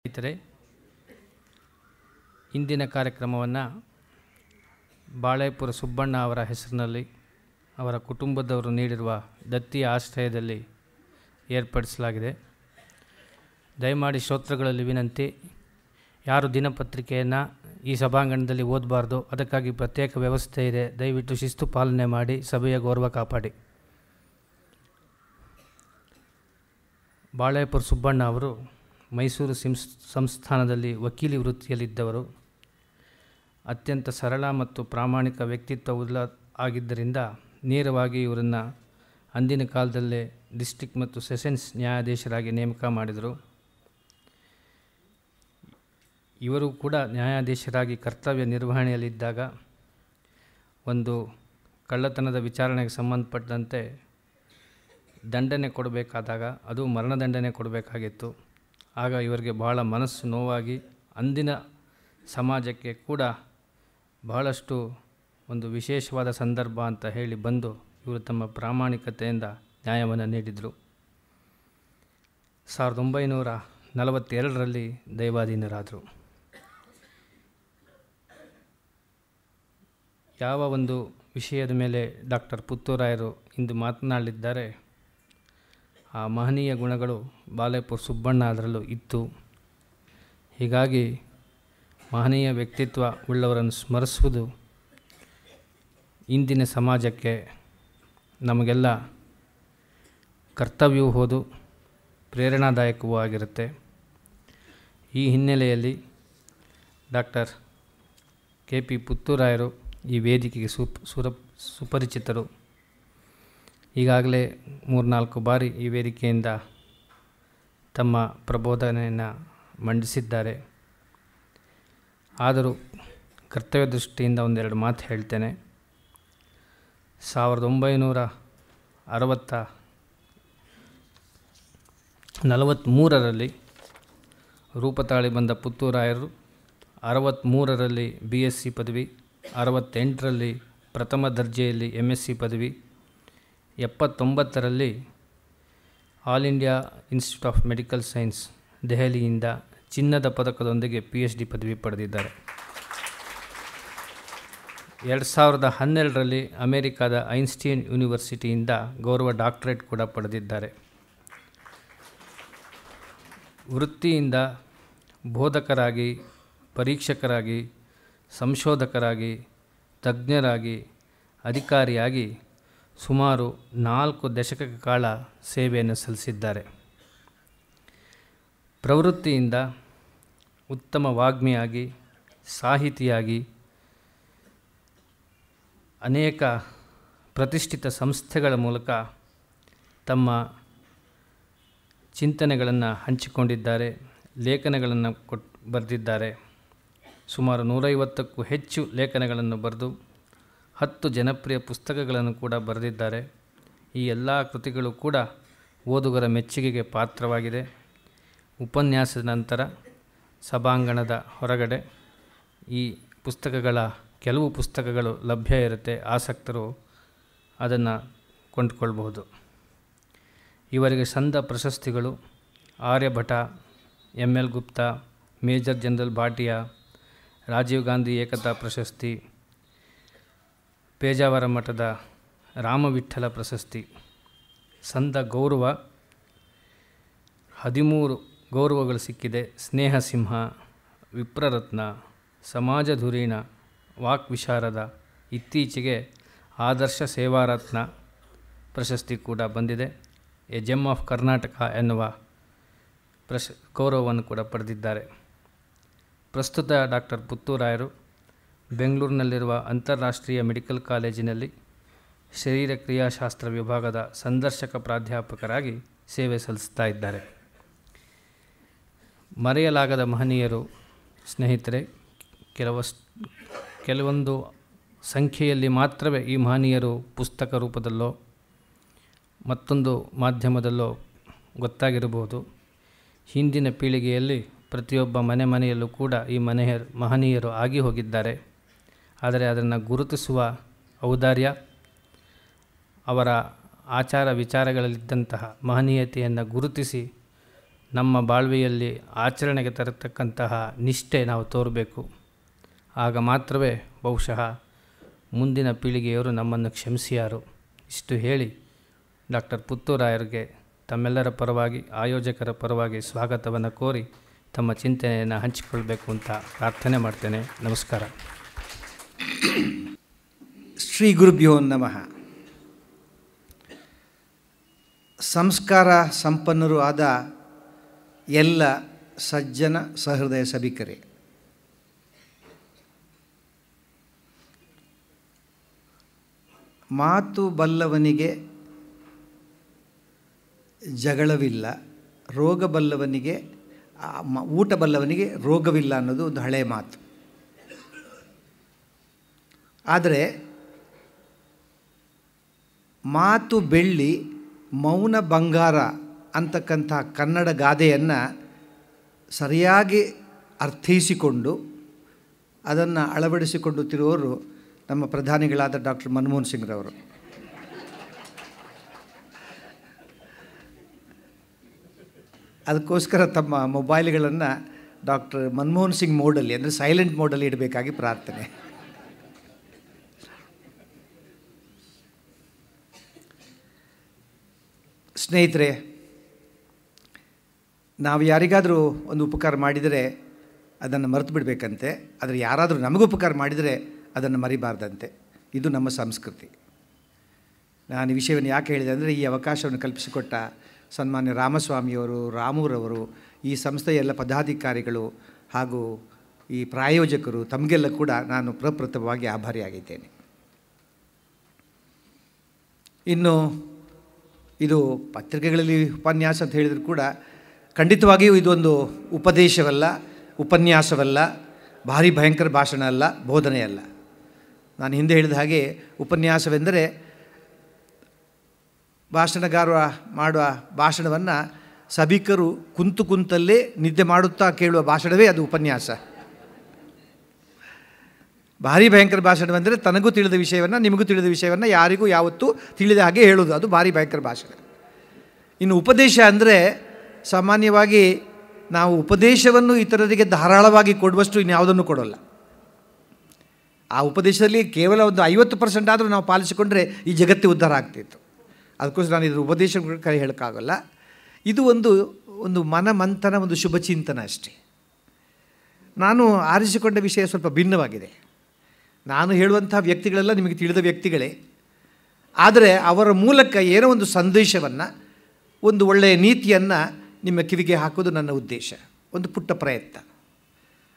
ಸ್ನೇಹಿತರೆ, ಇಂದಿನ ಕಾರ್ಯಕ್ರಮವನ್ನು ಬಾಳೆಪುರ ಸುಬ್ಬಣ್ಣ ಅವರ ಹೆಸರಿನಲ್ಲಿ ಅವರ ಕುಟುಂಬದವರು ನೀಡಿರುವ ದತ್ತಿ ಆಶ್ರಯದಲ್ಲಿ ಏರ್ಪಡಿಸಲಾಗಿದೆ. ದಯಮಾಡಿ ಶ್ರೋತೃಗಳಲ್ಲಿ ವಿನಂತಿ, ಯಾರು ದಿನಪತ್ರಿಕೆಯನ್ನು ಈ ಸಭಾಂಗಣದಲ್ಲಿ ಓದಬಾರ್ದು, ಅದಕ್ಕಾಗಿ ಪ್ರತ್ಯೇಕ ವ್ಯವಸ್ಥೆ ಇದೆ. ದಯವಿಟ್ಟು ಶಿಸ್ತು ಪಾಲನೆ ಮಾಡಿ ಸಭೆಯ ಗೌರವ ಕಾಪಾಡಿ. ಬಾಳೆಪುರ ಸುಬ್ಬಣ್ಣ ಅವರು ಮೈಸೂರು ಸಂಸ್ಥಾನದಲ್ಲಿ ವಕೀಲಿ ವೃತ್ತಿಯಲ್ಲಿದ್ದವರು. ಅತ್ಯಂತ ಸರಳ ಮತ್ತು ಪ್ರಾಮಾಣಿಕ ವ್ಯಕ್ತಿತ್ವವುಳ್ಳ ಆಗಿದ್ದರಿಂದ ನೇರವಾಗಿ ಇವರನ್ನು ಅಂದಿನ ಕಾಲದಲ್ಲೇ ಡಿಸ್ಟ್ರಿಕ್ಟ್ ಮತ್ತು ಸೆಷನ್ಸ್ ನ್ಯಾಯಾಧೀಶರಾಗಿ ನೇಮಕ ಮಾಡಿದರು. ಇವರು ಕೂಡ ನ್ಯಾಯಾಧೀಶರಾಗಿ ಕರ್ತವ್ಯ ನಿರ್ವಹಣೆಯಲ್ಲಿದ್ದಾಗ ಒಂದು ಕಳ್ಳತನದ ವಿಚಾರಣೆಗೆ ಸಂಬಂಧಪಟ್ಟಂತೆ ದಂಡನೆ ಕೊಡಬೇಕಾದಾಗ, ಅದು ಮರಣದಂಡನೆ ಕೊಡಬೇಕಾಗಿತ್ತು. ಆಗ ಇವರಿಗೆ ಬಹಳ ಮನಸ್ಸು ನೋವಾಗಿ ಅಂದಿನ ಸಮಾಜಕ್ಕೆ ಕೂಡ ಬಹಳಷ್ಟು ಒಂದು ವಿಶೇಷವಾದ ಸಂದರ್ಭ ಅಂತ ಹೇಳಿ ಬಂದು ಇವರು ತಮ್ಮ ಪ್ರಾಮಾಣಿಕತೆಯಿಂದ ನ್ಯಾಯವನ್ನು ನೀಡಿದರು. 1942ರಲ್ಲಿ ದೈವಾಧೀನರಾದರು. ಯಾವ ಒಂದು ವಿಷಯದ ಮೇಲೆ ಡಾಕ್ಟರ್ ಪುತ್ತೂರಾಯರು ಇಂದು ಮಾತನಾಡಲಿದ್ದಾರೆ, ಆ ಮಹನೀಯ ಗುಣಗಳು ಬಾಳೆಪುರ ಸುಬ್ಬಣ್ಣ ಅದರಲ್ಲೂ ಇತ್ತು. ಹೀಗಾಗಿ ಮಹನೀಯ ವ್ಯಕ್ತಿತ್ವ ಉಳ್ಳವರನ್ನು ಸ್ಮರಿಸುವುದು ಇಂದಿನ ಸಮಾಜಕ್ಕೆ ನಮಗೆಲ್ಲ ಕರ್ತವ್ಯವೂ ಹೌದು, ಪ್ರೇರಣಾದಾಯಕವೂ ಆಗಿರುತ್ತೆ. ಈ ಹಿನ್ನೆಲೆಯಲ್ಲಿ ಡಾಕ್ಟರ್ ಕೆ ಪಿ ಪುತ್ತೂರಾಯರು ಈ ವೇದಿಕೆಗೆ ಸುಪರಿಚಿತರು. ಈಗಾಗಲೇ 3-4 ಬಾರಿ ಈ ವೇದಿಕೆಯಿಂದ ತಮ್ಮ ಪ್ರಬೋಧನೆಯನ್ನು ಮಂಡಿಸಿದ್ದಾರೆ. ಆದರೂ ಕರ್ತವ್ಯ ದೃಷ್ಟಿಯಿಂದ ಒಂದೆರಡು ಮಾತು ಹೇಳ್ತೇನೆ. 1943ರಲ್ಲಿ ರೂಪತಾಳಿ ಬಂದ ಪುತ್ತೂರಾಯರು 63ರಲ್ಲಿ BSc ಪದವಿ, 68ರಲ್ಲಿ ಪ್ರಥಮ ದರ್ಜೆಯಲ್ಲಿ MSc ಪದವಿ, 79ರಲ್ಲಿ All India Institute of Medical Science ದೆಹಲಿಯಿಂದ ಚಿನ್ನದ ಪದಕದೊಂದಿಗೆ PhD ಪದವಿ ಪಡೆದಿದ್ದಾರೆ. 2012ರಲ್ಲಿ ಅಮೆರಿಕಾದ ಐನ್ಸ್ಟೀನ್ ಯೂನಿವರ್ಸಿಟಿಯಿಂದ ಗೌರವ ಡಾಕ್ಟರೇಟ್ ಕೂಡ ಪಡೆದಿದ್ದಾರೆ. ವೃತ್ತಿಯಿಂದ ಬೋಧಕರಾಗಿ, ಪರೀಕ್ಷಕರಾಗಿ, ಸಂಶೋಧಕರಾಗಿ, ತಜ್ಞರಾಗಿ, ಅಧಿಕಾರಿಯಾಗಿ ಸುಮಾರು 4 ದಶಕಗಳ ಕಾಲ ಸೇವೆಯನ್ನು ಸಲ್ಲಿಸಿದ್ದಾರೆ. ಪ್ರವೃತ್ತಿಯಿಂದ ಉತ್ತಮ ವಾಗ್ಮಿಯಾಗಿ, ಸಾಹಿತಿಯಾಗಿ ಅನೇಕ ಪ್ರತಿಷ್ಠಿತ ಸಂಸ್ಥೆಗಳ ಮೂಲಕ ತಮ್ಮ ಚಿಂತನೆಗಳನ್ನು ಹಂಚಿಕೊಂಡಿದ್ದಾರೆ, ಲೇಖನಗಳನ್ನು ಬರೆದಿದ್ದಾರೆ. ಸುಮಾರು 150ಕ್ಕೂ ಹೆಚ್ಚು ಲೇಖನಗಳನ್ನು ಬರೆದು 10 ಜನಪ್ರಿಯ ಪುಸ್ತಕಗಳನ್ನು ಕೂಡ ಬರೆದಿದ್ದಾರೆ. ಈ ಎಲ್ಲ ಕೃತಿಗಳು ಕೂಡ ಓದುಗರ ಮೆಚ್ಚುಗೆಗೆ ಪಾತ್ರವಾಗಿದೆ. ಉಪನ್ಯಾಸದ ನಂತರ ಸಭಾಂಗಣದ ಹೊರಗಡೆ ಈ ಕೆಲವು ಪುಸ್ತಕಗಳು ಲಭ್ಯ ಇರುತ್ತೆ. ಆಸಕ್ತರು ಅದನ್ನು ಕೊಂಡುಕೊಳ್ಬಹುದು. ಇವರಿಗೆ ಸಂದ ಪ್ರಶಸ್ತಿಗಳು Aryabhata, ML Gupta, major general Bhatia, Rajiv Gandhi ಏಕತಾ ಪ್ರಶಸ್ತಿ, ಪೇಜಾವರ ಮಠದ ರಾಮವಿಠಲ ಪ್ರಶಸ್ತಿ, ಸಂದ ಗೌರವ 13 ಗೌರವಗಳು ಸಿಕ್ಕಿದೆ. ಸ್ನೇಹ ಸಿಂಹ, ವಿಪ್ರರತ್ನ, ಸಮಾಜ ಧುರೀಣ, ವಾಕ್ ವಿಶಾರದ, ಇತ್ತೀಚೆಗೆ ಆದರ್ಶ ಸೇವಾರತ್ನ ಪ್ರಶಸ್ತಿ ಕೂಡ ಬಂದಿದೆ. ಎ ಜೆಮ್ ಆಫ್ ಕರ್ನಾಟಕ ಎನ್ನುವ ಗೌರವವನ್ನು ಕೂಡ ಪಡೆದಿದ್ದಾರೆ. ಪ್ರಸ್ತುತ ಡಾಕ್ಟರ್ ಪುತ್ತೂರಾಯರು ಬೆಂಗಳೂರಿನಲ್ಲಿರುವ ಅಂತಾರಾಷ್ಟ್ರೀಯ ಮೆಡಿಕಲ್ ಕಾಲೇಜಿನಲ್ಲಿ ಶರೀರ ಕ್ರಿಯಾಶಾಸ್ತ್ರ ವಿಭಾಗದ ಸಂದರ್ಶಕ ಪ್ರಾಧ್ಯಾಪಕರಾಗಿ ಸೇವೆ ಸಲ್ಲಿಸ್ತಾ ಇದ್ದಾರೆ. ಮರೆಯಲಾಗದ ಮಹನೀಯರು ಸ್ನೇಹಿತರೆ, ಕೆಲವೊಂದು ಸಂಖ್ಯೆಯಲ್ಲಿ ಮಾತ್ರವೇ ಈ ಮಹನೀಯರು ಪುಸ್ತಕ ರೂಪದಲ್ಲೋ ಮತ್ತೊಂದು ಮಾಧ್ಯಮದಲ್ಲೋ ಗೊತ್ತಾಗಿರಬಹುದು. ಹಿಂದಿನ ಪೀಳಿಗೆಯಲ್ಲಿ ಪ್ರತಿಯೊಬ್ಬ ಮನೆಯಲ್ಲೂ ಕೂಡ ಈ ಮಹನೀಯರು ಆಗಿ ಹೋಗಿದ್ದಾರೆ. ಆದರೆ ಅದನ್ನು ಗುರುತಿಸುವ ಔದಾರ್ಯ, ಅವರ ಆಚಾರ ವಿಚಾರಗಳಲ್ಲಿದ್ದಂತಹ ಮಹನೀಯತೆಯನ್ನು ಗುರುತಿಸಿ ನಮ್ಮ ಬಾಳ್ವೆಯಲ್ಲಿ ಆಚರಣೆಗೆ ತರತಕ್ಕಂತಹ ನಿಷ್ಠೆ ನಾವು ತೋರಬೇಕು. ಆಗ ಮಾತ್ರವೇ ಬಹುಶಃ ಮುಂದಿನ ಪೀಳಿಗೆಯವರು ನಮ್ಮನ್ನು ಕ್ಷಮಿಸಿಯಾರು. ಇಷ್ಟು ಹೇಳಿ ಡಾಕ್ಟರ್ ಪುತ್ತೂರಾಯರಿಗೆ ತಮ್ಮೆಲ್ಲರ ಪರವಾಗಿ, ಆಯೋಜಕರ ಪರವಾಗಿ ಸ್ವಾಗತವನ್ನು ಕೋರಿ ತಮ್ಮ ಚಿಂತನೆಯನ್ನು ಹಂಚಿಕೊಳ್ಬೇಕು ಅಂತ ಪ್ರಾರ್ಥನೆ ಮಾಡ್ತೇನೆ. ನಮಸ್ಕಾರ. ಶ್ರೀ ಗುರುಭ್ಯೋ ನಮಃ. ಸಂಸ್ಕಾರ ಸಂಪನ್ನರು ಆದ ಎಲ್ಲ ಸಜ್ಜನ ಸಹೃದಯ ಸಭಿಕರೇ, ಮಾತು ಬಲ್ಲವನಿಗೆ ಜಗಳವಿಲ್ಲ, ರೋಗ ಬಲ್ಲವನಿಗೆ ಊಟ ಬಲ್ಲವನಿಗೆ ರೋಗವಿಲ್ಲ ಅನ್ನೋದು ಒಂದು ಹಳೆಯ ಮಾತು. ಆದರೆ ಮಾತು ಬೆಳ್ಳಿ, ಮೌನ ಬಂಗಾರ ಅಂತಕ್ಕಂಥ ಕನ್ನಡ ಗಾದೆಯನ್ನು ಸರಿಯಾಗಿ ಅರ್ಥೈಸಿಕೊಂಡು ಅದನ್ನು ಅಳವಡಿಸಿಕೊಳ್ಳುತ್ತಿರುವವರು ನಮ್ಮ ಪ್ರಧಾನಿಗಳಾದ ಡಾಕ್ಟರ್ ಮನಮೋಹನ್ ಸಿಂಗ್ರವರು. ಅದಕ್ಕೋಸ್ಕರ ತಮ್ಮ ಮೊಬೈಲ್ಗಳನ್ನು ಡಾಕ್ಟರ್ ಮನಮೋಹನ್ ಸಿಂಗ್ ಮೋಡಲ್ಲಿ, ಅಂದರೆ ಸೈಲೆಂಟ್ ಮೋಡಲ್ಲಿ ಇಡಬೇಕಾಗಿ ಪ್ರಾರ್ಥನೆ. ಸ್ನೇಹಿತರೆ, ನಾವು ಯಾರಿಗಾದರೂ ಒಂದು ಉಪಕಾರ ಮಾಡಿದರೆ ಅದನ್ನು ಮರೆತು ಬಿಡಬೇಕಂತೆ, ಆದರೆ ಯಾರಾದರೂ ನಮಗೂ ಉಪಕಾರ ಮಾಡಿದರೆ ಅದನ್ನು ಮರಿಬಾರ್ದಂತೆ. ಇದು ನಮ್ಮ ಸಂಸ್ಕೃತಿ. ನಾನು ಈ ವಿಷಯವನ್ನು ಯಾಕೆ ಹೇಳಿದೆ ಅಂದರೆ, ಈ ಅವಕಾಶವನ್ನು ಕಲ್ಪಿಸಿಕೊಟ್ಟ ಸನ್ಮಾನ್ಯ ರಾಮಸ್ವಾಮಿಯವರು, ರಾಮೂರವರು, ಈ ಸಂಸ್ಥೆಯ ಎಲ್ಲ ಪದಾಧಿಕಾರಿಗಳು ಹಾಗೂ ಈ ಪ್ರಾಯೋಜಕರು, ತಮಗೆಲ್ಲ ಕೂಡ ನಾನು ಪ್ರಪ್ರಥಮವಾಗಿ ಆಭಾರಿಯಾಗಿದ್ದೇನೆ. ಇನ್ನು ಇದು ಪತ್ರಿಕೆಗಳಲ್ಲಿ ಉಪನ್ಯಾಸ ಅಂತ ಹೇಳಿದರೂ ಕೂಡ ಖಂಡಿತವಾಗಿಯೂ ಇದೊಂದು ಉಪದೇಶವಲ್ಲ, ಉಪನ್ಯಾಸವಲ್ಲ, ಭಾರಿ ಭಯಂಕರ ಭಾಷಣ ಅಲ್ಲ, ಬೋಧನೆ ಅಲ್ಲ. ನಾನು ಹಿಂದೆ ಹೇಳಿದ ಹಾಗೆ ಉಪನ್ಯಾಸವೆಂದರೆ ಭಾಷಣಗಾರ ಮಾಡುವ ಭಾಷಣವನ್ನು ಸಭಿಕರು ಕುಂತಲ್ಲೇ ನಿದ್ದೆ ಮಾಡುತ್ತಾ ಕೇಳುವ ಭಾಷಣವೇ ಅದು ಉಪನ್ಯಾಸ. ಭಾರಿ ಭಯಂಕರ ಭಾಷಣವೆಂದರೆ ತನಗೂ ತಿಳಿದ ವಿಷಯವನ್ನು, ನಿಮಗೂ ತಿಳಿದ ವಿಷಯವನ್ನು ಯಾರಿಗೂ ಯಾವತ್ತೂ ತಿಳಿದ ಹಾಗೆ ಹೇಳೋದು, ಅದು ಭಾರಿ ಭಯಂಕರ ಭಾಷಣ. ಇನ್ನು ಉಪದೇಶ ಅಂದರೆ ಸಾಮಾನ್ಯವಾಗಿ ನಾವು ಉಪದೇಶವನ್ನು ಇತರರಿಗೆ ಧಾರಾಳವಾಗಿ ಕೊಡುವಷ್ಟು ಇನ್ಯಾವುದನ್ನು ಕೊಡೋಲ್ಲ. ಆ ಉಪದೇಶದಲ್ಲಿ ಕೇವಲ ಒಂದು 50% ಆದರೂ ನಾವು ಪಾಲಿಸಿಕೊಂಡ್ರೆ ಈ ಜಗತ್ತೇ ಉದ್ಧಾರ ಆಗ್ತಿತ್ತು. ಅದಕ್ಕೋಸ್ಕರ ನಾನು ಇದ್ರ ಉಪದೇಶ ಕೈ ಹೇಳೋಕ್ಕಾಗಲ್ಲ. ಇದು ಒಂದು ಮನಮಂಥನ, ಒಂದು ಶುಭ ಚಿಂತನ ಅಷ್ಟೇ. ನಾನು ಆರಿಸಿಕೊಂಡ ವಿಷಯ ಸ್ವಲ್ಪ ಭಿನ್ನವಾಗಿದೆ. ನಾನು ಹೇಳುವಂಥ ವ್ಯಕ್ತಿಗಳೆಲ್ಲ ನಿಮಗೆ ತಿಳಿದ ವ್ಯಕ್ತಿಗಳೇ, ಆದರೆ ಅವರ ಮೂಲಕ ಏನೋ ಒಂದು ಸಂದೇಶವನ್ನು, ಒಂದು ಒಳ್ಳೆಯ ನೀತಿಯನ್ನು ನಿಮ್ಮ ಕಿವಿಗೆ ಹಾಕೋದು ನನ್ನ ಉದ್ದೇಶ. ಒಂದು ಪುಟ್ಟ ಪ್ರಯತ್ನ.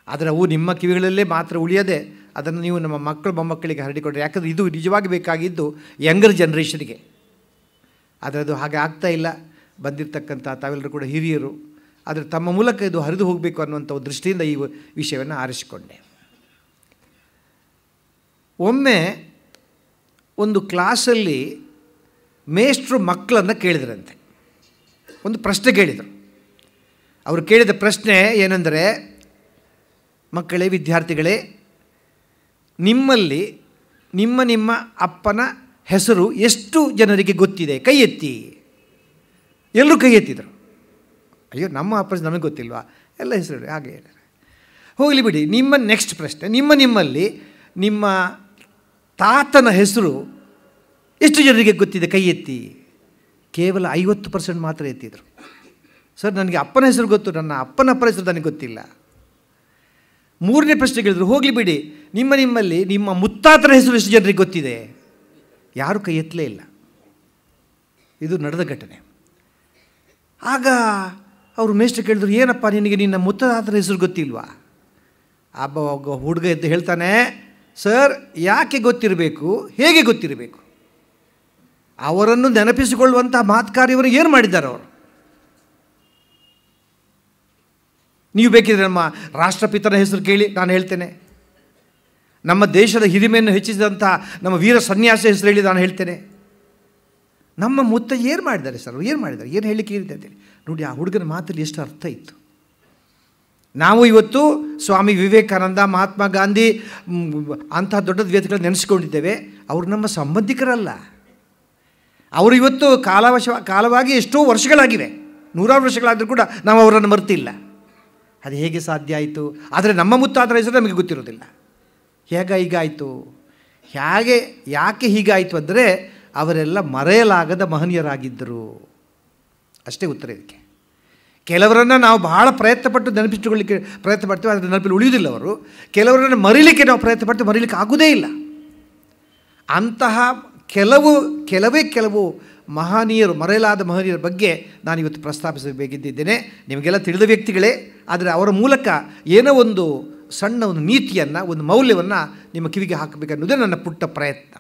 ಆದರೆ ಅವು ನಿಮ್ಮ ಕಿವಿಗಳಲ್ಲೇ ಮಾತ್ರ ಉಳಿಯದೆ ಅದನ್ನು ನೀವು ನಮ್ಮ ಮಕ್ಕಳು ಮೊಮ್ಮಕ್ಕಳಿಗೆ ಹರಡಿಕೊಂಡ್ರೆ, ಯಾಕಂದರೆ ಇದು ನಿಜವಾಗಿ ಬೇಕಾಗಿದ್ದು ಯಂಗರ್ ಜನ್ರೇಷನ್ಗೆ. ಆದರೆ ಅದು ಹಾಗೆ ಆಗ್ತಾ ಇಲ್ಲ. ಬಂದಿರತಕ್ಕಂಥ ತಾವೆಲ್ಲರೂ ಕೂಡ ಹಿರಿಯರು, ಆದರೆ ತಮ್ಮ ಮೂಲಕ ಇದು ಹರಿದು ಹೋಗಬೇಕು ಅನ್ನುವಂಥ ದೃಷ್ಟಿಯಿಂದ ಈ ವಿಷಯವನ್ನು ಆರಿಸಿಕೊಂಡೆ. ಒಮ್ಮೆ ಒಂದು ಕ್ಲಾಸಲ್ಲಿ ಮೇಷ್ಟ್ರು ಮಕ್ಕಳನ್ನು ಕೇಳಿದ್ರಂತೆ. ಒಂದು ಪ್ರಶ್ನೆ ಕೇಳಿದರು. ಅವರು ಕೇಳಿದ ಪ್ರಶ್ನೆ ಏನೆಂದರೆ, ಮಕ್ಕಳೇ, ವಿದ್ಯಾರ್ಥಿಗಳೇ, ನಿಮ್ಮಲ್ಲಿ ನಿಮ್ಮ ಅಪ್ಪನ ಹೆಸರು ಎಷ್ಟು ಜನರಿಗೆ ಗೊತ್ತಿದೆ? ಕೈ ಎತ್ತಿ. ಎಲ್ಲರೂ ಕೈ ಎತ್ತಿದರು. ಅಯ್ಯೋ, ನಮ್ಮ ಅಪ್ಪ ನಮಗೆ ಗೊತ್ತಿಲ್ವಾ? ಎಲ್ಲ ಹೆಸರು ಹಾಗೆ ಹೇಳಿದ್ದಾರೆ. ಹೋಗಲಿ ಬಿಡಿ. ನಿಮ್ಮ ನೆಕ್ಸ್ಟ್ ಪ್ರಶ್ನೆ, ನಿಮ್ಮಲ್ಲಿ ನಿಮ್ಮ ತಾತನ ಹೆಸರು ಎಷ್ಟು ಜನರಿಗೆ ಗೊತ್ತಿದೆ? ಕೈ ಎತ್ತಿ. ಕೇವಲ 50% ಮಾತ್ರ ಎತ್ತಿದರು. ಸರ್, ನನಗೆ ಅಪ್ಪನ ಹೆಸರು ಗೊತ್ತು, ನನ್ನ ಅಪ್ಪನ ಹೆಸರು ನನಗೆ ಗೊತ್ತಿಲ್ಲ. ಮೂರನೇ ಪ್ರಶ್ನೆ ಕೇಳಿದ್ರು. ಹೋಗಲಿ ಬಿಡಿ, ನಿಮ್ಮಲ್ಲಿ ನಿಮ್ಮ ಮುತ್ತಾತನ ಹೆಸರು ಎಷ್ಟು ಜನರಿಗೆ ಗೊತ್ತಿದೆ? ಯಾರೂ ಕೈ ಎತ್ತಲೇ ಇಲ್ಲ. ಇದು ನಡೆದ ಘಟನೆ. ಆಗ ಅವರು ಮೇಷ್ಟ್ರು ಕೇಳಿದ್ರು, ಏನಪ್ಪ ನಿನಗೆ ನಿನ್ನ ಮುತ್ತಾತನ ಹೆಸರು ಗೊತ್ತಿಲ್ವಾ? ಒಬ್ಬ ಹುಡುಗ ಎದ್ದು ಹೇಳ್ತಾನೆ, ಸರ್, ಯಾಕೆ ಗೊತ್ತಿರಬೇಕು, ಹೇಗೆ ಗೊತ್ತಿರಬೇಕು? ಅವರನ್ನು ನೆನಪಿಸಿಕೊಳ್ಳುವಂಥ ಮಾತುಕಾರ್ಯವರು ಏನು ಮಾಡಿದ್ದಾರೆ ಅವರು? ನೀವು ಬೇಕಿದ್ರೆ ನಮ್ಮ ರಾಷ್ಟ್ರಪಿತನ ಹೆಸರು ಕೇಳಿ, ನಾನು ಹೇಳ್ತೇನೆ. ನಮ್ಮ ದೇಶದ ಹಿರಿಮೆಯನ್ನು ಹೆಚ್ಚಿಸಿದಂಥ ನಮ್ಮ ವೀರ ಸನ್ಯಾಸ ಹೆಸರು ಹೇಳಿ ನಾನು ಹೇಳ್ತೇನೆ. ನಮ್ಮ ಮುತ್ತ ಏನು ಮಾಡಿದ್ದಾರೆ ಸರ್, ಏನು ಮಾಡಿದ್ದಾರೆ, ಏನು ಹೇಳಲಿಕ್ಕೆ ಇರುತ್ತೆ ಅಂತೇಳಿ ನೋಡಿ. ಆ ಹುಡುಗನ ಮಾತಲ್ಲಿ ಎಷ್ಟು ಅರ್ಥ ಇತ್ತು. ನಾವು ಇವತ್ತು ಸ್ವಾಮಿ ವಿವೇಕಾನಂದ, ಮಹಾತ್ಮ ಗಾಂಧಿ ಅಂತಹ ದೊಡ್ಡ ವ್ಯಕ್ತಿಗಳನ್ನ ನೆನೆಸ್ಕೊಂಡಿದ್ದೇವೆ. ಅವರು ನಮ್ಮ ಸಂಬಂಧಿಕರಲ್ಲ. ಅವರು ಇವತ್ತು ಕಾಲವಾಗಿ ಎಷ್ಟೋ ವರ್ಷಗಳಾಗಿವೆ. ನೂರಾರು ವರ್ಷಗಳಾದರೂ ಕೂಡ ನಾವು ಅವರನ್ನು ಮರ್ತಿಲ್ಲ. ಅದು ಹೇಗೆ ಸಾಧ್ಯ ಆಯಿತು? ಆದರೆ ನಮ್ಮ ಮುತ್ತಾದರ ಹೆಸರು ನಮಗೆ ಗೊತ್ತಿರೋದಿಲ್ಲ. ಹೀಗಾಯಿತು, ಯಾಕೆ ಹೀಗಾಯಿತು ಅಂದರೆ ಅವರೆಲ್ಲ ಮರೆಯಲಾಗದ ಮಹನೀಯರಾಗಿದ್ದರು. ಅಷ್ಟೇ ಉತ್ತರ ಇದಕ್ಕೆ. ಕೆಲವರನ್ನು ನಾವು ಬಹಳ ಪ್ರಯತ್ನಪಟ್ಟು ನೆನಪಿಟ್ಟುಕೊಳ್ಳಿಕ್ಕೆ ಪ್ರಯತ್ನ ಪಡ್ತೀವಿ, ಆದರೆ ನೆನಪಲ್ಲಿ ಉಳಿಯುವುದಿಲ್ಲ ಅವರು. ಕೆಲವರನ್ನು ಮರೀಲಿಕ್ಕೆ ನಾವು ಪ್ರಯತ್ನ ಪಡ್ತೀವಿ, ಮರೀಲಿಕ್ಕೆ ಆಗೋದೇ ಇಲ್ಲ. ಅಂತಹ ಕೆಲವು ಮಹನೀಯರು, ಮರೆಯಲಾದ ಮಹನೀಯರ ಬಗ್ಗೆ ನಾನು ಇವತ್ತು ಪ್ರಸ್ತಾಪಿಸಬೇಕಿದ್ದೇನೆ. ನಿಮಗೆಲ್ಲ ತಿಳಿದ ವ್ಯಕ್ತಿಗಳೇ, ಆದರೆ ಅವರ ಮೂಲಕ ಏನೋ ಒಂದು ಸಣ್ಣ ಒಂದು ನೀತಿಯನ್ನು, ಒಂದು ಮೌಲ್ಯವನ್ನು ನಿಮ್ಮ ಕಿವಿಗೆ ಹಾಕಬೇಕನ್ನೋದೇ ನನ್ನ ಪುಟ್ಟ ಪ್ರಯತ್ನ.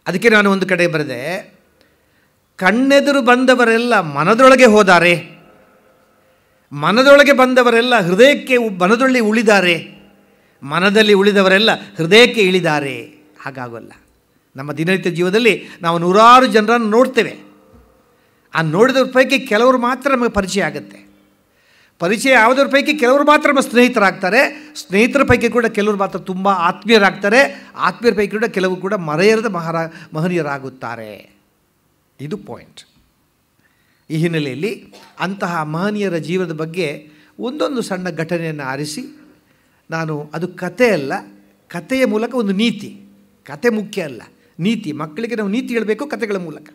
ಅದಕ್ಕೆ ನಾನು ಒಂದು ಕಡೆ ಬರೆದೆ, ಕಣ್ಣೆದುರು ಬಂದವರೆಲ್ಲ ಮನದೊಳಗೆ ಹೋದಾರೆ, ಮನದೊಳಗೆ ಬಂದವರೆಲ್ಲ ಹೃದಯಕ್ಕೆ ಮನದೊಳ್ಳಿ ಉಳಿದಾರೆ, ಮನದಲ್ಲಿ ಉಳಿದವರೆಲ್ಲ ಹೃದಯಕ್ಕೆ ಇಳಿದಾರೆ. ಹಾಗಾಗೋಲ್ಲ. ನಮ್ಮ ದಿನನಿತ್ಯ ಜೀವನದಲ್ಲಿ ನಾವು ನೂರಾರು ಜನರನ್ನು ನೋಡ್ತೇವೆ. ಆ ನೋಡಿದವ್ರ ಪೈಕಿ ಕೆಲವರು ಮಾತ್ರ ನಮಗೆ ಪರಿಚಯ ಆಗುತ್ತೆ. ಪರಿಚಯ ಯಾವುದರ ಪೈಕಿ ಕೆಲವರು ಮಾತ್ರ ನಮ್ಮ ಸ್ನೇಹಿತರಾಗ್ತಾರೆ. ಸ್ನೇಹಿತರ ಪೈಕಿ ಕೂಡ ಕೆಲವರು ಮಾತ್ರ ತುಂಬ ಆತ್ಮೀಯರಾಗ್ತಾರೆ. ಆತ್ಮೀಯರ ಪೈಕಿ ಕೂಡ ಕೆಲವರು ಕೂಡ ಮರೆಯರದ ಮಹನೀಯರಾಗುತ್ತಾರೆ. ಇದು ಪಾಯಿಂಟ್. ಈ ಹಿನ್ನೆಲೆಯಲ್ಲಿ ಅಂತಹ ಮಹನೀಯರ ಜೀವನದ ಬಗ್ಗೆ ಒಂದೊಂದು ಸಣ್ಣ ಘಟನೆಯನ್ನು ಆರಿಸಿ ನಾನು, ಅದು ಕತೆ ಅಲ್ಲ, ಕತೆಯ ಮೂಲಕ ಒಂದು ನೀತಿ. ಕತೆ ಮುಖ್ಯ ಅಲ್ಲ, ನೀತಿ. ಮಕ್ಕಳಿಗೆ ನಾವು ನೀತಿ ಹೇಳಬೇಕು ಕತೆಗಳ ಮೂಲಕ,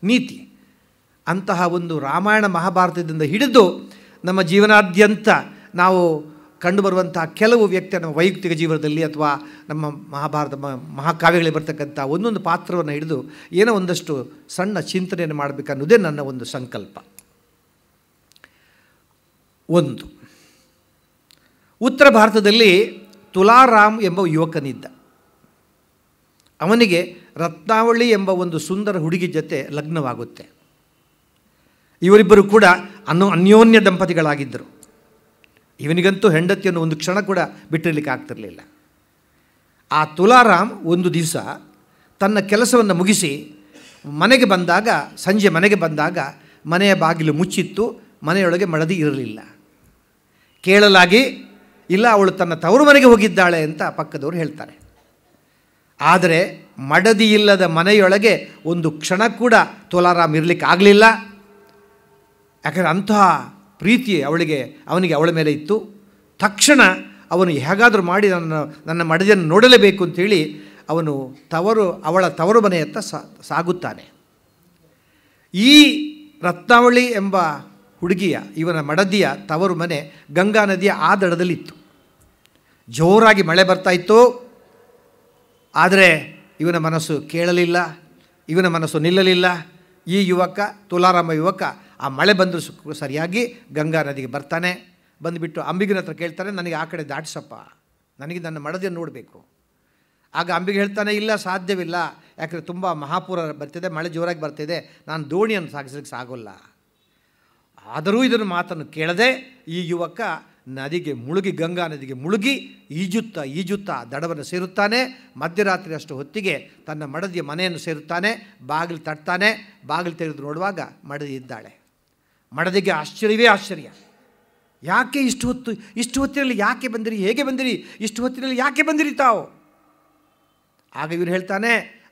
ನೀತಿ. ಅಂತಹ ಒಂದು ರಾಮಾಯಣ ಮಹಾಭಾರತದಿಂದ ಹಿಡಿದು ನಮ್ಮ ಜೀವನಾದ್ಯಂತ ನಾವು ಕಂಡುಬರುವಂತಹ ಕೆಲವು ವ್ಯಕ್ತಿಯ ನಮ್ಮ ವೈಯಕ್ತಿಕ ಜೀವನದಲ್ಲಿ ಅಥವಾ ನಮ್ಮ ಮಹಾಭಾರತ ಮಹಾಕಾವ್ಯಗಳಲ್ಲಿ ಬರ್ತಕ್ಕಂಥ ಒಂದೊಂದು ಪಾತ್ರವನ್ನು ಹಿಡಿದು ಏನೋ ಒಂದಷ್ಟು ಸಣ್ಣ ಚಿಂತನೆಯನ್ನು ಮಾಡಬೇಕನ್ನೋದೇ ನನ್ನ ಒಂದು ಸಂಕಲ್ಪ. ಒಂದು, ಉತ್ತರ ಭಾರತದಲ್ಲಿ ತುಲಾರಾಮ್ ಎಂಬ ಯುವಕನಿದ್ದ. ಅವನಿಗೆ ರತ್ನಾವಳಿ ಎಂಬ ಒಂದು ಸುಂದರ ಹುಡುಗಿ ಜೊತೆ ಲಗ್ನವಾಗುತ್ತೆ. ಇವರಿಬ್ಬರು ಕೂಡ ಅನ್ಯೋನ್ಯ ದಂಪತಿಗಳಾಗಿದ್ದರು. ಇವನಿಗಂತೂ ಹೆಂಡತಿಯನ್ನು ಒಂದು ಕ್ಷಣ ಕೂಡ ಬಿಟ್ಟಿರಲಿಕ್ಕೆ ಆಗ್ತಿರಲಿಲ್ಲ. ಆ ತುಲಾರಾಮ್ ಒಂದು ದಿವಸ ತನ್ನ ಕೆಲಸವನ್ನು ಮುಗಿಸಿ ಸಂಜೆ ಮನೆಗೆ ಬಂದಾಗ ಮನೆಯ ಬಾಗಿಲು ಮುಚ್ಚಿತ್ತು. ಮನೆಯೊಳಗೆ ಮಡದಿ ಇರಲಿಲ್ಲ. ಕೇಳಲಾಗಿ, ಇಲ್ಲ, ಅವಳು ತನ್ನ ತವರು ಮನೆಗೆ ಹೋಗಿದ್ದಾಳೆ ಅಂತ ಪಕ್ಕದವರು ಹೇಳ್ತಾರೆ. ಆದರೆ ಮಡದಿ ಇಲ್ಲದ ಮನೆಯೊಳಗೆ ಒಂದು ಕ್ಷಣ ಕೂಡ ತುಲಾರಾಮ್ ಇರಲಿಕ್ಕೆ ಆಗಲಿಲ್ಲ. ಯಾಕಂದರೆ ಅಂತಹ ಪ್ರೀತಿ ಅವನಿಗೆ ಅವಳ ಮೇಲೆ ಇತ್ತು. ತಕ್ಷಣ ಅವನು ಹೇಗಾದರೂ ಮಾಡಿ ನನ್ನ ಮಡದಿಯನ್ನು ನೋಡಲೇಬೇಕು ಅಂಥೇಳಿ ಅವನು ಅವಳ ತವರು ಮನೆಯತ್ತ ಸಾಗುತ್ತಾನೆ. ಈ ರತ್ನಾವಳಿ ಎಂಬ ಹುಡುಗಿಯ, ಇವನ ಮಡದಿಯ ತವರು ಮನೆ ಗಂಗಾ ನದಿಯ ಆ ದಡದಲ್ಲಿತ್ತು. ಜೋರಾಗಿ ಮಳೆ ಬರ್ತಾಯಿತ್ತು. ಆದರೆ ಇವನ ಮನಸ್ಸು ಕೇಳಲಿಲ್ಲ, ಇವನ ಮನಸ್ಸು ನಿಲ್ಲಲಿಲ್ಲ. ಈ ತುಲಾರಾಮ ಯುವಕ ಆ ಮಳೆ ಬಂದರೂ ಸರಿಯಾಗಿ ಗಂಗಾ ನದಿಗೆ ಬರ್ತಾನೆ. ಬಂದುಬಿಟ್ಟು ಅಂಬಿಗನ ಹತ್ರ ಕೇಳ್ತಾನೆ, ನನಗೆ ಆ ಕಡೆ ದಾಟಿಸಪ್ಪ, ನನಗೆ ನನ್ನ ಮಡದಿಯನ್ನು ನೋಡಬೇಕು. ಆಗ ಅಂಬಿಗೆ ಹೇಳ್ತಾನೆ, ಇಲ್ಲ, ಸಾಧ್ಯವಿಲ್ಲ, ಯಾಕಂದರೆ ತುಂಬ ಮಹಾಪೂರ ಬರ್ತಿದೆ, ಮಳೆ ಜೋರಾಗಿ ಬರ್ತಿದೆ, ನಾನು ದೋಣಿಯನ್ನು ಸಾಗಿಸಲಿಕ್ಕೆ ಸಾಗೋಲ್ಲ. ಆದರೂ ಇದನ್ನು ಮಾತನ್ನು ಕೇಳದೆ ಈ ಯುವಕ ಗಂಗಾ ನದಿಗೆ ಮುಳುಗಿ ಈಜುತ್ತಾ ದಡವನ್ನು ಸೇರುತ್ತಾನೆ. ಮಧ್ಯರಾತ್ರಿ ಅಷ್ಟು ಹೊತ್ತಿಗೆ ತನ್ನ ಮಡದಿಯ ಮನೆಯನ್ನು ಸೇರುತ್ತಾನೆ. ಬಾಗಿಲು ತಟ್ತಾನೆ. ಬಾಗಿಲು ತೆಗೆದು ನೋಡುವಾಗ ಮಡದಿ ಇದ್ದಾಳೆ. ಮಡದಿಗೆ ಆಶ್ಚರ್ಯವೇ ಆಶ್ಚರ್ಯ. ಯಾಕೆ ಇಷ್ಟು ಹೊತ್ತಿನಲ್ಲಿ ಯಾಕೆ ಬಂದಿರಿ, ಹೇಗೆ ಬಂದಿರಿ, ಇಷ್ಟು ಹೊತ್ತಿನಲ್ಲಿ ಯಾಕೆ ಬಂದಿರಿ ತಾವು? ಆಗ ಇವನು ಹೇಳ್ತಾನೆ,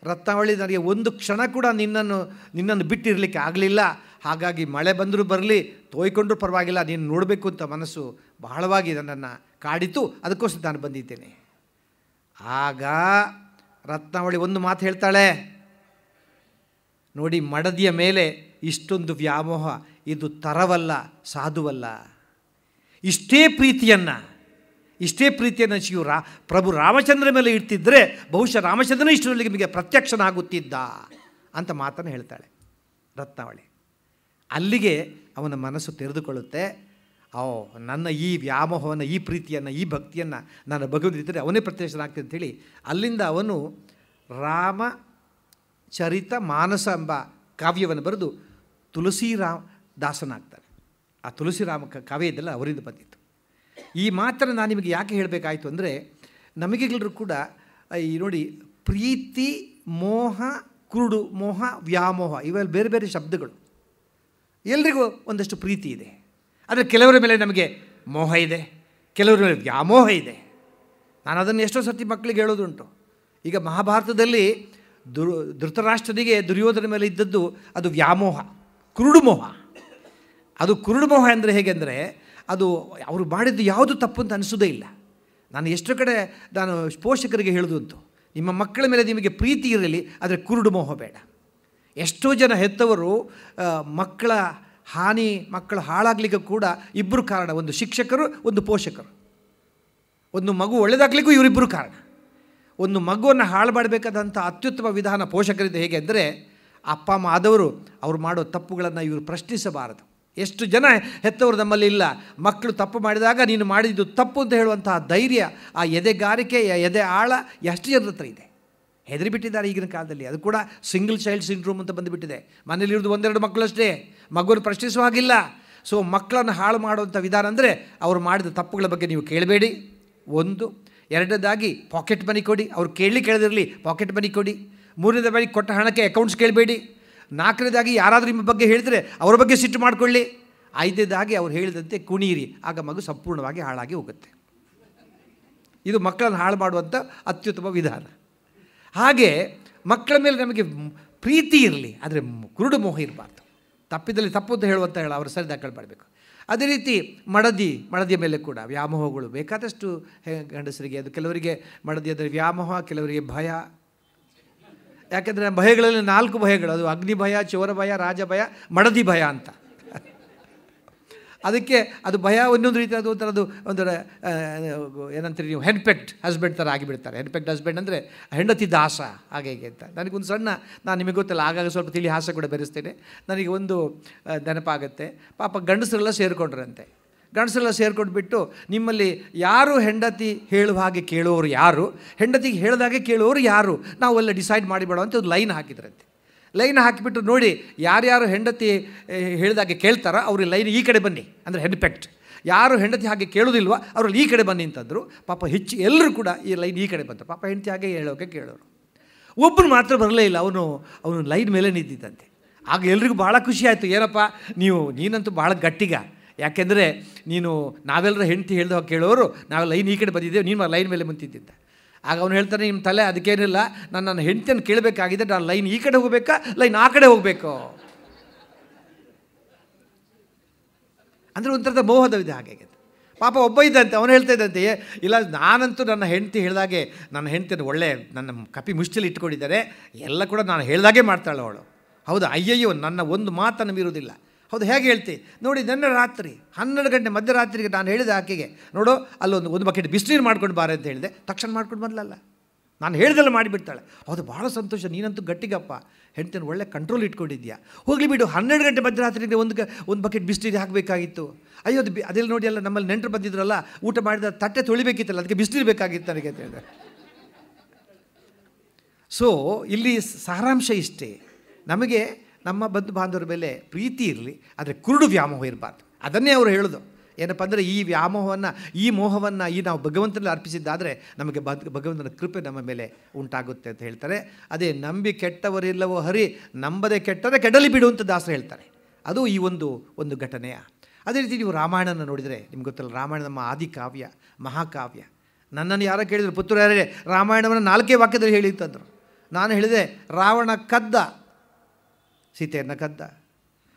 ರತ್ನಾವಳಿ, ನನಗೆ ಒಂದು ಕ್ಷಣ ಕೂಡ ನಿನ್ನನ್ನು ಬಿಟ್ಟಿರಲಿಕ್ಕೆ ಆಗಲಿಲ್ಲ. ಹಾಗಾಗಿ ಮಳೆ ಬಂದರೂ ಬರಲಿ, ತೋಯ್ಕೊಂಡ್ರೂ ಪರವಾಗಿಲ್ಲ, ನೀನು ನೋಡಬೇಕು ಅಂತ ಮನಸ್ಸು ಬಹಳವಾಗಿ ನನ್ನನ್ನು ಕಾಡಿತು, ಅದಕ್ಕೋಸ್ಕರ ನಾನು ಬಂದಿದ್ದೇನೆ. ಆಗ ರತ್ನಾವಳಿ ಒಂದು ಮಾತು ಹೇಳ್ತಾಳೆ, ನೋಡಿ, ಮಡದಿಯ ಮೇಲೆ ಇಷ್ಟೊಂದು ವ್ಯಾಮೋಹ ಇದು ತರವಲ್ಲ, ಸಾಧುವಲ್ಲ. ಇಷ್ಟೇ ಪ್ರೀತಿಯನ್ನು ಪ್ರಭು ರಾಮಚಂದ್ರ ಮೇಲೆ ಇಡ್ತಿದ್ದರೆ ಬಹುಶಃ ರಾಮಚಂದ್ರನೇ ಇಷ್ಟರಲ್ಲಿ ನಿಮಗೆ ಪ್ರತ್ಯಕ್ಷನಾಗುತ್ತಿದ್ದ ಅಂತ ಮಾತನ್ನು ಹೇಳ್ತಾಳೆ ರತ್ನಾವಳಿ. ಅಲ್ಲಿಗೆ ಅವನ ಮನಸ್ಸು ತೆರೆದುಕೊಳ್ಳುತ್ತೆ. ನನ್ನ ಈ ವ್ಯಾಮೋಹವನ್ನು, ಈ ಪ್ರೀತಿಯನ್ನು, ಈ ಭಕ್ತಿಯನ್ನು ನಾನು ಭಗವಂತನಿದ್ದರೆ ಅವನೇ ಪ್ರತ್ಯಕ್ಷನಾಗ್ತದೆ ಅಂಥೇಳಿ ಅಲ್ಲಿಂದ ಅವನು ರಾಮಚರಿತ ಮಾನಸ ಎಂಬ ಕಾವ್ಯವನ್ನು ಬರೆದು ತುಳಸಿರಾಮ ದಾಸನಾಗ್ತಾರೆ. ಆ ತುಳಸಿರಾಮ ಕಾವ್ಯ ಇದೆಲ್ಲ ಅವರಿಂದ ಬಂದಿತ್ತು. ಈ ಮಾತನ್ನು ನಾನು ನಿಮಗೆ ಯಾಕೆ ಹೇಳಬೇಕಾಯಿತು ಅಂದರೆ, ನಮಗೆಲ್ಲರೂ ಕೂಡ ಈ ನೋಡಿ, ಪ್ರೀತಿ, ಮೋಹ, ಕುರುಡು, ಮೋಹ, ವ್ಯಾಮೋಹ, ಇವೆಲ್ಲ ಬೇರೆ ಬೇರೆ ಶಬ್ದಗಳು. ಎಲ್ರಿಗೂ ಒಂದಷ್ಟು ಪ್ರೀತಿ ಇದೆ, ಆದರೆ ಕೆಲವರ ಮೇಲೆ ನಮಗೆ ಮೋಹ ಇದೆ, ಕೆಲವರ ಮೇಲೆ ವ್ಯಾಮೋಹ ಇದೆ. ನಾನು ಅದನ್ನು ಎಷ್ಟೋ ಸರ್ತಿ ಮಕ್ಕಳಿಗೆ ಹೇಳೋದುಂಟು. ಈಗ ಮಹಾಭಾರತದಲ್ಲಿ ಧೃತರಾಷ್ಟ್ರನಿಗೆ ದುರ್ಯೋಧನ ಮೇಲೆ ಇದ್ದದ್ದು ಅದು ವ್ಯಾಮೋಹ, ಕುರುಡು ಮೋಹ. ಅದು ಕುರುಡು ಮೋಹ ಅಂದರೆ ಹೇಗೆಂದರೆ ಅದು ಅವರು ಮಾಡಿದ್ದು ಯಾವುದು ತಪ್ಪು ಅಂತ ಅನಿಸೋದೇ ಇಲ್ಲ. ನಾನು ಎಷ್ಟೋ ಕಡೆ ನಾನು ಪೋಷಕರಿಗೆ ಹೇಳೋದುಂಟು, ನಿಮ್ಮ ಮಕ್ಕಳ ಮೇಲೆ ನಿಮಗೆ ಪ್ರೀತಿ ಇರಲಿ, ಆದರೆ ಕುರುಡು ಮೋಹ ಬೇಡ. ಎಷ್ಟೋ ಜನ ಹೆತ್ತವರು ಮಕ್ಕಳ ಮಕ್ಕಳು ಹಾಳಾಗಲಿಕ್ಕೆ ಕೂಡ ಇಬ್ಬರು ಕಾರಣ, ಒಂದು ಶಿಕ್ಷಕರು, ಒಂದು ಪೋಷಕರು. ಒಂದು ಮಗು ಒಳ್ಳೆಯದಾಗಲಿಕ್ಕೂ ಇವರಿಬ್ಬರು ಕಾರಣ. ಒಂದು ಮಗುವನ್ನು ಹಾಳು ಮಾಡಬೇಕಾದಂಥ ಅತ್ಯುತ್ತಮ ವಿಧಾನ ಪೋಷಕರಿಂದ ಹೇಗೆ ಅಂದರೆ, ಅಪ್ಪ ಅಮ್ಮ ಆದವರು ಅವ್ರು ಮಾಡೋ ತಪ್ಪುಗಳನ್ನು ಇವರು ಪ್ರಶ್ನಿಸಬಾರದು. ಎಷ್ಟು ಜನ ಹೆತ್ತವರು ನಮ್ಮಲ್ಲಿ ಇಲ್ಲ, ಮಕ್ಕಳು ತಪ್ಪು ಮಾಡಿದಾಗ ನೀನು ಮಾಡಿದ್ದು ತಪ್ಪು ಅಂತ ಹೇಳುವಂತಹ ಧೈರ್ಯ, ಆ ಎದೆಗಾರಿಕೆ, ಎದೆ ಆಳ ಎಷ್ಟು ಜನರ ಹತ್ರ ಇದೆ. ಹೆದರಿಬಿಟ್ಟಿದ್ದಾರೆ ಈಗಿನ ಕಾಲದಲ್ಲಿ. ಅದು ಕೂಡ ಸಿಂಗಲ್ ಚೈಲ್ಡ್ ಸಿಂಡ್ರೋಮ್ ಅಂತ ಬಂದುಬಿಟ್ಟಿದೆ. ಮನೇಲಿರೋದು ಒಂದೆರಡು ಮಕ್ಕಳಷ್ಟೇ, ಮಗುವನ್ನು ಪ್ರಶ್ನಿಸುವ ಹಾಗಿಲ್ಲ. ಸೊ ಮಕ್ಕಳನ್ನು ಹಾಳು ಮಾಡುವಂಥ ವಿಧಾನ ಅಂದರೆ ಅವರು ಮಾಡಿದ ತಪ್ಪುಗಳ ಬಗ್ಗೆ ನೀವು ಕೇಳಬೇಡಿ. ಒಂದು. ಎರಡನೇದಾಗಿ ಪಾಕೆಟ್ ಮನಿ ಕೊಡಿ, ಅವ್ರು ಕೇಳದಿರಲಿ ಪಾಕೆಟ್ ಮನಿ ಕೊಡಿ. ಮೂರನೇದಾಗಿ ಕೊಟ್ಟ ಹಣಕ್ಕೆ ಅಕೌಂಟ್ಸ್ ಕೇಳಬೇಡಿ. ನಾಲ್ಕನೇದಾಗಿ ಯಾರಾದರೂ ನಿಮ್ಮ ಬಗ್ಗೆ ಹೇಳಿದರೆ ಅವರ ಬಗ್ಗೆ ಸಿಟ್ಟು ಮಾಡಿಕೊಳ್ಳಿ. ಐದನೇದಾಗಿ ಅವ್ರು ಹೇಳಿದಂತೆ ಕುಣೀರಿ, ಆಗ ಮಗು ಸಂಪೂರ್ಣವಾಗಿ ಹಾಳಾಗಿ ಹೋಗುತ್ತೆ. ಇದು ಮಕ್ಕಳನ್ನು ಹಾಳು ಮಾಡುವಂಥ ಅತ್ಯುತ್ತಮ ವಿಧಾನ. ಹಾಗೆ ಮಕ್ಕಳ ಮೇಲೆ ನಮಗೆ ಪ್ರೀತಿ ಇರಲಿ, ಆದರೆ ಕುರುಡು ಮೋಹ ಇರಬಾರ್ದು. ತಪ್ಪಿದಲ್ಲಿ ತಪ್ಪು ಅಂತ ಹೇಳುವಂತ ಅವರು ಸರಿ ದಾಖಲೆ ಮಾಡಬೇಕು. ಅದೇ ರೀತಿ ಮಡದಿಯ ಮೇಲೆ ಕೂಡ ವ್ಯಾಮೋಹಗಳು ಬೇಕಾದಷ್ಟು ಗಂಡಸರಿಗೆ. ಅದು ಕೆಲವರಿಗೆ ಮಡದಿ ಅಂದರೆ ವ್ಯಾಮೋಹ, ಕೆಲವರಿಗೆ ಭಯ. ಯಾಕೆಂದರೆ ಭಯಗಳಲ್ಲಿ 4 ಭಯಗಳು, ಅದು ಅಗ್ನಿ ಭಯ, ಚೋರ ಭಯ, ರಾಜ ಭಯ, ಮಡದಿ ಭಯ ಅಂತ. ಅದಕ್ಕೆ ಅದು ಭಯ ಒಂದೊಂದು ರೀತಿ, ಅದು ಒಂಥರದ್ದು ಒಂಥರ ಏನಂತೀರಿ ನೀವು, ಹೆನ್ಪೆಕ್ಟ್ ಹಸ್ಬೆಂಡ್ ಥರ ಆಗಿಬಿಡ್ತಾರೆ. ಹೆನ್ಪೆಕ್ಟ್ ಹಸ್ಬೆಂಡ್ ಅಂದರೆ ಹೆಂಡತಿ ದಾಸ ಹಾಗೆ ಹೀಗೆ ಅಂತ. ನನಗೊಂದು ಸಣ್ಣ, ನಾನು ನಿಮಗೆ ಗೊತ್ತಿಲ್ಲ, ಆಗಾಗ ಸ್ವಲ್ಪ ತಿಳಿ ಹಾಸ್ಯ ಕೂಡ ಬೆರೆಸ್ತೇನೆ. ನನಗೆ ಒಂದು ನೆನಪಾಗುತ್ತೆ. ಪಾಪ ಗಂಡಸರೆಲ್ಲ ಸೇರಿಕೊಂಡ್ರಂತೆ. ಗಂಡಸರೆಲ್ಲ ಸೇರ್ಕೊಂಡ್ಬಿಟ್ಟು, ನಿಮ್ಮಲ್ಲಿ ಯಾರು ಹೆಂಡತಿ ಹೇಳುವ ಹಾಗೆ ಕೇಳುವವರು ಯಾರು, ಹೆಂಡತಿಗೆ ಹೇಳಿದಾಗೆ ಕೇಳುವವರು ಯಾರು, ನಾವೆಲ್ಲ ಡಿಸೈಡ್ ಮಾಡಿಬೇಡ ಅಂತ ಒಂದು ಲೈನ್ ಹಾಕಿದ್ರಂತೆ. ಲೈನ್ ಹಾಕಿಬಿಟ್ಟು ನೋಡಿ, ಯಾರ್ಯಾರು ಹೆಂಡತಿ ಹೇಳಿದಾಗೆ ಕೇಳ್ತಾರೋ ಅವರು ಲೈನ್ ಈ ಕಡೆ ಬನ್ನಿ, ಅಂದರೆ ಹೆನ್ಪೆಕ್ಟ್. ಯಾರು ಹೆಂಡತಿ ಹಾಗೆ ಕೇಳೋದಿಲ್ವ ಅವರಲ್ಲಿ ಈ ಕಡೆ ಬನ್ನಿ ಅಂತಂದರು. ಪಾಪ ಹೆಚ್ಚು ಎಲ್ಲರೂ ಕೂಡ ಈ ಲೈನ್ ಈ ಕಡೆ ಬಂದರು. ಪಾಪ ಹೆಂಡತಿ ಹಾಗೆ ಹೇಳೋಕೆ ಕೇಳೋರು. ಒಬ್ಬನು ಮಾತ್ರ ಬರಲೇ ಇಲ್ಲ, ಅವನು ಲೈನ್ ಮೇಲೆ ನಿಂತಿದ್ದಂತೆ. ಆಗ ಎಲ್ರಿಗೂ ಭಾಳ ಖುಷಿ ಆಯಿತು. ಏನಪ್ಪ ನೀನಂತೂ ಭಾಳ ಗಟ್ಟಿಗ, ಯಾಕೆಂದರೆ ನಾವೆಲ್ಲರೂ ಹೆಂಡತಿ ಹೇಳ್ದವಾಗ ಕೇಳೋರು, ನಾವು ಲೈನ್ ಈ ಕಡೆ ಬಂದಿದ್ದೇವೆ, ನೀನು ಲೈನ್ ಮೇಲೆ ಮುಂತಿದ್ದ. ಆಗ ಅವನು ಹೇಳ್ತಾನೆ, ನಿಮ್ಮ ತಲೆ ಅದಕ್ಕೇನಿಲ್ಲ, ನನ್ನ ಹೆಂಡತಿಯನ್ನು ಕೇಳಬೇಕಾಗಿದೆ, ನಾನು ಲೈನ್ ಈ ಕಡೆ ಹೋಗಬೇಕಾ, ಲೈನ್ ಆ ಕಡೆ ಹೋಗಬೇಕು ಅಂದರೆ ಒಂಥರದ ಮೋಹದ ವಿಧ ಹಾಗೆ. ಪಾಪ ಒಬ್ಬ ಇದ್ದಂತೆ, ಅವನು ಹೇಳ್ತಾ ಇದ್ದಂತೆ, ಇಲ್ಲ ನಾನಂತೂ ನನ್ನ ಹೆಂಡತಿ ಹೇಳಿದಾಗೆ, ನನ್ನ ಹೆಂಡತಿಯನ್ನು ಒಳ್ಳೆ ನನ್ನ ಕಪಿ ಮುಷ್ಟಿಲಿ ಇಟ್ಕೊಂಡಿದ್ದಾರೆ, ಎಲ್ಲ ಕೂಡ ನಾನು ಹೇಳಿದಾಗೆ ಮಾಡ್ತಾಳೆ ಅವಳು. ಹೌದಾ, ಅಯ್ಯಯ್ಯೋ ನನ್ನ ಒಂದು ಮಾತನ್ನು ಮೀರುವುದಿಲ್ಲ. ಹೌದು, ಹೇಗೆ ಹೇಳ್ತೀವಿ ನೋಡಿ, ನನ್ನ ರಾತ್ರಿ 12 ಗಂಟೆ ಮಧ್ಯರಾತ್ರಿಗೆ ನಾನು ಹೇಳಿದೆ ಆಕೆಗೆ, ನೋಡು ಒಂದು ಬಕೆಟ್ ಬಿಸಿನೀರು ಮಾಡ್ಕೊಂಡು ಬಾರೆ ಅಂತ ಹೇಳಿದೆ, ತಕ್ಷಣ ಮಾಡ್ಕೊಂಡು ಬಂದಲ್ಲ, ನಾನು ಹೇಳ್ದೆಲ್ಲ ಮಾಡಿಬಿಡ್ತಾಳೆ. ಹೌದು, ಭಾಳ ಸಂತೋಷ, ನೀನಂತೂ ಗಟ್ಟಿಗಪ್ಪ, ಹೆಂಡತಿಯನ್ನು ಒಳ್ಳೆ ಕಂಟ್ರೋಲ್ ಇಟ್ಕೊಂಡಿದ್ಯಾ. ಹೋಗಲಿ ಬಿಡು, 12 ಗಂಟೆ ಮಧ್ಯರಾತ್ರಿಗೆ ಒಂದು ಬಕೆಟ್ ಬಿಸಿನೀರು ಹಾಕಬೇಕಾಗಿತ್ತು. ಅಯ್ಯೋ ಅದೆಲ್ಲ ನೋಡಿ, ಎಲ್ಲ ನಮ್ಮಲ್ಲಿ ನೆಂಟರು ಬಂದಿದ್ರಲ್ಲ, ಊಟ ಮಾಡಿದ ತಟ್ಟೆ ತೊಳಿಬೇಕಿತ್ತಲ್ಲ, ಅದಕ್ಕೆ ಬಿಸಿನೀರು ಬೇಕಾಗಿತ್ತು ನನಗೆ ಅಂತ ಹೇಳಿದೆ. ಸೊ ಇಲ್ಲಿ ಸಾರಾಂಶ ಇಷ್ಟೇ, ನಮಗೆ ನಮ್ಮ ಬಂಧು ಬಾಂಧವರ ಮೇಲೆ ಪ್ರೀತಿ ಇರಲಿ, ಆದರೆ ಕುರುಡು ವ್ಯಾಮೋಹ ಇರಬಾರ್ದು. ಅದನ್ನೇ ಅವರು ಹೇಳೋದು. ಏನಪ್ಪ ಅಂದರೆ, ಈ ವ್ಯಾಮೋಹವನ್ನು, ಈ ಮೋಹವನ್ನು ನಾವು ಭಗವಂತನಲ್ಲಿ ಅರ್ಪಿಸಿದ್ದಾದರೆ ನಮಗೆ ಭಗವಂತನ ಕೃಪೆ ನಮ್ಮ ಮೇಲೆ ಉಂಟಾಗುತ್ತೆ ಅಂತ ಹೇಳ್ತಾರೆ. ಅದೇ ನಂಬಿ ಕೆಟ್ಟವರಿಲ್ಲವೋ ಹರಿ, ನಂಬದೆ ಕೆಟ್ಟರೆ ಕೆಡಲಿ ಬಿಡು ಅಂತ ದಾಸರು ಹೇಳ್ತಾರೆ. ಅದು ಈ ಒಂದು ಘಟನೆಯ. ಅದೇ ರೀತಿ ನೀವು ರಾಮಾಯಣನ ನೋಡಿದರೆ ನಿಮ್ಗೆ ಗೊತ್ತಲ್ಲ, ರಾಮಾಯಣ ನಮ್ಮ ಆದಿಕಾವ್ಯ, ಮಹಾಕಾವ್ಯ. ನನ್ನನ್ನು ಯಾರೋ ಕೇಳಿದ್ರು, ಪುತ್ರ ಯಾರೇ ರಾಮಾಯಣವನ್ನು 4 ವಾಕ್ಯದಲ್ಲಿ ಹೇಳಿ ಅಂತಂದರು. ನಾನು ಹೇಳಿದೆ, ರಾವಣ ಕದ್ದ, ಸೀತೆಯನ್ನು ಕದ್ದ,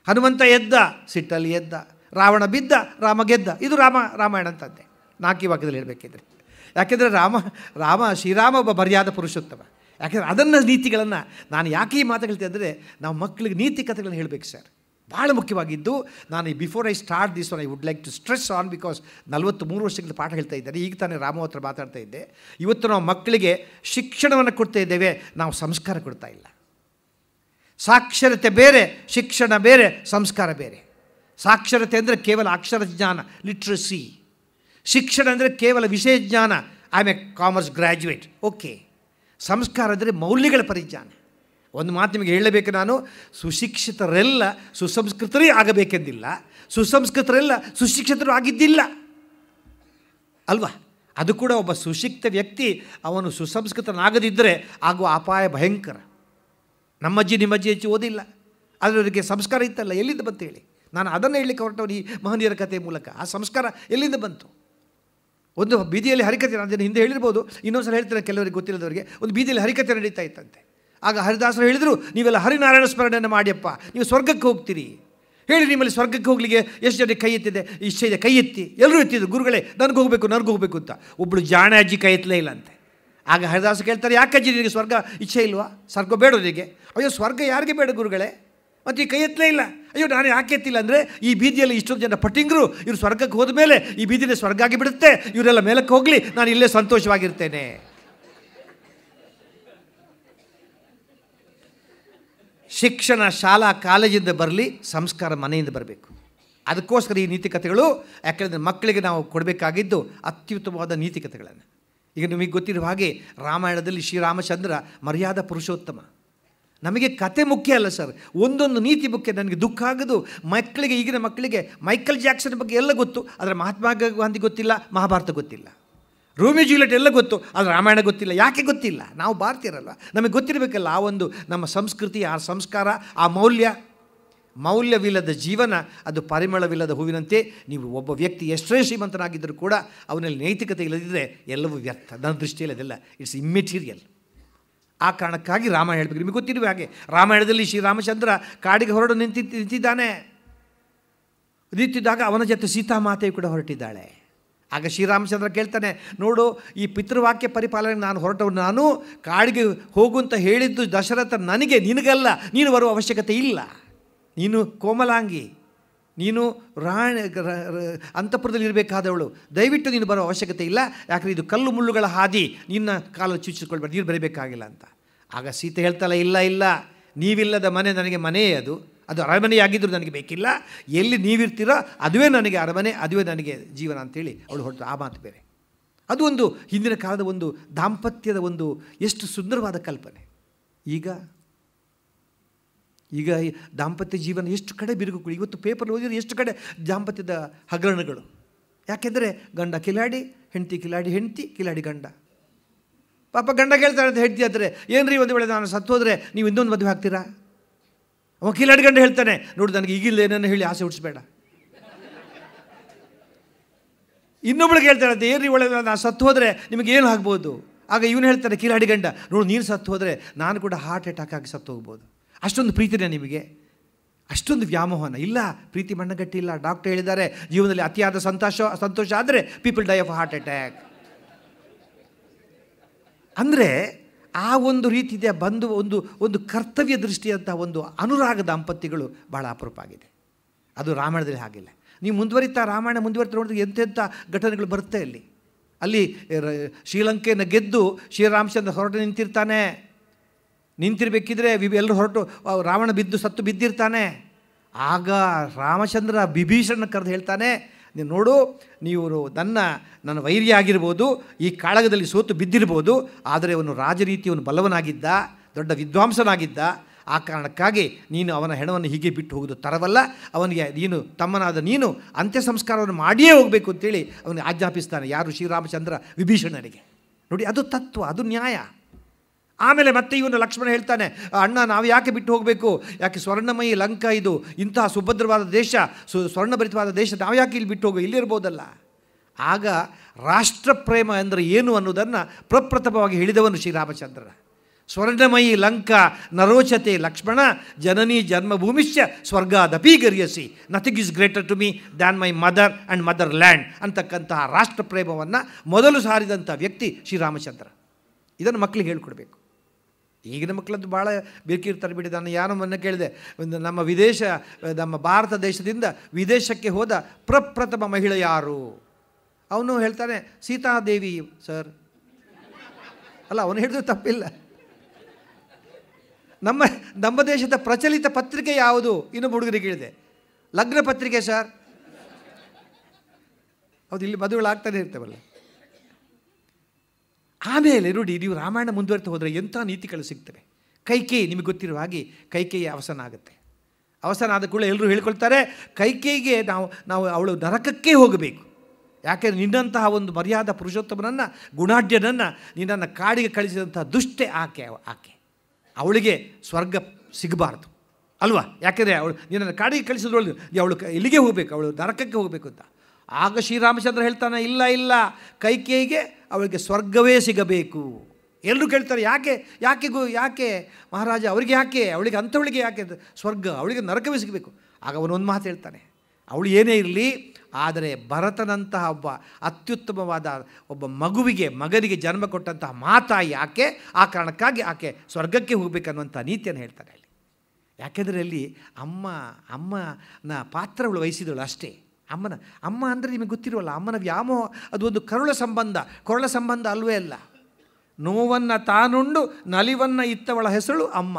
ಹನುಮಂತ ಎದ್ದ, ಸಿಟ್ಟಲ್ಲಿ ಎದ್ದ, ರಾವಣ ಬಿದ್ದ, ರಾಮ ಗೆದ್ದ. ಇದು ರಾಮಾಯಣ ಅಂತಂದೆ 4 ವಾಕ್ಯದಲ್ಲಿ ಹೇಳಬೇಕಿದ್ರೆ. ಯಾಕೆಂದರೆ ಶ್ರೀರಾಮ ಒಬ್ಬ ಮರ್ಯಾದ ಪುರುಷೋತ್ತಮ. ಯಾಕೆಂದರೆ ಅದನ್ನು ನೀತಿಗಳನ್ನು ನಾನು ಯಾಕೆ ಈ ಮಾತು ಹೇಳ್ತೀನಿ ಅಂದರೆ, ನಾವು ಮಕ್ಕಳಿಗೆ ನೀತಿ ಕಥೆಗಳನ್ನು ಹೇಳಬೇಕು ಸರ್, ಭಾಳ ಮುಖ್ಯವಾಗಿದ್ದು. ನಾನು before I start this one I would like to stress on, because 43 ವರ್ಷಗಳ ಪಾಠ ಹೇಳ್ತಾ ಇದ್ದಾರೆ. ಈಗ ತಾನೇ ರಾಮ ಹತ್ರ ಮಾತಾಡ್ತಾ ಇದ್ದೆ. ಇವತ್ತು ನಾವು ಮಕ್ಕಳಿಗೆ ಶಿಕ್ಷಣವನ್ನು ಕೊಡ್ತಾ ಇದ್ದೇವೆ, ನಾವು ಸಂಸ್ಕಾರ ಕೊಡ್ತಾ ಇಲ್ಲ. ಸಾಕ್ಷರತೆ ಬೇರೆ, ಶಿಕ್ಷಣ ಬೇರೆ, ಸಂಸ್ಕಾರ ಬೇರೆ. ಸಾಕ್ಷರತೆ ಅಂದರೆ ಕೇವಲ ಅಕ್ಷರ ಜ್ಞಾನ, ಲಿಟ್ರಸಿ. ಶಿಕ್ಷಣ ಅಂದರೆ ಕೇವಲ ವಿಷಯ ಜ್ಞಾನ, I am A commerce graduate, okay. ಸಂಸ್ಕಾರ ಅಂದರೆ ಮೌಲ್ಯಗಳ ಪರಿಜ್ಞಾನ. ಒಂದು ಮಾತು ನಿಮಗೆ ಹೇಳಬೇಕು, ನಾನು ಸುಶಿಕ್ಷಿತರೆಲ್ಲ ಸುಸಂಸ್ಕೃತರೇ ಆಗಬೇಕೆಂದಿಲ್ಲ, ಸುಸಂಸ್ಕೃತರೆಲ್ಲ ಸುಶಿಕ್ಷಿತರು ಆಗಿದ್ದಿಲ್ಲ ಅಲ್ವಾ. ಅದು ಕೂಡ ಒಬ್ಬ ಸುಶಿಕ್ಷಿತ ವ್ಯಕ್ತಿ ಅವನು ಸುಸಂಸ್ಕೃತನಾಗದಿದ್ದರೆ ಆಗುವ ಅಪಾಯ ಭಯಂಕರ. ನಮ್ಮಜ್ಜಿ ನಿಮ್ಮಜ್ಜಿ ಹೆಚ್ಚು ಓದಿಲ್ಲ, ಅದರವರಿಗೆ ಸಂಸ್ಕಾರ ಇತ್ತಲ್ಲ, ಎಲ್ಲಿಂದ ಬಂತು ಹೇಳಿ. ನಾನು ಅದನ್ನು ಹೇಳಲಿಕ್ಕೆ ಹೊರಟವನು ಈ ಮಹನೀಯರ ಕಥೆಯ ಮೂಲಕ. ಆ ಸಂಸ್ಕಾರ ಎಲ್ಲಿಂದ ಬಂತು? ಒಂದು ಬೀದಿಯಲ್ಲಿ ಹರಿಕತೆ, ನಾನು ಅದನ್ನು ಹಿಂದೆ ಹೇಳಿರ್ಬೋದು, ಇನ್ನೊಂದು ಸಲ ಹೇಳ್ತಾರೆ ಕೆಲವರಿಗೆ ಗೊತ್ತಿಲ್ಲದವರಿಗೆ. ಒಂದು ಬೀದಿಯಲ್ಲಿ ಹರಿಕತೆ ನಡೀತಾ ಇತ್ತಂತೆ. ಆಗ ಹರಿದಾಸರು ಹೇಳಿದರು, ನೀವೆಲ್ಲ ಹರಿನಾರಾಯಣ ಸ್ಮರಣೆಯನ್ನು ಮಾಡಿಯಪ್ಪ, ನೀವು ಸ್ವರ್ಗಕ್ಕೆ ಹೋಗ್ತೀರಿ. ಹೇಳಿ, ನಿಮ್ಮಲ್ಲಿ ಸ್ವರ್ಗಕ್ಕೆ ಹೋಗಲಿಕ್ಕೆ ಎಷ್ಟು ಜನ ಕೈ ಎತ್ತಿದೆ? ಇಷ್ಟ ಇದೆ, ಕೈ ಎತ್ತಿ. ಎಲ್ಲರೂ ಎತ್ತಿದ್ರು, ಗುರುಗಳೇ ನನಗೆ ಹೋಗಬೇಕು ಅಂತ. ಒಬ್ಬಳು ಜಾಣ ಅಜ್ಜಿ ಕೈ ಎತ್ತಲೇ ಇಲ್ಲ ಅಂತೆ. ಆಗ ಹರಿದಾಸ ಕೇಳ್ತಾರೆ, ಯಾಕಜ್ಜಿ ನಿನಗೆ ಸ್ವರ್ಗ ಇಚ್ಛೆ ಇಲ್ವಾ? ಸ್ವರ್ಗ ಬೇಡ ನಿನಗೆ? ಅಯ್ಯೋ ಸ್ವರ್ಗ ಯಾರಿಗೆ ಬೇಡ ಗುರುಗಳೇ, ಮತ್ತು ಈ ಕೈ ಎತ್ತಲೇ ಇಲ್ಲ. ಅಯ್ಯೋ ನಾನು ಯಾಕೆ ಎತ್ತಿಲ್ಲ ಅಂದರೆ, ಈ ಬೀದಿಯಲ್ಲಿ ಇಷ್ಟೊಂದು ಜನ ಪಟ್ಟಿಂಗರು, ಇವರು ಸ್ವರ್ಗಕ್ಕೆ ಹೋದ ಮೇಲೆ ಈ ಬೀದಿನೇ ಸ್ವರ್ಗ ಆಗಿಬಿಡುತ್ತೆ, ಇವರೆಲ್ಲ ಮೇಲಕ್ಕೆ ಹೋಗಲಿ, ನಾನು ಇಲ್ಲೇ ಸಂತೋಷವಾಗಿರ್ತೇನೆ. ಶಿಕ್ಷಣ ಶಾಲಾ ಕಾಲೇಜಿಂದ ಬರಲಿ, ಸಂಸ್ಕಾರ ಮನೆಯಿಂದ ಬರಬೇಕು. ಅದಕ್ಕೋಸ್ಕರ ಈ ನೀತಿಕತೆಗಳು. ಯಾಕೆಂದರೆ ಮಕ್ಕಳಿಗೆ ನಾವು ಕೊಡಬೇಕಾಗಿದ್ದು ಅತ್ಯುತ್ತಮವಾದ ನೀತಿಕತೆಗಳನ್ನು. ಈಗ ನಿಮಗೆ ಗೊತ್ತಿರುವ ಹಾಗೆ ರಾಮಾಯಣದಲ್ಲಿ ಶ್ರೀರಾಮಚಂದ್ರ ಮರ್ಯಾದಾ ಪುರುಷೋತ್ತಮ. ನಮಗೆ ಕತೆ ಮುಖ್ಯ ಅಲ್ಲ ಸರ್, ಒಂದೊಂದು ನೀತಿ ಮುಖ್ಯ. ನನಗೆ ದುಃಖ ಆಗೋದು ಮಕ್ಕಳಿಗೆ, ಈಗಿನ ಮಕ್ಕಳಿಗೆ ಮೈಕಲ್ ಜಾಕ್ಸನ್ ಬಗ್ಗೆ ಎಲ್ಲ ಗೊತ್ತು, ಆದರೆ ಮಹಾತ್ಮ ಗಾಂಧಿ ಗೊತ್ತಿಲ್ಲ, ಮಹಾಭಾರತ ಗೊತ್ತಿಲ್ಲ. ರೋಮಿಯೋ ಜೂಲಿಯಟ್ ಎಲ್ಲ ಗೊತ್ತು, ಆದರೆ ರಾಮಾಯಣ ಗೊತ್ತಿಲ್ಲ. ಯಾಕೆ ಗೊತ್ತಿಲ್ಲ? ನಾವು ಭಾರತೀಯರಲ್ಲ, ನಮಗೆ ಗೊತ್ತಿರಬೇಕಲ್ಲ ಆ ಒಂದು ನಮ್ಮ ಸಂಸ್ಕೃತಿ, ಆ ಸಂಸ್ಕಾರ, ಆ ಮೌಲ್ಯವಿಲ್ಲದ ಜೀವನ ಅದು ಪರಿಮಳವಿಲ್ಲದ ಹೂವಿನಂತೆ. ನೀವು ಒಬ್ಬ ವ್ಯಕ್ತಿ ಎಷ್ಟೇ ಶ್ರೀಮಂತನಾಗಿದ್ದರೂ ಕೂಡ ಅವನಲ್ಲಿ ನೈತಿಕತೆ ಇಲ್ಲದಿದ್ದರೆ ಎಲ್ಲವೂ ವ್ಯರ್ಥ. ನನ್ನ ದೃಷ್ಟಿಯಲ್ಲಿ ಅದೆಲ್ಲ ಇಟ್ಸ್ ಇಮ್ಮೆಟೀರಿಯಲ್. ಆ ಕಾರಣಕ್ಕಾಗಿ ರಾಮಾಯಣ ಹೇಳಬೇಕು. ನಿಮಗೆ ಗೊತ್ತಿರುವ ಹಾಗೆ ರಾಮಾಯಣದಲ್ಲಿ ಶ್ರೀರಾಮಚಂದ್ರ ಕಾಡಿಗೆ ಹೊರಡು ನಿಂತಿದ್ದಾಗ ಅವನ ಜೊತೆ ಸೀತಾಮಾತೆಯು ಕೂಡ ಹೊರಟಿದ್ದಾಳೆ. ಆಗ ಶ್ರೀರಾಮಚಂದ್ರ ಕೇಳ್ತಾನೆ, ನೋಡು, ಈ ಪಿತೃವಾಕ್ಯ ಪರಿಪಾಲನೆಗೆ ನಾನು ಹೊರಟವನು, ನಾನು ಕಾಡಿಗೆ ಹೋಗುವಂತ ಹೇಳಿದ್ದು ದಶರಥ ನನಗೆ, ನಿನಗಲ್ಲ. ನೀನು ಬರುವ ಅವಶ್ಯಕತೆ ಇಲ್ಲ. ನೀನು ಕೋಮಲಾಂಗಿ, ನೀನು ಅಂತಃಪುರದಲ್ಲಿ ಇರಬೇಕಾದವಳು, ದಯವಿಟ್ಟು ನೀನು ಬರೋ ಅವಶ್ಯಕತೆ ಇಲ್ಲ. ಯಾಕಂದರೆ ಇದು ಕಲ್ಲು ಮುಳ್ಳುಗಳ ಹಾದಿ, ನಿನ್ನ ಕಾಲಲ್ಲಿ ಚುಚ್ಚಿಸ್ಕೊಳ್ಬೇಡ, ನೀನು ಬರಬೇಕಾಗಿಲ್ಲ ಅಂತ. ಆಗ ಸೀತೆ ಹೇಳ್ತಾಳೆ, ಇಲ್ಲ, ನೀವಿಲ್ಲದ ಮನೆ ನನಗೆ ಮನೆಯೇ, ಅದು ಅರಮನೆಯಾಗಿದ್ದರೂ ನನಗೆ ಬೇಕಿಲ್ಲ. ಎಲ್ಲಿ ನೀವಿರ್ತೀರೋ ಅದುವೇ ನನಗೆ ಅರಮನೆ, ಅದುವೇ ನನಗೆ ಜೀವನ ಅಂತೇಳಿ ಅವಳು ಹೊರಟು. ಆ ಮಾತು ಬೇರೆ. ಅದು ಒಂದು ಹಿಂದಿನ ಕಾಲದ ಒಂದು ದಾಂಪತ್ಯದ ಒಂದು ಎಷ್ಟು ಸುಂದರವಾದ ಕಲ್ಪನೆ. ಈಗ ದಾಂಪತ್ಯ ಜೀವನ ಎಷ್ಟು ಕಡೆ ಬಿರುಗುಗಳು. ಇವತ್ತು ಪೇಪರ್ ಓದಿದ್ರೆ ಎಷ್ಟು ಕಡೆ ದಾಂಪತ್ಯದ ಹಗರಣಗಳು. ಯಾಕೆಂದರೆ ಗಂಡ ಕಿಲಾಡಿ, ಹೆಂಡತಿ ಕಿಲಾಡಿ, ಹೆಂಡತಿ ಕಿಲಾಡಿ ಗಂಡ. ಪಾಪ ಗಂಡ ಕೇಳ್ತಾರೆ ಅಂತ ಹೆಂಡತಿ ಆದರೆ, ಏನ್ರಿ ಒಂದು ವೇಳೆ ನಾನು ಸತ್ತು ಹೋದರೆ ನೀವು ಇನ್ನೊಂದು ಮದುವೆ ಆಗ್ತೀರಾ? ಅವ ಕಿಲಾಡಿ ಗಂಡ ಹೇಳ್ತಾನೆ, ನೋಡಿ ನನಗೆ ಈಗಿಲ್ಲ ಏನನ್ನು ಹೇಳಿ ಆಸೆ ಹುಟ್ಟಿಸ್ಬೇಡ. ಇನ್ನೊಬ್ಳಿಗೆ ಹೇಳ್ತಾನೆ ಅಂತ, ಏನ್ರಿ ಒಳ್ಳೆ ನಾನು ಸತ್ತು ಹೋದರೆ ನಿಮಗೆ ಏನು ಆಗ್ಬೋದು? ಆಗ ಇವನು ಹೇಳ್ತಾನೆ ಕಿಲಾಡಿ ಗಂಡ, ನೋಡಿ ನೀನು ಸತ್ತು ಹೋದರೆ ನಾನು ಕೂಡ ಹಾರ್ಟ್ ಅಟ್ಯಾಕ್ ಆಗಿ ಸತ್ತು ಹೋಗ್ಬೋದು. ಅಷ್ಟೊಂದು ಪ್ರೀತಿನೇ ನಿಮಗೆ, ಅಷ್ಟೊಂದು ವ್ಯಾಮೋಹನ ಇಲ್ಲ. ಪ್ರೀತಿ ಮಣ್ಣಗಟ್ಟಿ ಇಲ್ಲ. ಡಾಕ್ಟರ್ ಹೇಳಿದ್ದಾರೆ, ಜೀವನದಲ್ಲಿ ಅತಿಯಾದ ಸಂತೋಷ ಆದರೆ people die of heart attack. ಅಂದರೆ ಆ ಒಂದು ರೀತಿ ಇದೆ. ಬಂದು ಒಂದು ಕರ್ತವ್ಯ ದೃಷ್ಟಿಯಂಥ ಒಂದು ಅನುರಾಗ ದಾಂಪತ್ಯಗಳು ಭಾಳ ಅಪರೂಪ ಆಗಿದೆ. ಅದು ರಾಮಾಯಣದಲ್ಲಿ ಹಾಗಿಲ್ಲ. ನೀವು ರಾಮಾಯಣ ಮುಂದುವರಿತಾ ನೋಡಿದ್ರೆ ಎಂತೆಂಥ ಘಟನೆಗಳು ಬರುತ್ತೆ. ಅಲ್ಲಿ ಶ್ರೀಲಂಕೆಯನ್ನು ಗೆದ್ದು ಶ್ರೀರಾಮಚಂದ್ರ ಹೊರಟು ನಿಂತಿರಬೇಕಿದ್ರೆ ಎಲ್ಲರೂ ಹೊರಟು ರಾವಣ ಸತ್ತು ಬಿದ್ದಿರ್ತಾನೆ. ಆಗ ರಾಮಚಂದ್ರ ವಿಭೀಷಣ ಕರೆದು ಹೇಳ್ತಾನೆ, ನೋಡು, ನೀವು ನನ್ನ ವೈರಿ ಆಗಿರ್ಬೋದು, ಈ ಕಾಳಗದಲ್ಲಿ ಸೋತು ಬಿದ್ದಿರ್ಬೋದು, ಆದರೆ ಅವನು ರಾಜರೀತಿಯವನು ಬಲ್ಲವನಾಗಿದ್ದ, ದೊಡ್ಡ ವಿದ್ವಾಂಸನಾಗಿದ್ದ. ಆ ಕಾರಣಕ್ಕಾಗಿ ನೀನು ಅವನ ಹೆಣವನ್ನು ಹೀಗೆ ಬಿಟ್ಟು ಹೋಗೋದು ತರವಲ್ಲ. ಅವನಿಗೆ ತಮ್ಮನಾದ ನೀನು ಅಂತ್ಯ ಸಂಸ್ಕಾರವನ್ನು ಮಾಡಿಯೇ ಹೋಗಬೇಕು ಅಂತೇಳಿ ಅವನಿಗೆ ಆಜ್ಞಾಪಿಸ್ತಾನೆ. ಯಾರು? ಶ್ರೀರಾಮಚಂದ್ರ ವಿಭೀಷಣನಿಗೆ. ನೋಡಿ, ಅದು ತತ್ವ, ಅದು ನ್ಯಾಯ. ಆಮೇಲೆ ಮತ್ತೆ ಇವನು ಲಕ್ಷ್ಮಣ ಹೇಳ್ತಾನೆ, ಅಣ್ಣ ನಾವು ಯಾಕೆ ಬಿಟ್ಟು ಹೋಗಬೇಕು? ಯಾಕೆ ಸ್ವರ್ಣಮಯಿ ಲಂಕಾ ಇದು ಇಂತಹ ಸುಭದ್ರವಾದ ದೇಶ, ಸ್ವರ್ಣಭರಿತವಾದ ದೇಶ, ನಾವು ಯಾಕೆ ಇಲ್ಲಿ ಬಿಟ್ಟು ಹೋಗೋ, ಇಲ್ಲಿರ್ಬೋದಲ್ಲ. ಆಗ ರಾಷ್ಟ್ರಪ್ರೇಮ ಅಂದರೆ ಏನು ಅನ್ನೋದನ್ನು ಪ್ರಪ್ರಥಮವಾಗಿ ಹೇಳಿದವನು ಶ್ರೀರಾಮಚಂದ್ರ. ಸ್ವರ್ಣಮಯಿ ಲಂಕಾ ನರೋಚತೆ ಲಕ್ಷ್ಮಣ ಜನನಿ ಜನ್ಮಭೂಮಿಶ್ಚ ಸ್ವರ್ಗಾದಪಿ ಗರಿಯಸಿ, nothing is greater to me than my mother and mother ಲ್ಯಾಂಡ್ ಅಂತಕ್ಕಂತಹ ರಾಷ್ಟ್ರಪ್ರೇಮವನ್ನು ಮೊದಲು ಸಾರಿದಂಥ ವ್ಯಕ್ತಿ ಶ್ರೀರಾಮಚಂದ್ರ. ಇದನ್ನು ಮಕ್ಕಳಿಗೆ ಹೇಳ್ಕೊಡ್ಬೇಕು. ಈಗಿನ ಮಕ್ಕಳದ್ದು ಭಾಳ ಬೇಕಿರ್ತಾರೆ ಬಿಡಿ. ನಾನು ಯಾರೋ ಮೊನ್ನೆ ಕೇಳಿದೆ, ನಮ್ಮ ಭಾರತ ದೇಶದಿಂದ ವಿದೇಶಕ್ಕೆ ಹೋದ ಪ್ರಪ್ರಥಮ ಮಹಿಳೆ ಯಾರು? ಅವನು ಹೇಳ್ತಾನೆ ಸೀತಾದೇವಿ ಸರ್. ಅಲ್ಲ, ಅವನು ಹೇಳಿದ್ರು ತಪ್ಪಿಲ್ಲ. ನಮ್ಮ ದೇಶದ ಪ್ರಚಲಿತ ಪತ್ರಿಕೆ ಯಾವುದು? ಇನ್ನೊಬ್ಬ ಹುಡುಗರಿಗೆ ಹೇಳಿದೆ, ಲಗ್ನ ಪತ್ರಿಕೆ ಸರ್. ಹೌದು, ಇಲ್ಲಿ ಮದುವೆಗಳಾಗ್ತಾನೆ ಇರ್ತೇವಲ್ಲ. ಆಮೇಲೆ ನೋಡಿ, ನೀವು ರಾಮಾಯಣ ಮುಂದುವರಿತಾ ಹೋದರೆ ಎಂಥ ನೀತಿಗಳು ಸಿಗ್ತವೆ. ಕೈಕೇಯಿ, ನಿಮಗೆ ಗೊತ್ತಿರುವ ಹಾಗೆ ಕೈಕೇಯಿ ಅವಸಾನ ಆಗುತ್ತೆ. ಅವಸಾನ ಆದ ಕೂಡ ಎಲ್ಲರೂ ಹೇಳ್ಕೊಳ್ತಾರೆ, ಕೈಕೇಯಿಗೆ ನಾವು ಅವಳು ನರಕಕ್ಕೆ ಹೋಗಬೇಕು. ಯಾಕೆಂದರೆ ನಿನ್ನಂತಹ ಒಂದು ಮರ್ಯಾದಾ ಪುರುಷೋತ್ತಮನನ್ನು, ಗುಣಾಢ್ಯನನ್ನು ನಿನ್ನನ್ನು ಕಾಡಿಗೆ ಕಳಿಸಿದಂಥ ದುಷ್ಟೆ ಆಕೆ. ಅವಳಿಗೆ ಸ್ವರ್ಗ ಸಿಗಬಾರ್ದು ಅಲ್ವಾ? ಯಾಕೆಂದರೆ ನಿನ್ನನ್ನು ಕಾಡಿಗೆ ಕಳಿಸಿದ್ರೊಳಗೆ ಅವಳು ಇಲ್ಲಿಗೆ ಹೋಗಬೇಕು, ಅವಳು ನರಕಕ್ಕೆ ಹೋಗಬೇಕು ಅಂತ. ಆಗ ಶ್ರೀರಾಮಚಂದ್ರ ಹೇಳ್ತಾನೆ, ಇಲ್ಲ, ಕೈಕೇಯಿಗೆ ಅವಳಿಗೆ ಸ್ವರ್ಗವೇ ಸಿಗಬೇಕು. ಎಲ್ಲರೂ ಕೇಳ್ತಾರೆ, ಯಾಕೆ ಮಹಾರಾಜ, ಅವಳಿಗೆ ಯಾಕೆ, ಅವಳಿಗೆ ಅಂಥವಳಿಗೆ ಯಾಕೆ ಸ್ವರ್ಗ, ಅವಳಿಗೆ ನರಕವೇ ಸಿಗಬೇಕು. ಆಗ ಅವನೊಂದು ಮಾತು ಹೇಳ್ತಾನೆ, ಅವಳು ಏನೇ ಇರಲಿ, ಆದರೆ ಭರತನಂತಹ ಒಬ್ಬ ಅತ್ಯುತ್ತಮವಾದ ಒಬ್ಬ ಮಗನಿಗೆ ಜನ್ಮ ಕೊಟ್ಟಂತಹ ಮಾತಾಯಿ ಆಕೆ, ಆ ಕಾರಣಕ್ಕಾಗಿ ಆಕೆ ಸ್ವರ್ಗಕ್ಕೆ ಹೋಗಬೇಕನ್ನುವಂಥ ನೀತಿಯನ್ನು ಹೇಳ್ತಾನೆ ಅಲ್ಲಿ. ಯಾಕೆಂದರೆ ಅಲ್ಲಿ ಅಮ್ಮನ ಪಾತ್ರಗಳು ವಹಿಸಿದಳು ಅಷ್ಟೇ. ಅಮ್ಮ ಅಂದರೆ ನಿಮಗೆ ಗೊತ್ತಿರುವಲ್ಲ, ಅಮ್ಮನ ವ್ಯಾಮೋಹ ಅದು ಒಂದು ಕೊರಳ ಸಂಬಂಧ ಅಲ್ವೇ ಅಲ್ಲ. ನೋವನ್ನು ತಾನುಂಡು ನಲಿವನ್ನು ಇತ್ತವಳ ಹೆಸರು ಅಮ್ಮ.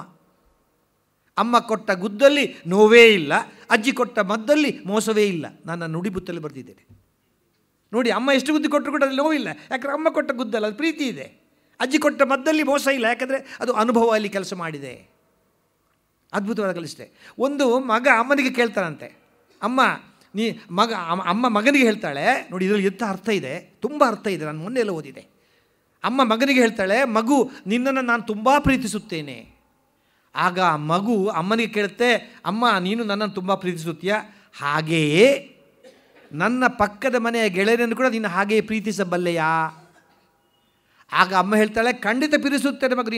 ಅಮ್ಮ ಕೊಟ್ಟ ಗುದ್ದಲ್ಲಿ ನೋವೇ ಇಲ್ಲ, ಅಜ್ಜಿ ಕೊಟ್ಟ ಮದ್ದಲ್ಲಿ ಮೋಸವೇ ಇಲ್ಲ. ನನ್ನ ನುಡಿಬುತ್ತಲ್ಲಿ ಬರೆದಿದ್ದೇನೆ ನೋಡಿ. ಅಮ್ಮ ಎಷ್ಟು ಗುದ್ದಿ ಕೊಟ್ಟರು ಕೂಡ ಅಲ್ಲಿ ನೋವಿಲ್ಲ, ಯಾಕಂದರೆ ಅಮ್ಮ ಕೊಟ್ಟ ಗುದ್ದಲ್ಲ, ಅದು ಪ್ರೀತಿ ಇದೆ. ಅಜ್ಜಿ ಕೊಟ್ಟ ಮದ್ದಲ್ಲಿ ಮೋಸ ಇಲ್ಲ, ಯಾಕಂದರೆ ಅದು ಅನುಭವ ಅಲ್ಲಿ ಕೆಲಸ ಮಾಡಿದೆ. ಅದ್ಭುತವಾದ ಕಲಿಸಿದೆ. ಒಂದು ಮಗ ಅಮ್ಮನಿಗೆ ಕೇಳ್ತಾನಂತೆ, ಅಮ್ಮ ಮಗನಿಗೆ ಹೇಳ್ತಾಳೆ ನೋಡಿ, ಇದರಲ್ಲಿ ಎಂಥ ಅರ್ಥ ಇದೆ, ತುಂಬ ಅರ್ಥ ಇದೆ, ನಾನು ಮೊನ್ನೆ ಎಲ್ಲ ಓದಿದೆ. ಅಮ್ಮ ಮಗನಿಗೆ ಹೇಳ್ತಾಳೆ, ಮಗು ನಿನ್ನನ್ನು ನಾನು ತುಂಬ ಪ್ರೀತಿಸುತ್ತೇನೆ. ಆಗ ಮಗು ಅಮ್ಮನಿಗೆ ಕೇಳುತ್ತೆ, ಅಮ್ಮ ನೀನು ನನ್ನನ್ನು ತುಂಬ ಪ್ರೀತಿಸುತ್ತೀಯ, ಹಾಗೆಯೇ ನನ್ನ ಪಕ್ಕದ ಮನೆಯ ಗೆಳೆಯರನ್ನು ಕೂಡ ನಿನ್ನ ಹಾಗೆಯೇ ಪ್ರೀತಿಸಬಲ್ಲೆಯಾ? ಆಗ ಅಮ್ಮ ಹೇಳ್ತಾಳೆ, ಖಂಡಿತ ಪ್ರೀತಿಸುತ್ತೇನೆ ಮಗು,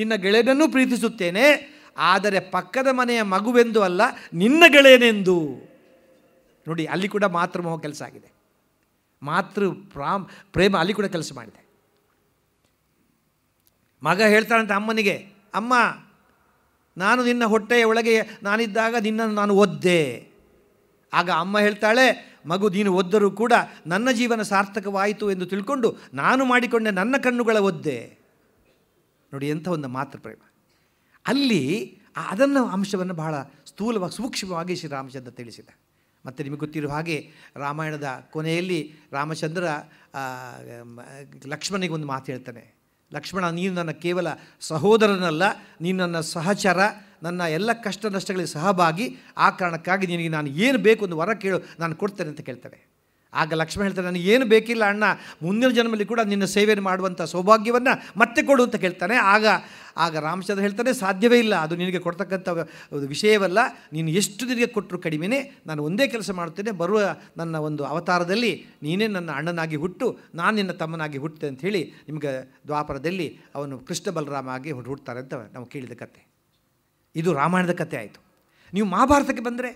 ನಿನ್ನ ಗೆಳೆಯನನ್ನೂ ಪ್ರೀತಿಸುತ್ತೇನೆ, ಆದರೆ ಪಕ್ಕದ ಮನೆಯ ಮಗುವೆಂದು ಅಲ್ಲ, ನಿನ್ನ ಗೆಳೆಯನೆಂದು. ನೋಡಿ, ಅಲ್ಲಿ ಕೂಡ ಮಾತೃಮೋಹ ಕೆಲಸ ಆಗಿದೆ, ಪ್ರೇಮ ಅಲ್ಲಿ ಕೂಡ ಕೆಲಸ ಮಾಡಿದೆ. ಮಗ ಹೇಳ್ತಾನಂತೆ ಅಮ್ಮನಿಗೆ, ಅಮ್ಮ ನಾನು ನಿನ್ನ ಹೊಟ್ಟೆಯ ಒಳಗೆ ನಾನಿದ್ದಾಗ ನಿನ್ನನ್ನು ನಾನು ಒದ್ದೆ. ಆಗ ಅಮ್ಮ ಹೇಳ್ತಾಳೆ, ಮಗು ನೀನು ಒದ್ದರೂ ಕೂಡ ನನ್ನ ಜೀವನ ಸಾರ್ಥಕವಾಯಿತು ಎಂದು ತಿಳ್ಕೊಂಡು ನಾನು ಮಾಡಿಕೊಂಡೆ ನನ್ನ ಕಣ್ಣುಗಳ ಒದ್ದೆ. ನೋಡಿ ಎಂಥ ಒಂದು ಮಾತೃ ಪ್ರೇಮ. ಅಲ್ಲಿ ಅದನ್ನು ಅಂಶವನ್ನು ಬಹಳ ಸ್ಥೂಲವಾಗಿ ಸೂಕ್ಷ್ಮವಾಗಿ ಶ್ರೀರಾಮಚಂದ್ರ ತಿಳಿಸಿದ. ಮತ್ತು ನಿಮಗೆ ಗೊತ್ತಿರುವ ಹಾಗೆ ರಾಮಾಯಣದ ಕೊನೆಯಲ್ಲಿ ರಾಮಚಂದ್ರ ಲಕ್ಷ್ಮಣನಿಗೆ ಒಂದು ಮಾತು ಹೇಳ್ತಾನೆ, ಲಕ್ಷ್ಮಣ ನೀನು ನನ್ನ ಕೇವಲ ಸಹೋದರನಲ್ಲ, ನೀನು ನನ್ನ ಸಹಚರ, ನನ್ನ ಎಲ್ಲ ಕಷ್ಟ ನಷ್ಟಗಳಿಗೆ ಸಹಭಾಗಿ, ಆ ಕಾರಣಕ್ಕಾಗಿ ನಿನಗೆ ನಾನು ಏನು ಬೇಕು ಒಂದು ವರ ಕೇಳು, ನಾನು ಕೊಡ್ತೇನೆ ಅಂತ ಕೇಳ್ತಾರೆ. ಆಗ ಲಕ್ಷ್ಮಣ ಹೇಳ್ತಾರೆ, ನನಗೆ ಏನು ಬೇಕಿಲ್ಲ ಅಣ್ಣ, ಮುಂದಿನ ಜನ್ಮದಲ್ಲಿ ಕೂಡ ನಿನ್ನ ಸೇವೆಯನ್ನು ಮಾಡುವಂಥ ಸೌಭಾಗ್ಯವನ್ನು ಮತ್ತೆ ಕೊಡು ಅಂತ ಕೇಳ್ತಾನೆ. ಆಗ ರಾಮಚಂದ್ರ ಹೇಳ್ತಾನೆ, ಸಾಧ್ಯವೇ ಇಲ್ಲ, ಅದು ನಿನಗೆ ಕೊಡ್ತಕ್ಕಂಥ ವಿಷಯವಲ್ಲ, ನೀನು ಎಷ್ಟು ನಿನಗೆ ಕೊಟ್ಟರು ಕಡಿಮೆನೇ, ನಾನು ಒಂದೇ ಕೆಲಸ ಮಾಡುತ್ತೇನೆ, ಬರುವ ನನ್ನ ಒಂದು ಅವತಾರದಲ್ಲಿ ನೀನೇ ನನ್ನ ಅಣ್ಣನಾಗಿ ಹುಟ್ಟು, ನಾನು ನಿನ್ನ ತಮ್ಮನಾಗಿ ಹುಟ್ಟೆ ಅಂತ ಹೇಳಿ ನಿಮಗೆ ದ್ವಾಪರದಲ್ಲಿ ಅವನು ಕೃಷ್ಣ ಬಲರಾಮ ಆಗಿ ಹುಟ್ಟುತ್ತಾರೆ ಅಂತ ನಾವು ಕೇಳಿದ ಕತೆ. ಇದು ರಾಮಾಯಣದ ಕಥೆ ಆಯಿತು. ನೀವು ಮಹಾಭಾರತಕ್ಕೆ ಬಂದರೆ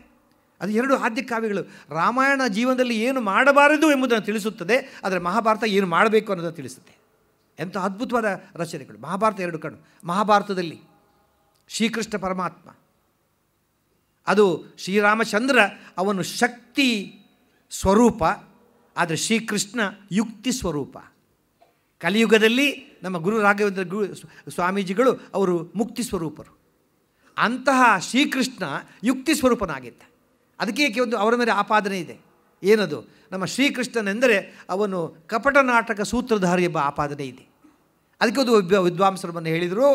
ಅದು ಎರಡು ಆದ್ಯ ಕಾವ್ಯಗಳು. ರಾಮಾಯಣ ಜೀವನದಲ್ಲಿ ಏನು ಮಾಡಬಾರದು ಎಂಬುದನ್ನು ತಿಳಿಸುತ್ತದೆ, ಆದರೆ ಮಹಾಭಾರತ ಏನು ಮಾಡಬೇಕು ಅನ್ನೋದನ್ನು ತಿಳಿಸುತ್ತೆ. ಎಂಥ ಅದ್ಭುತವಾದ ರಚನೆಗಳು. ಮಹಾಭಾರತ ಎರಡು ಕಣ್ಣು. ಮಹಾಭಾರತದಲ್ಲಿ ಶ್ರೀಕೃಷ್ಣ ಪರಮಾತ್ಮ, ಅದು ಶ್ರೀರಾಮಚಂದ್ರ ಅವನು ಶಕ್ತಿ ಸ್ವರೂಪ, ಆದರೆ ಶ್ರೀಕೃಷ್ಣ ಯುಕ್ತಿ ಸ್ವರೂಪ. ಕಲಿಯುಗದಲ್ಲಿ ನಮ್ಮ ಗುರು ರಾಘವೇಂದ್ರ ಸ್ವಾಮೀಜಿಗಳು ಅವರು ಮುಕ್ತಿ ಸ್ವರೂಪರು. ಅಂತಹ ಶ್ರೀಕೃಷ್ಣ ಯುಕ್ತಿ ಸ್ವರೂಪನಾಗಿದ್ದ. ಅದಕ್ಕೆ ಒಂದು ಅವರ ಮೇಲೆ ಆಪಾದನೆ ಇದೆ. ಏನದು? ನಮ್ಮ ಶ್ರೀಕೃಷ್ಣನೆಂದರೆ ಅವನು ಕಪಟ ನಾಟಕ ಸೂತ್ರಧಾರಿ ಎಂಬ ಆಪಾದನೆ ಇದೆ. ಅದಕ್ಕೆ ಒಂದು ವಿದ್ವಾಂಸರನ್ನು ಹೇಳಿದರು,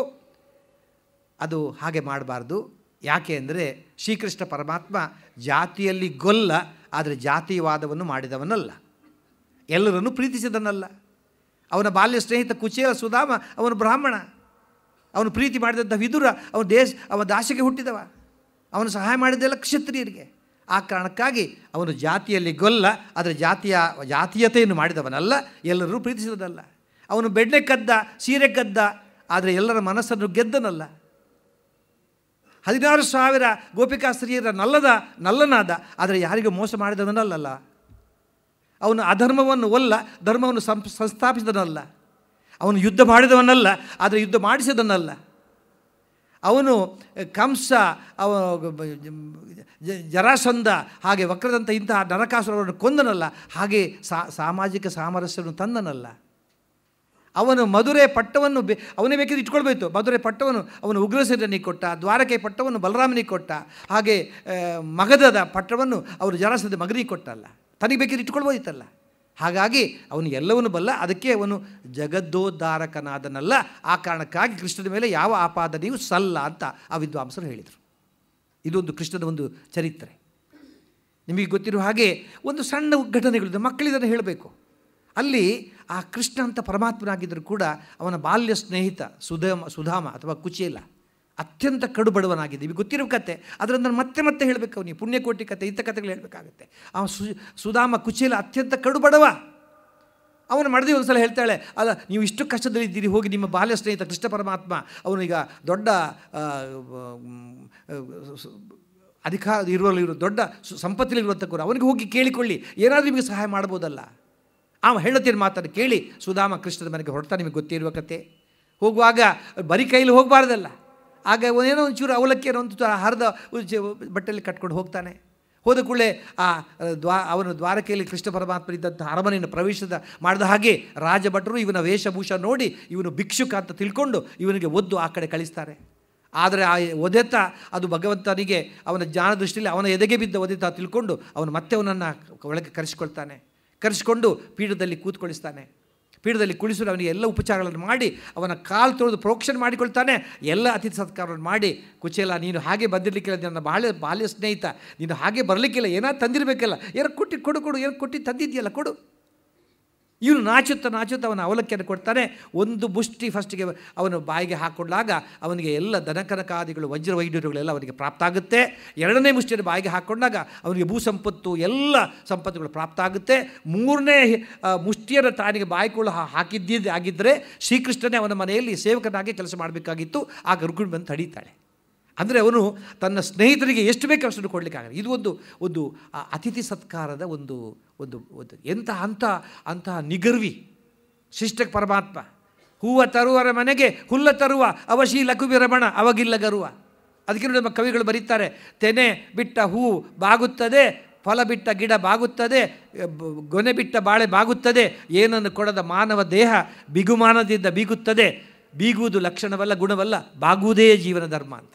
ಅದು ಹಾಗೆ ಮಾಡಬಾರ್ದು. ಯಾಕೆ ಅಂದರೆ ಶ್ರೀಕೃಷ್ಣ ಪರಮಾತ್ಮ ಜಾತಿಯಲ್ಲಿ ಗೊಲ್ಲ, ಆದರೆ ಜಾತಿವಾದವನ್ನು ಮಾಡಿದವನಲ್ಲ, ಎಲ್ಲರನ್ನು ಪ್ರೀತಿಸಿದನಲ್ಲ. ಅವನ ಬಾಲ್ಯ ಸ್ನೇಹಿತ ಕುಚೇಲ ಸುಧಾಮ ಅವನು ಬ್ರಾಹ್ಮಣ, ಅವನು ಪ್ರೀತಿ ಮಾಡಿದಂಥ ವಿದುರ ಅವನ ದಾಸಿಗೆ ಹುಟ್ಟಿದವ, ಅವನು ಸಹಾಯ ಮಾಡಿದ್ದೆಲ್ಲ ಕ್ಷತ್ರಿಯರಿಗೆ. ಆ ಕಾರಣಕ್ಕಾಗಿ ಅವನು ಜಾತಿಯಲ್ಲಿ ಗೊಲ್ಲ, ಆದರೆ ಜಾತೀಯತೆಯನ್ನು ಮಾಡಿದವನಲ್ಲ, ಎಲ್ಲರೂ ಪ್ರೀತಿಸಿದನಲ್ಲ. ಅವನು ಬೆಣ್ಣೆ ಕದ್ದ, ಸೀರೆ ಕದ್ದ, ಆದರೆ ಎಲ್ಲರ ಮನಸ್ಸನ್ನು ಗೆದ್ದನಲ್ಲ. 16,000 ಗೋಪಿಕಾಸ್ತ್ರೀಯರ ನಲ್ಲನಾದ, ಆದರೆ ಯಾರಿಗೂ ಮೋಸ ಮಾಡಿದವನಲ್ಲ. ಅವನು ಅಧರ್ಮವನ್ನು ಧರ್ಮವನ್ನು ಸಂಸ್ಥಾಪಿಸಿದನಲ್ಲ. ಅವನು ಯುದ್ಧ ಮಾಡಿದವನಲ್ಲ, ಆದರೆ ಯುದ್ಧ ಮಾಡಿಸಿದನಲ್ಲ. ಅವನು ಕಂಸ, ಜರಾಸಂಧ, ಹಾಗೆ ವಕ್ರದಂಥ ಇಂತಹ ನರಕಾಸುರವನ್ನು ಕೊಂದನಲ್ಲ, ಹಾಗೆ ಸಾಮಾಜಿಕ ಸಾಮರಸ್ಯವನ್ನು ತಂದನಲ್ಲ. ಅವನು ಮಧುರೆ ಪಟ್ಟವನ್ನು ಅವನೇ ಬೇಕಿದ್ರೆ ಇಟ್ಕೊಳ್ಬೇಕು. ಮಧುರೆ ಪಟ್ಟವನ್ನು ಅವನು ಉಗ್ರಸೇನಿಗೆ ಕೊಟ್ಟ, ದ್ವಾರಕೆ ಪಟ್ಟವನ್ನು ಬಲರಾಮನಿಗೆ ಕೊಟ್ಟ, ಹಾಗೆ ಮಗಧದ ಪಟ್ಟವನ್ನು ಅವರು ಜರಾಸಂಧ ಮಗನಿಗೆ ಕೊಟ್ಟಲ್ಲ, ತನಗೆ ಬೇಕಿದ್ರೆ ಇಟ್ಕೊಳ್ಬೋದಿತ್ತಲ್ಲ. ಹಾಗಾಗಿ ಅವನು ಎಲ್ಲವನ್ನೂ ಬಲ್ಲ, ಅದಕ್ಕೆ ಅವನು ಜಗದ್ದೋದ್ಧಾರಕನಾದನಲ್ಲ. ಆ ಕಾರಣಕ್ಕಾಗಿ ಕೃಷ್ಣನ ಮೇಲೆ ಯಾವ ಆಪಾದನೆಯೂ ಸಲ್ಲ ಅಂತ ಆ ವಿದ್ವಾಂಸರು ಹೇಳಿದರು. ಇದೊಂದು ಕೃಷ್ಣನ ಒಂದು ಚರಿತ್ರೆ. ನಿಮಗೆ ಗೊತ್ತಿರುವ ಹಾಗೆ ಒಂದು ಸಣ್ಣ ಘಟನೆಗಳಿದೆ, ಮಕ್ಕಳಿದನ್ನು ಹೇಳಬೇಕು. ಅಲ್ಲಿ ಆ ಕೃಷ್ಣ ಅಂತ ಪರಮಾತ್ಮನಾಗಿದ್ದರೂ ಕೂಡ ಅವನ ಬಾಲ್ಯ ಸ್ನೇಹಿತ ಸುಧಾಮ ಅಥವಾ ಕುಚೇಲ ಅತ್ಯಂತ ಕಡುಬಡವನಾಗಿದೆ. ನಿಮಗೆ ಗೊತ್ತಿರೋ ಕತೆ, ಅದರಿಂದ ಮತ್ತೆ ಹೇಳಬೇಕು. ನೀವು ಪುಣ್ಯಕೋಟಿ ಕತೆ, ಇಂಥ ಕಥೆಗಳು ಹೇಳಬೇಕಾಗತ್ತೆ. ಆ ಸುಧಾಮ ಕುಚೇಲ ಅತ್ಯಂತ ಕಡುಬಡವ. ಅವನು ಮಡದಿ ಒಂದು ಸಲ ಹೇಳ್ತಾಳೆ, ಅಲ್ಲ ನೀವು ಇಷ್ಟು ಕಷ್ಟದಲ್ಲಿದ್ದೀರಿ, ಹೋಗಿ ನಿಮ್ಮ ಬಾಲ್ಯ ಸ್ನೇಹಿತ ಕೃಷ್ಣ ಪರಮಾತ್ಮ ಅವನು ಈಗ ದೊಡ್ಡ ಅಧಿಕಾರ ಇರುವ ದೊಡ್ಡ ಸಂಪತ್ತಿಲಿರುವಂಥ ಗುರು, ಅವನಿಗೆ ಹೋಗಿ ಕೇಳಿಕೊಳ್ಳಿ, ಏನಾದರೂ ನಿಮಗೆ ಸಹಾಯ ಮಾಡ್ಬೋದಲ್ಲ. ಆ ಹೆಂಡತಿಯ ಮಾತನ್ನು ಕೇಳಿ ಸುಧಾಮ ಕೃಷ್ಣನ ಮನೆಗೆ ಹೊರಡ್ತಾ, ನಿಮಗೆ ಗೊತ್ತಿರುವ ಕತೆ. ಹೋಗುವಾಗ ಬರೀ ಕೈಲಿ ಹೋಗಬಾರ್ದಲ್ಲ. ಆಗ ಏನೋ ಒಂಚೂರು ಅವಲಕ್ಕಿ ಏನೋ ಒಂದು ಹರಿದ ಬಟ್ಟೆಯಲ್ಲಿ ಕಟ್ಕೊಂಡು ಹೋಗ್ತಾನೆ. ಹೋದ ಕೂಡಲೇ ಅವನು ದ್ವಾರಕೆಯಲ್ಲಿ ಕೃಷ್ಣ ಪರಮಾತ್ಮನಿದ್ದಂಥ ಅರಮನೆಯನ್ನು ಪ್ರವೇಶದ ಮಾಡಿದ ಹಾಗೆ ರಾಜಭಟರು ಇವನ ವೇಷಭೂಷ ನೋಡಿ ಇವನು ಭಿಕ್ಷುಕ ಅಂತ ತಿಳ್ಕೊಂಡು ಇವನಿಗೆ ಒದ್ದು ಆ ಕಡೆ ಕಳಿಸ್ತಾರೆ. ಆದರೆ ಆ ಒದೆತ ಅದು ಭಗವಂತನಿಗೆ ಅವನ ಜ್ಞಾನ ದೃಷ್ಟಿಯಲ್ಲಿ ಅವನ ಎದೆಗೆ ಬಿದ್ದ ಒದೆತ ತಿಳ್ಕೊಂಡು ಅವನು ಮತ್ತೆ ಅವನನ್ನು ಒಳಗೆ ಕರೆಸಿಕೊಳ್ತಾನೆ. ಕರೆಸಿಕೊಂಡು ಪೀಠದಲ್ಲಿ ಕೂತ್ಕೊಳಿಸ್ತಾನೆ. ಪೀಠದಲ್ಲಿ ಕುಳಿಸಿ ಅವನಿಗೆ ಎಲ್ಲ ಉಪಚಾರಗಳನ್ನು ಮಾಡಿ ಅವನ ಕಾಲು ತೊಳೆದು ಪ್ರೋಕ್ಷಣೆ ಮಾಡಿಕೊಳ್ತಾನೆ. ಎಲ್ಲ ಅತಿಥಿ ಸತ್ಕಾರವನ್ನು ಮಾಡಿ, ಕುಚೇಲ ನೀನು ಹಾಗೆ ಬಂದಿರಲಿಕ್ಕಿಲ್ಲ, ನನ್ನ ಬಾಲ್ಯ ಸ್ನೇಹಿತ, ನೀನು ಹಾಗೆ ಬರಲಿಕ್ಕಿಲ್ಲ, ಏನಾದ್ರು ತಂದಿರಬೇಕಲ್ಲ, ಏನೋ ಕೊಡು ಏನೋ ಕೊಟ್ಟು ತಂದಿದ್ಯಲ್ಲ ಕೊಡು. ಇವನು ನಾಚುತ್ತ ಅವನ ಅವಲಕ್ಕಿಯನ್ನು ಕೊಡ್ತಾನೆ. ಒಂದು ಮುಷ್ಟಿ ಫಸ್ಟಿಗೆ ಅವನು ಬಾಯಿಗೆ ಹಾಕ್ಕೊಂಡಾಗ ಅವನಿಗೆ ಎಲ್ಲ ದನಕನಕಾದಿಗಳು ವಜ್ರವೈಢೂರ್ಯಗಳೆಲ್ಲ ಅವನಿಗೆ ಪ್ರಾಪ್ತ ಆಗುತ್ತೆ. ಎರಡನೇ ಮುಷ್ಟಿಯನ್ನು ಬಾಯಿಗೆ ಹಾಕ್ಕೊಂಡಾಗ ಅವನಿಗೆ ಭೂ ಸಂಪತ್ತು ಎಲ್ಲ ಸಂಪತ್ತುಗಳು ಪ್ರಾಪ್ತ ಆಗುತ್ತೆ. ಮೂರನೇ ಮುಷ್ಟಿಯನ್ನು ತಾನಿಗೆ ಬಾಯಿಕೊಳ್ಳು ಆಗಿದ್ದರೆ ಶ್ರೀಕೃಷ್ಣನೇ ಅವನ ಮನೆಯಲ್ಲಿ ಸೇವಕನಾಗಿ ಕೆಲಸ ಮಾಡಬೇಕಾಗಿತ್ತು. ಆಗ ರುಕ್ಮಿಣಿ ಬಂದು ತಡೀತಾಳೆ. ಅಂದರೆ ಅವನು ತನ್ನ ಸ್ನೇಹಿತರಿಗೆ ಎಷ್ಟು ಬೇಕೋ ಅಷ್ಟನ್ನು ಕೊಡಲಿಕ್ಕಾಗಲ್ಲ. ಇದು ಒಂದು ಅತಿಥಿ ಸತ್ಕಾರದ ಒಂದು ಅಂತಹ ನಿಗರ್ವಿ ಶಿಷ್ಟ ಪರಮಾತ್ಮ. ಹೂವ ತರುವರ ಮನೆಗೆ ಹುಲ್ಲ ತರುವ ಅವಶೀಲ ಕುವಿರಮಣ ಅವಗಿಲ್ಲ ಗರುವ. ಅದಕ್ಕೆ ನಮ್ಮ ಕವಿಗಳು ಬರೀತಾರೆ, ತೆನೆ ಬಿಟ್ಟ ಹೂ ಬಾಗುತ್ತದೆ, ಫಲ ಬಿಟ್ಟ ಗಿಡ ಬಾಗುತ್ತದೆ, ಗೊನೆ ಬಿಟ್ಟ ಬಾಳೆ ಬಾಗುತ್ತದೆ, ಏನನ್ನು ಕೊಡದ ಮಾನವ ದೇಹ ಬಿಗುಮಾನದಿಂದ ಬೀಗುತ್ತದೆ. ಬೀಗುವುದು ಲಕ್ಷಣವಲ್ಲ, ಗುಣವಲ್ಲ, ಬಾಗುವುದೇ ಜೀವನ ಧರ್ಮ ಅಂತ.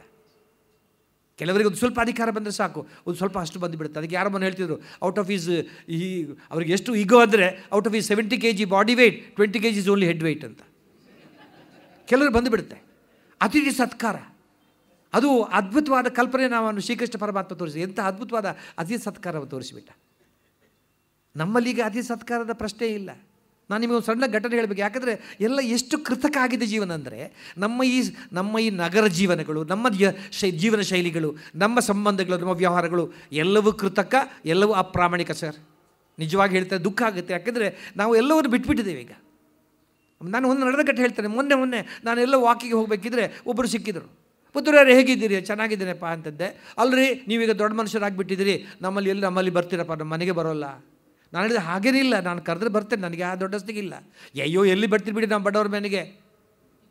ಕೆಲವರಿಗೆ ಒಂದು ಸ್ವಲ್ಪ ಅಧಿಕಾರ ಬಂದರೆ ಸಾಕು, ಒಂದು ಸ್ವಲ್ಪ ಅಷ್ಟು ಬಂದುಬಿಡುತ್ತೆ. ಅದಕ್ಕೆ ಯಾರೋ ಮನೆ ಹೇಳ್ತಿದ್ರು, ಔಟ್ ಆಫ್ ಈಸ್ ಅವ್ರಿಗೆ ಎಷ್ಟು ಈಗೋ ಅಂದರೆ out of is 70 kg body weight, 20 kg only head weight ಅಂತ. ಕೆಲವರು ಬಂದುಬಿಡುತ್ತೆ. ಅತಿಥಿ ಸತ್ಕಾರ ಅದು ಅದ್ಭುತವಾದ ಕಲ್ಪನೆ ನಾವು ಶ್ರೀಕೃಷ್ಣ ಪರಮಾತ್ಮ ತೋರಿಸಿ ಎಂಥ ಅದ್ಭುತವಾದ ಅತಿಥಿ ಸತ್ಕಾರವನ್ನು ತೋರಿಸಿಬಿಟ್ಟ. ನಮ್ಮಲ್ಲೀಗ ಅತಿಥಿ ಸತ್ಕಾರದ ಪ್ರಶ್ನೆ ಇಲ್ಲ. ನಾನು ನಿಮಗೆ ಒಂದು ಸಣ್ಣ ಘಟನೆ ಹೇಳಬೇಕು. ಯಾಕಂದರೆ ಎಲ್ಲ ಎಷ್ಟು ಕೃತಕ ಆಗಿದೆ ಜೀವನ ಅಂದರೆ, ನಮ್ಮ ಈ ನಗರ ಜೀವನಗಳು, ನಮ್ಮ ಜೀವನ ಶೈಲಿಗಳು, ನಮ್ಮ ಸಂಬಂಧಗಳು, ನಮ್ಮ ವ್ಯವಹಾರಗಳು ಎಲ್ಲವೂ ಕೃತಕ, ಎಲ್ಲವೂ ಅಪ್ರಾಮಾಣಿಕ ಸರ್. ನಿಜವಾಗಿ ಹೇಳ್ತಾರೆ, ದುಃಖ ಆಗುತ್ತೆ. ಯಾಕೆಂದರೆ ನಾವು ಎಲ್ಲವನ್ನು ಬಿಟ್ಬಿಟ್ಟಿದ್ದೇವೆ ಈಗ. ನಾನು ಒಂದು ನಡೆದ ಘಟನೆ ಹೇಳ್ತೇನೆ. ಮೊನ್ನೆ ನಾನೆಲ್ಲ ವಾಕಿಗೆ ಹೋಗಬೇಕಿದ್ರೆ ಒಬ್ಬರು ಸಿಕ್ಕಿದ್ರು. ಪುತ್ರರೇ ಹೇಗಿದ್ದೀರಿ? ಚೆನ್ನಾಗಿದ್ದೀನಪ್ಪ ಅಂತಂದೆ. ಅಲ್ರಿ ನೀವೀಗ ದೊಡ್ಡ ಮನುಷ್ಯರಾಗಿಬಿಟ್ಟಿದ್ದೀರಿ, ನಮ್ಮಲ್ಲಿ ಬರ್ತೀರಪ್ಪ, ನಮ್ಮ ಮನೆಗೆ ಬರೋಲ್ಲ. ನಾನು ಹೇಳಿದೆ ಹಾಗೇನಿಲ್ಲ, ನಾನು ಕರೆದ್ರೆ ಬರ್ತೇನೆ, ನನಗೆ ಆ ದೊಡ್ಡಸ್ತಿಗಿಲ್ಲ. ಅಯ್ಯೋ ಎಲ್ಲಿ ಬರ್ತೀರಿ ಬಿಡಿ ನಮ್ಮ ಬಡವ್ರ ಮನೆಗೆ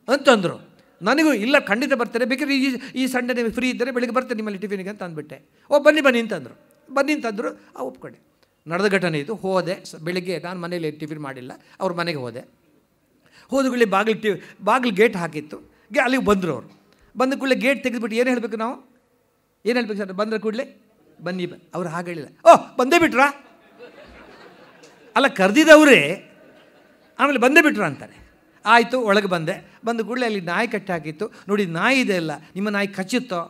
ಅಂತಂದರು. ನನಗೂ ಇಲ್ಲ ಖಂಡಿತ ಬರ್ತೇನೆ, ಬೇಕಾದ್ರೆ ಈ ಸಂಡೇ ನೀವು ಫ್ರೀ ಇದ್ದರೆ ಬೆಳಿಗ್ಗೆ ಬರ್ತೇನೆ ನಿಮ್ಮಲ್ಲಿ ಟಿಫಿನಿಗೆ ಅಂತ ಅಂದ್ಬಿಟ್ಟೆ. ಬನ್ನಿ ಅಂತಂದರು. ಒಪ್ಕೊಂಡೆ. ನಡೆದ ಘಟನೆ ಇದು. ಹೋದೆ ಬೆಳಿಗ್ಗೆ, ನಾನು ಮನೇಲಿ ಟಿಫಿನ್ ಮಾಡಿಲ್ಲ, ಅವ್ರ ಮನೆಗೆ ಹೋದಗುಳ್ಳಿ ಬಾಗಿಲು ಗೇಟ್ ಹಾಕಿತ್ತು. ಅಲ್ಲಿಗೆ ಬಂದರು ಅವರು. ಬಂದ ಕೂಡಲೇ ಗೇಟ್ ತೆಗೆದುಬಿಟ್ಟು ಏನು ಹೇಳಬೇಕು ನಾವು? ಏನು ಹೇಳ್ಬೇಕು ಸರ್? ಬಂದರೆ ಕೂಡಲೇ ಬನ್ನಿ ಅವ್ರು ಹಾಗೆ ಹೇಳಿಲ್ಲ. ಬಂದೇ ಬಿಟ್ರಾ? ಅಲ್ಲ, ಕರೆದಿದ್ದವರೇ ಆಮೇಲೆ ಬಂದೇ ಬಿಟ್ರು ಅಂತಾರೆ. ಆಯಿತು, ಒಳಗೆ ಬಂದ ಕೂಡಲೇ ಅಲ್ಲಿ ನಾಯಿ ಕಟ್ಟಿ ಹಾಕಿತ್ತು. ನೋಡಿ ನಾಯಿ ಇದೆ ಅಲ್ಲ, ನಿಮ್ಮ ನಾಯಿ ಕಚ್ಚುತ್ತೋ?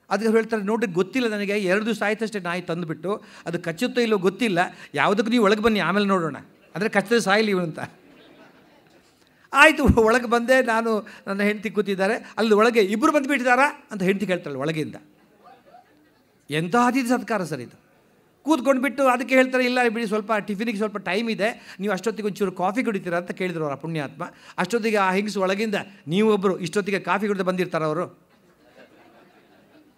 ಅದಕ್ಕೆ ಹೇಳ್ತಾರೆ, ನೋಡಿ ಗೊತ್ತಿಲ್ಲ ನನಗೆ, 2 ದಿವಸ ಆಯ್ತಷ್ಟೇ ನಾಯಿ ತಂದುಬಿಟ್ಟು, ಅದು ಕಚ್ಚುತ್ತೋ ಇಲ್ಲೋ ಗೊತ್ತಿಲ್ಲ, ಯಾವುದಕ್ಕೂ ನೀವು ಒಳಗೆ ಬನ್ನಿ ಆಮೇಲೆ ನೋಡೋಣ, ಅಂದರೆ ಕಚ್ಚದೆ ಸಾಯಿಲಿ ಇವನು ಅಂತ. ಆಯಿತು, ಒಳಗೆ ಬಂದೆ. ನಾನು ನನ್ನ ಹೆಂಡತಿ ಕೂತಿದ್ದಾರೆ. ಅಲ್ಲಿ ಒಳಗೆ ಇಬ್ಬರು ಬಂದುಬಿಟ್ಟಿದ್ದಾರಾ ಅಂತ ಹೆಂಡತಿ ಕೇಳ್ತಾಳೆ ಒಳಗಿಂದ. ಎಂಥ ಅತಿಥಿ ಸತ್ಕಾರ ಸರ್ ಇದು. ಕೂತ್ಕೊಂಡ್ಬಿಟ್ಟು ಅದಕ್ಕೆ ಹೇಳ್ತಾರೆ, ಇಲ್ಲ ಬಿಡಿ ಸ್ವಲ್ಪ ಟಿಫಿನಿಗೆ ಸ್ವಲ್ಪ ಟೈಮ್ ಇದೆ, ನೀವು ಅಷ್ಟೊತ್ತಿಗೆ ಒಂಚೂರು ಕಾಫಿ ಕುಡಿತೀರಾ ಅಂತ ಕೇಳಿದ್ರು ಅವರ ಪುಣ್ಯಾತ್ಮ. ಅಷ್ಟೊತ್ತಿಗೆ ಆ ಹೆಂಗಸು ಒಳಗಿಂದ, ನೀವೊಬ್ಬರು ಇಷ್ಟೊತ್ತಿಗೆ ಕಾಫಿ ಕುಡಿದು ಬಂದಿರ್ತಾರೆ ಅವರು,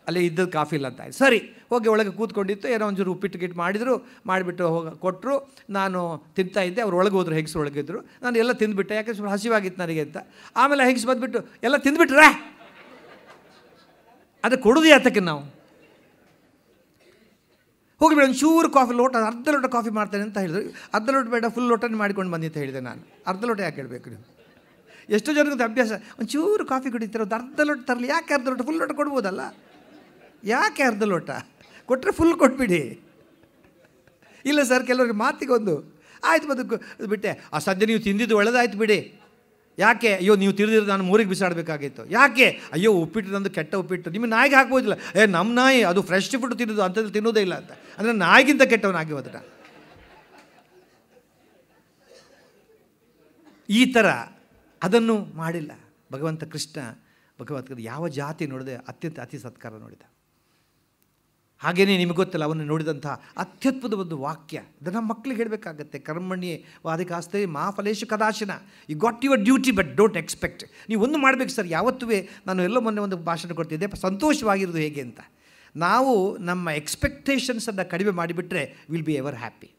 ಅಲ್ಲಿ ಇದ್ದದ್ದು ಕಾಫಿ ಇಲ್ಲ ಅಂತ. ಸರಿ, ಹೋಗಿ ಒಳಗೆ ಕೂತ್ಕೊಂಡಿತ್ತು. ಏನೋ ಒಂಚೂರು ಉಪ್ಪಿಟ್ಟು ಮಾಡಿಬಿಟ್ಟು ಕೊಟ್ಟರು. ನಾನು ತಿಂತಾ ಇದ್ದೆ. ಅವ್ರು ಒಳಗೆ ಹೋದ್ರು, ಹೆಂಗಸರು ಒಳಗಿದ್ರು. ನಾನು ಎಲ್ಲ ತಿಂದುಬಿಟ್ಟೆ, ಯಾಕೆ ಸ್ವಲ್ಪ ಹಸಿವಾಗಿತ್ತು ನನಗೆ ಅಂತ. ಆಮೇಲೆ ಹೆಂಗಸು ಬಂದುಬಿಟ್ಟು, ಎಲ್ಲ ತಿಂದುಬಿಟ್ರೆ ಅದು ಕೊಡೋದು ಯಾತಕ್ಕೆ ನಾವು? ಹೋಗಿಬಿಡಿ ಒಂಚೂರು ಕಾಫಿ ಅರ್ಧ ಲೋಟ ಕಾಫಿ ಮಾಡ್ತೇನೆ ಅಂತ ಹೇಳಿದ್ರು. ಅರ್ಧ ಲೋಟ ಬೇಡ, ಫುಲ್ ಲೋಟನೇ ಮಾಡಿಕೊಂಡು ಬಂದಿ ಅಂತ ಹೇಳಿದೆ ನಾನು. ಅರ್ಧ ಲೋಟ ಯಾಕೆ ಹೇಳಬೇಕು ನೀವು? ಎಷ್ಟೋ ಜನಕ್ಕೆ ಅಭ್ಯಾಸ, ಒಂಚೂರು ಕಾಫಿ ಕುಡಿತೀರ, ಒಂದು ಅರ್ಧ ಲೋಟ ತರಲಿ. ಯಾಕೆ ಅರ್ಧ ಲೋಟ? ಫುಲ್ ಲೋಟ ಕೊಡ್ಬೋದಲ್ಲ. ಯಾಕೆ ಅರ್ಧ ಲೋಟ ಕೊಟ್ಟರೆ ಫುಲ್ ಕೊಟ್ಬಿಡಿ. ಇಲ್ಲ ಸರ್, ಕೆಲವ್ರಿಗೆ ಮಾತಿಗೊಂದು ಆಯ್ತು ಬದುಕು ಬಿಟ್ಟೆ. ಸದ್ಯ ನೀವು ತಿಂದಿದ್ದು ಒಳ್ಳೆದಾಯ್ತು ಬಿಡಿ. ಯಾಕೆ? ಅಯ್ಯೋ ನೀವು ತಿಂದಿದ್ದು ನಾನು 3ಗೆ ಬಿಸಾಡಬೇಕಾಗಿತ್ತು. ಯಾಕೆ? ಅಯ್ಯೋ ಉಪ್ಪಿಟ್ಟು ನಂದು ಕೆಟ್ಟ ಉಪ್ಪಿಟ್ಟು. ನಿಮ್ಮ ನಾಯಿಗೆ ಹಾಕ್ಬೋದಿಲ್ಲ. ನಮ್ಮ ನಾಯಿ ಅದು ಫ್ರೆಶ್ ಫುಡ್ ತಿನ್ನೋದು, ಅಂಥದ್ದು ತಿನ್ನೋದೇ ಇಲ್ಲ ಅಂತ. ಅಂದರೆ ನಾಯಿಗಿಂತ ಕೆಟ್ಟವನಾಗಿ ಹೋದ. ಈ ಥರ ಅದನ್ನು ಮಾಡಿಲ್ಲ ಭಗವಂತ ಕೃಷ್ಣ. ಭಗವದ್ಗೀತೆ ಯಾವ ಜಾತಿ ನೋಡಿದೆ ಅತ್ಯಂತ ಅತಿ ಸತ್ಕಾರ ನೋಡಿದ. ಹಾಗೆಯೇ ನಿಮಗೆ ಗೊತ್ತಲ್ಲ, ಅವನು ನೋಡಿದಂಥ ಅತ್ಯದ್ಭುತ ಒಂದು ವಾಕ್ಯ. ಅದು ನಮ್ಮ ಮಕ್ಕಳಿಗೆ ಹೇಳಬೇಕಾಗತ್ತೆ. ಕರ್ಮಣ್ಯೇ ವಾದಿಕಾಸ್ತೆ ಮಾ ಫಲೇಶು ಕದಾಶನ. You got your duty but don't expect. ನೀವು ಒಂದು ಮಾಡಬೇಕು ಸರ್. ಯಾವತ್ತೂ ನಾನು ಎಲ್ಲೋ ಮೊನ್ನೆ ಒಂದು ಭಾಷಣ ಕೊಡ್ತಿದ್ದೆ, ಸಂತೋಷವಾಗಿರೋದು ಹೇಗೆ ಅಂತ. ನಾವು ನಮ್ಮ ಎಕ್ಸ್ಪೆಕ್ಟೇಷನ್ಸನ್ನು ಕಡಿಮೆ ಮಾಡಿಬಿಟ್ರೆ will be ever happy.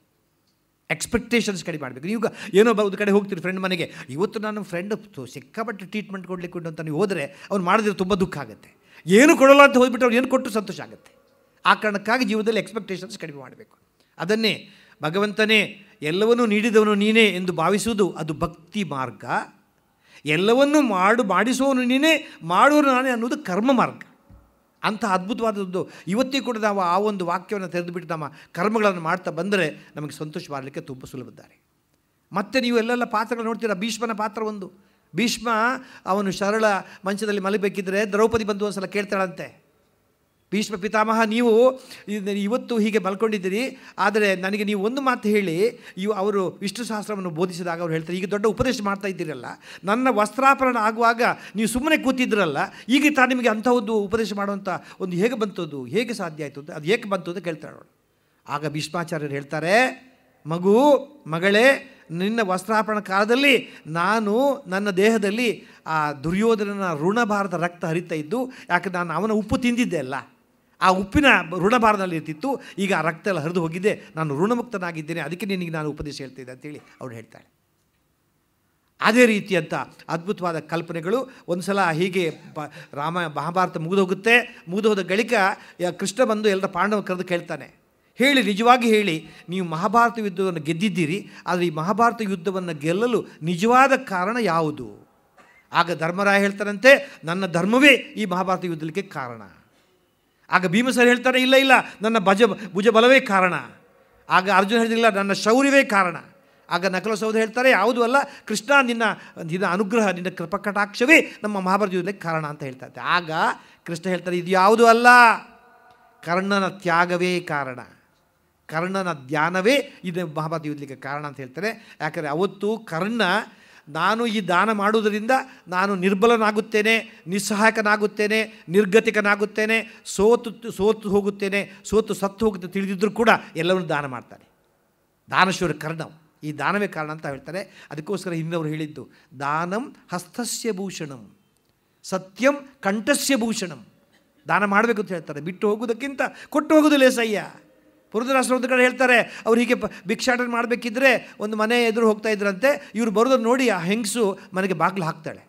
Expectations ಕಡಿಮೆ ಮಾಡಬೇಕು. ನೀವು ಏನೋ ಒಂದು ಕಡೆ ಹೋಗ್ತೀರಿ ಫ್ರೆಂಡ್ ಮನೆಗೆ, ಇವತ್ತು ನಾನು ಫ್ರೆಂಡ್ ಸಿಕ್ಕಾಪಟ್ಟೆ ಟ್ರೀಟ್ಮೆಂಟ್ ಕೊಡಲಿಕ್ಕೆ ಉಂಟು ಅಂತ ನೀವು ಹೋದರೆ ಅವ್ನು ಮಾಡಿದ್ರೆ ತುಂಬ ದುಃಖ ಆಗುತ್ತೆ. ಏನು ಕೊಡೋಲ್ಲ ಅಂತ ಹೋಗ್ಬಿಟ್ಟು ಅವ್ರು ಏನು ಕೊಟ್ಟು ಸಂತೋಷ ಆಗುತ್ತೆ. ಆ ಕಾರಣಕ್ಕಾಗಿ ಜೀವನದಲ್ಲಿ ಎಕ್ಸ್ಪೆಕ್ಟೇಷನ್ಸ್ ಕಡಿಮೆ ಮಾಡಬೇಕು. ಅದನ್ನೇ ಭಗವಂತನೇ ಎಲ್ಲವನ್ನೂ ನೀಡಿದವನು ನೀನೇ ಎಂದು ಭಾವಿಸುವುದು ಅದು ಭಕ್ತಿ ಮಾರ್ಗ. ಎಲ್ಲವನ್ನೂ ಮಾಡಿಸುವವನು ನೀನೇ, ಮಾಡುವನು ನಾನೇ ಅನ್ನೋದು ಕರ್ಮ ಮಾರ್ಗ. ಅಂಥ ಅದ್ಭುತವಾದದ್ದು ಇವತ್ತಿಗೂ ಕೂಡ ನಾವು ಆ ಒಂದು ವಾಕ್ಯವನ್ನು ತೆರೆದುಬಿಟ್ಟು ನಮ್ಮ ಕರ್ಮಗಳನ್ನು ಮಾಡ್ತಾ ಬಂದರೆ ನಮಗೆ ಸಂತೋಷ ಮಾಡಲಿಕ್ಕೆ ತುಂಬ ಸುಲಭದ್ದಾರೆ. ಮತ್ತು ನೀವು ಎಲ್ಲೆಲ್ಲ ಪಾತ್ರಗಳು ನೋಡ್ತೀರ. ಭೀಷ್ಮನ ಪಾತ್ರ ಒಂದು. ಭೀಷ್ಮ ಅವನು ಸರಳ ಮಂಚದಲ್ಲಿ ಮಲಗಬೇಕಿದ್ರೆ ದ್ರೌಪದಿ ಬಂದು ಒಂದು ಸಲ ಕೇಳ್ತಾಳಂತೆ, ಭೀಷ್ಮ ಪಿತಾಮಹ ನೀವು ಇವತ್ತು ಹೀಗೆ ಮಲ್ಕೊಂಡಿದ್ದೀರಿ, ಆದರೆ ನನಗೆ ನೀವು ಒಂದು ಮಾತು ಹೇಳಿ. ಅವರು ವಿಷ್ಣು ಸಹಸ್ರವನ್ನು ಬೋಧಿಸಿದಾಗ ಅವ್ರು ಹೇಳ್ತಾರೆ, ಈಗ ದೊಡ್ಡ ಉಪದೇಶ ಮಾಡ್ತಾ ಇದ್ದೀರಲ್ಲ, ನನ್ನ ವಸ್ತ್ರಾಪರಣ ಆಗುವಾಗ ನೀವು ಸುಮ್ಮನೆ ಕೂತಿದ್ರಲ್ಲ, ಈಗ ತಾನು ನಿಮಗೆ ಅಂಥ ಒಂದು ಉಪದೇಶ ಮಾಡುವಂಥ ಒಂದು ಹೇಗೆ ಬಂತದ್ದು, ಹೇಗೆ ಸಾಧ್ಯ ಆಯಿತು ಅಂತ, ಅದು ಹೇಗೆ ಬಂತು ಅಂತ ಕೇಳ್ತಾಳೆ ಅವಳು. ಆಗ ಭೀಷ್ಮಾಚಾರ್ಯರು ಹೇಳ್ತಾರೆ, ಮಗಳೇ, ನಿನ್ನ ವಸ್ತ್ರಾಪರಣ ಕಾಲದಲ್ಲಿ ನಾನು ನನ್ನ ದೇಹದಲ್ಲಿ ಆ ದುರ್ಯೋಧನನ ಋಣಭಾರದ ರಕ್ತ ಹರಿತಾ ಇದ್ದು, ಯಾಕೆ ನಾನು ಅವನ ಉಪ್ಪು ತಿಂದಿದ್ದೆ ಅಲ್ಲ, ಆ ಉಪ್ಪಿನ ಋಣಭಾರದಲ್ಲಿ ಇರ್ತಿತ್ತು. ಈಗ ಆ ರಕ್ತ ಎಲ್ಲ ಹರಿದು ಹೋಗಿದೆ, ನಾನು ಋಣಮುಕ್ತನಾಗಿದ್ದೇನೆ, ಅದಕ್ಕೆ ನಿನಗೆ ನಾನು ಉಪದೇಶ ಹೇಳ್ತಿದ್ದೆ ಅಂತೇಳಿ ಅವಳು ಹೇಳ್ತಾಳೆ. ಅದೇ ರೀತಿಯಂಥ ಅದ್ಭುತವಾದ ಕಲ್ಪನೆಗಳು. ಒಂದು ಸಲ ಹೀಗೆ ಮಹಾಭಾರತ ಮುಗಿದು ಹೋದ ಗಳಿಕ ಕೃಷ್ಣ ಬಂದು ಎಲ್ಲರ ಪಾಂಡವ ಕರೆದು ಕೇಳ್ತಾನೆ, ಹೇಳಿ, ನಿಜವಾಗಿ ಹೇಳಿ, ನೀವು ಮಹಾಭಾರತ ಯುದ್ಧವನ್ನು ಗೆದ್ದಿದ್ದೀರಿ, ಆದರೆ ಈ ಮಹಾಭಾರತ ಯುದ್ಧವನ್ನು ಗೆಲ್ಲಲು ನಿಜವಾದ ಕಾರಣ ಯಾವುದು? ಆಗ ಧರ್ಮರಾಯ ಹೇಳ್ತಾರಂತೆ, ನನ್ನ ಧರ್ಮವೇ ಈ ಮಹಾಭಾರತ ಯುದ್ಧಕ್ಕೆ ಕಾರಣ. ಆಗ ಭೀಮಸೇನ ಹೇಳ್ತಾರೆ, ಇಲ್ಲ ನನ್ನ ಭುಜ ಬಲವೇ ಕಾರಣ. ಆಗ ಅರ್ಜುನ ಹೇಳಿದಿಲ್ಲ, ನನ್ನ ಶೌರ್ಯವೇ ಕಾರಣ. ಆಗ ನಕಲ ಸಹೋದರ ಹೇಳ್ತಾರೆ, ಯಾವುದೂ ಅಲ್ಲ, ಕೃಷ್ಣ ನಿನ್ನ ಅನುಗ್ರಹ, ನಿನ್ನ ಕೃಪಕಟಾಕ್ಷವೇ ನಮ್ಮ ಮಹಾಭಾರತ ಯುದ್ಧಕ್ಕೆ ಕಾರಣ ಅಂತ ಹೇಳ್ತಾರೆ. ಆಗ ಕೃಷ್ಣ ಹೇಳ್ತಾರೆ, ಇದು ಯಾವುದೂ ಅಲ್ಲ, ಕರ್ಣನ ತ್ಯಾಗವೇ ಕಾರಣ, ಕರ್ಣನ ಧ್ಯಾನವೇ ಇದು ಮಹಾಭಾರತ ಯುದ್ಧಕ್ಕೆ ಕಾರಣ ಅಂತ ಹೇಳ್ತಾರೆ. ಯಾಕಂದರೆ ಅವತ್ತು ಕರ್ಣ, ನಾನು ಈ ದಾನ ಮಾಡುವುದರಿಂದ ನಾನು ನಿರ್ಬಲನಾಗುತ್ತೇನೆ, ನಿಸ್ಸಹಾಯಕನಾಗುತ್ತೇನೆ, ನಿರ್ಗತಿಕನಾಗುತ್ತೇನೆ, ಸೋತು ಹೋಗುತ್ತೇನೆ, ಸತ್ತು ಹೋಗುತ್ತೆ ತಿಳಿದಿದ್ದರೂ ಕೂಡ ಎಲ್ಲವನ್ನೂ ದಾನ ಮಾಡ್ತಾನೆ. ದಾನಶೂರ ಕರ್ಣ, ಈ ದಾನವೇ ಕಾರಣ ಅಂತ ಹೇಳ್ತಾರೆ. ಅದಕ್ಕೋಸ್ಕರ ಹಿಂದವರು ಹೇಳಿದ್ದು, ದಾನಂ ಹಸ್ತಸ್ಯ ಭೂಷಣಂ, ಸತ್ಯಂ ಕಂಠಸ್ಯ ಭೂಷಣಂ. ದಾನ ಮಾಡಬೇಕು ಅಂತ ಹೇಳ್ತಾರೆ, ಬಿಟ್ಟು ಹೋಗೋದಕ್ಕಿಂತ ಕೊಟ್ಟು ಹೋಗೋದು ಲೇಸಯ್ಯ. ಪುರಂದರದಾಸರು ಒಂದು ಕಡೆ ಹೇಳ್ತಾರೆ, ಅವ್ರು ಹೀಗೆ ಭಿಕ್ಷಾಟನೆ ಮಾಡಬೇಕಿದ್ರೆ ಒಂದು ಮನೆ ಎದುರು ಹೋಗ್ತಾ ಇದ್ರಂತೆ, ಇವರು ಬರೋದನ್ನು ನೋಡಿ ಆ ಹೆಂಗಸು ಮನೆಗೆ ಬಾಗಿಲು ಹಾಕ್ತಾಳೆ.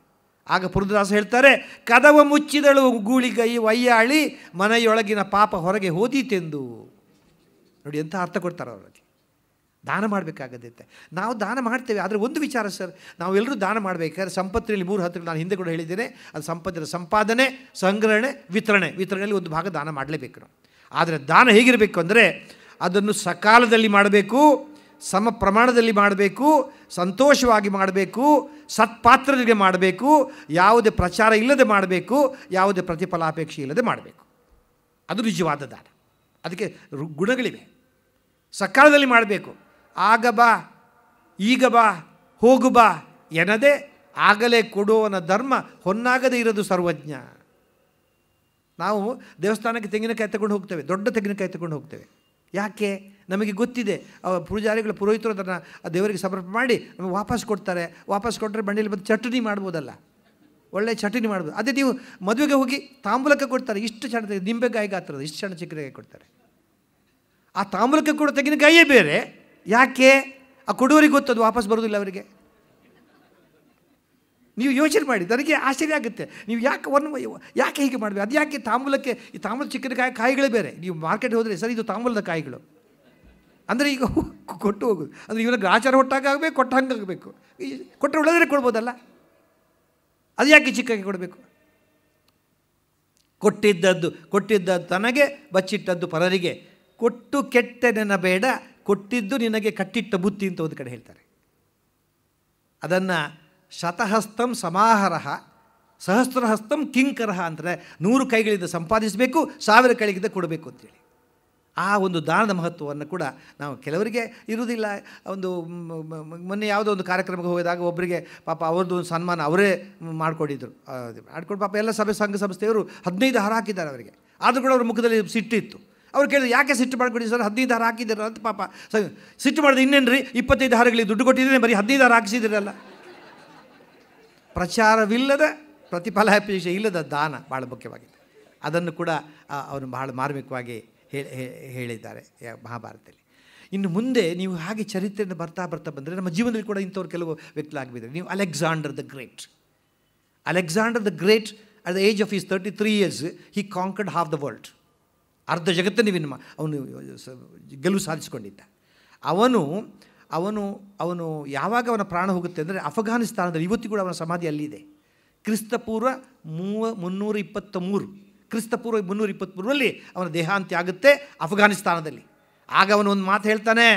ಆಗ ಪುರಂದರದಾಸ ಹೇಳ್ತಾರೆ, ಕದವ ಮುಚ್ಚಿದಳು ಗೂಳಿಗೈ ವಯ್ಯಾಳಿ, ಮನೆಯೊಳಗಿನ ಪಾಪ ಹೊರಗೆ ಹೋದೀತೆಂದು. ನೋಡಿ ಎಂಥ ಅರ್ಥ ಕೊಡ್ತಾರೆ ಅವರಿಗೆ. ದಾನ ಮಾಡಬೇಕಾಗತ್ತೆ. ನಾವು ದಾನ ಮಾಡ್ತೇವೆ, ಆದರೆ ಒಂದು ವಿಚಾರ ಸರ್, ನಾವೆಲ್ಲರೂ ದಾನ ಮಾಡಬೇಕಾದ್ರೆ ಸಂಪತ್ತಿನಲ್ಲಿ 3 ಹಂತಗಳು ನಾನು ಹಿಂದೆ ಕೂಡ ಹೇಳಿದ್ದೇನೆ. ಅದು ಸಂಪತ್ತಿನ ಸಂಪಾದನೆ, ಸಂಗ್ರಹಣೆ, ವಿತರಣೆಯಲ್ಲಿ ಒಂದು ಭಾಗ ದಾನ ಮಾಡಲೇಬೇಕು ನಾವು. ಆದರೆ ದಾನ ಹೇಗಿರಬೇಕು ಅಂದರೆ, ಅದನ್ನು ಸಕಾಲದಲ್ಲಿ ಮಾಡಬೇಕು, ಸಮ ಪ್ರಮಾಣದಲ್ಲಿ ಮಾಡಬೇಕು, ಸಂತೋಷವಾಗಿ ಮಾಡಬೇಕು, ಸತ್ಪಾತ್ರರಿಗೆ ಮಾಡಬೇಕು, ಯಾವುದೇ ಪ್ರಚಾರ ಇಲ್ಲದೆ ಮಾಡಬೇಕು, ಯಾವುದೇ ಪ್ರತಿಫಲಾಪೇಕ್ಷೆ ಇಲ್ಲದೆ ಮಾಡಬೇಕು. ಅದು ನಿಜವಾದ ದಾನ. ಅದಕ್ಕೆ ಗುಣಗಳಿವೆ. ಸಕಾಲದಲ್ಲಿ ಮಾಡಬೇಕು. ಆಗ ಬಾ, ಈಗ ಬಾ, ಹೋಗು ಬಾ ಎನ್ನದೆ ಆಗಲೇ ಕೊಡುವವನ ಧರ್ಮ ಹೊನ್ನಾಗದೇ ಇರೋದು ಸರ್ವಜ್ಞ. ನಾವು ದೇವಸ್ಥಾನಕ್ಕೆ ತೆಂಗಿನಕಾಯಿ ತಗೊಂಡು ಹೋಗ್ತೇವೆ, ದೊಡ್ಡ ತೆಂಗಿನಕಾಯಿ ತಗೊಂಡು ಹೋಗ್ತೇವೆ. ಯಾಕೆ? ನಮಗೆ ಗೊತ್ತಿದೆ ಪೂಜಾರಿಗಳು, ಪುರೋಹಿತರು ಅದನ್ನು ದೇವರಿಗೆ ಸಮರ್ಪಣೆ ಮಾಡಿ ನಮಗೆ ವಾಪಸ್ ಕೊಡ್ತಾರೆ. ವಾಪಸ್ ಕೊಟ್ಟರೆ ಬಂಡಿಯಲ್ಲಿ ಬಂದು ಚಟನಿ ಮಾಡ್ಬೋದಲ್ಲ, ಒಳ್ಳೆ ಚಟನಿ ಮಾಡ್ಬೋದು. ಅದೇ ನೀವು ಮದುವೆಗೆ ಹೋಗಿ ತಾಂಬೂಲಕ್ಕೆ ಕೊಡ್ತಾರೆ, ಇಷ್ಟು ಸಣ್ಣ ನಿಂಬೆಕಾಯಿ ಗಾತ್ರದ ಇಷ್ಟು ಸಣ್ಣ ಚಿಕ್ಕಕಾಯಿ ಕೊಡ್ತಾರೆ. ಆ ತಾಂಬೂಲಕ್ಕೆ ಕೊಡೋ ತೆಂಗಿನಕಾಯಿಯೇ ಬೇರೆ. ಯಾಕೆ? ಆ ಕೊಡುವರಿಗೆ ಗೊತ್ತದು ವಾಪಸ್ ಬರೋದಿಲ್ಲ ಅವರಿಗೆ. ನೀವು ಯೋಚನೆ ಮಾಡಿ, ನನಗೆ ಆಶ್ಚರ್ಯ ಆಗುತ್ತೆ. ನೀವು ಯಾಕೆ ಹೀಗೆ ಮಾಡಬೇಕು? ಅದು ಯಾಕೆ ತಾಂಬೂಲಕ್ಕೆ? ಈ ತಾಂಬೂಲ ಚಿಕ್ಕನಕಾಯಿ ಕಾಯಿಗಳೇ ಬೇರೆ. ನೀವು ಮಾರ್ಕೆಟ್ ಹೋದರೆ ಸರ್ ಇದು ತಾಂಬೂಲದ ಕಾಯಿಗಳು ಅಂದರೆ ಈಗ ಕೊಟ್ಟು ಹೋಗೋದು ಅಂದರೆ ಇವನಿಗೆ ಆಚಾರ ಹೊಟ್ಟಾಗ ಆಗಬೇಕು, ಕೊಟ್ಟ ಹಂಗೆ ಆಗಬೇಕು. ಕೊಟ್ಟರೆ ಒಳ್ಳೆದರೆ ಕೊಡ್ಬೋದಲ್ಲ, ಅದು ಯಾಕೆ ಚಿಕ್ಕಾಗಿ ಕೊಡಬೇಕು? ಕೊಟ್ಟಿದ್ದದ್ದು ತನಗೆ, ಬಚ್ಚಿಟ್ಟದ್ದು ಪರರಿಗೆ, ಕೊಟ್ಟು ಕೆಟ್ಟನೆನ ಬೇಡ, ಕೊಟ್ಟಿದ್ದು ನಿನಗೆ ಕಟ್ಟಿಟ್ಟ ಬುತ್ತಿ ಅಂತ ಒಂದು ಕಡೆ ಹೇಳ್ತಾರೆ. ಅದನ್ನು ಶತಹಸ್ತಂ ಸಮಾಹರಃ ಸಹಸ್ರಹಸ್ತಂ ಕಿಂಕರಃ ಅಂತಾರೆ. 100 ಕೈಗಳಿಂದ ಸಂಪಾದಿಸಬೇಕು, 1000 ಕೈಗಳಿಂದ ಕೊಡಬೇಕು ಅಂತೇಳಿ. ಆ ಒಂದು ದಾನದ ಮಹತ್ವವನ್ನು ಕೂಡ ನಾವು ಕೆಲವರಿಗೆ ಇರುವುದಿಲ್ಲ. ಒಂದು ಮೊನ್ನೆ ಯಾವುದೋ ಒಂದು ಕಾರ್ಯಕ್ರಮಕ್ಕೆ ಹೋಗಿದಾಗ ಒಬ್ಬರಿಗೆ ಪಾಪ ಅವ್ರದ್ದು ಒಂದು ಸನ್ಮಾನ ಅವರೇ ಮಾಡಿಕೊಟ್ಟಿದ್ರು. ಮಾಡ್ಕೊಂಡು ಪಾಪ ಎಲ್ಲ ಸಂಘ ಸಂಸ್ಥೆಯವರು 15 ಹಾರ ಹಾಕಿದ್ದಾರೆ ಅವರಿಗೆ. ಆದರೂ ಕೂಡ ಅವ್ರ ಮುಖದಲ್ಲಿ ಸಿಟ್ಟಿತ್ತು. ಅವ್ರು ಕೇಳಿದ್ರು, ಯಾಕೆ ಸಿಟ್ಟು ಮಾಡ್ಕೊಡಿ ಸರ್, 15 ಹಾರ ಹಾಕಿದ್ದೀರ ಅಂತ. ಪಾಪ ಸಿಟ್ಟು ಮಾಡಿದ್ರೆ ಇನ್ನೇನು ರೀ, 25 ಹಾರಗಳಿಗೆ ದುಡ್ಡು ಕೊಟ್ಟಿದ್ದೀನಿ, ಬರೀ 15 ಹಾರ ಹಾಕಿಸಿದಿರಲ್ಲ. ಪ್ರಚಾರವಿಲ್ಲದ, ಪ್ರತಿಫಲಾಪೇಕ್ಷೆ ಇಲ್ಲದ ದಾನ ಭಾಳ ಮುಖ್ಯವಾಗಿದೆ. ಅದನ್ನು ಕೂಡ ಅವನು ಬಹಳ ಮಾರ್ಮಿಕವಾಗಿ ಹೇಳಿದ್ದಾರೆ ಮಹಾಭಾರತದಲ್ಲಿ. ಇನ್ನು ಮುಂದೆ ನೀವು ಹಾಗೆ ಚರಿತ್ರೆಯನ್ನು ಬರ್ತಾ ಬಂದರೆ ನಮ್ಮ ಜೀವನದಲ್ಲಿ ಕೂಡ ಇಂಥವ್ರು ಕೆಲವು ವ್ಯಕ್ತಲಾಗಿದ್ದಾರೆ. ನೀವು Alexander the great at the age of is 33 years he conquered half the world. ಅರ್ಧ ಜಗತ್ತನ್ನು ಅವನು ಗೆಲುವು ಸಾಧಿಸಿಕೊಂಡಿದ್ದ. ಅವನು ಯಾವಾಗ ಅವನ ಪ್ರಾಣ ಹೋಗುತ್ತೆ ಅಂದರೆ ಅಫಘಾನಿಸ್ತಾನದಲ್ಲಿ, ಇವತ್ತಿಗೂ ಕೂಡ ಅವನ ಸಮಾಧಿ ಅಲ್ಲಿದೆ. ಕ್ರಿಸ್ತಪೂರ್ವ 323 ಅವನ ದೇಹಾಂತ್ಯ ಆಗುತ್ತೆ ಅಫಘಾನಿಸ್ತಾನದಲ್ಲಿ. ಆಗ ಅವನು ಒಂದು ಮಾತು ಹೇಳ್ತಾನೆ,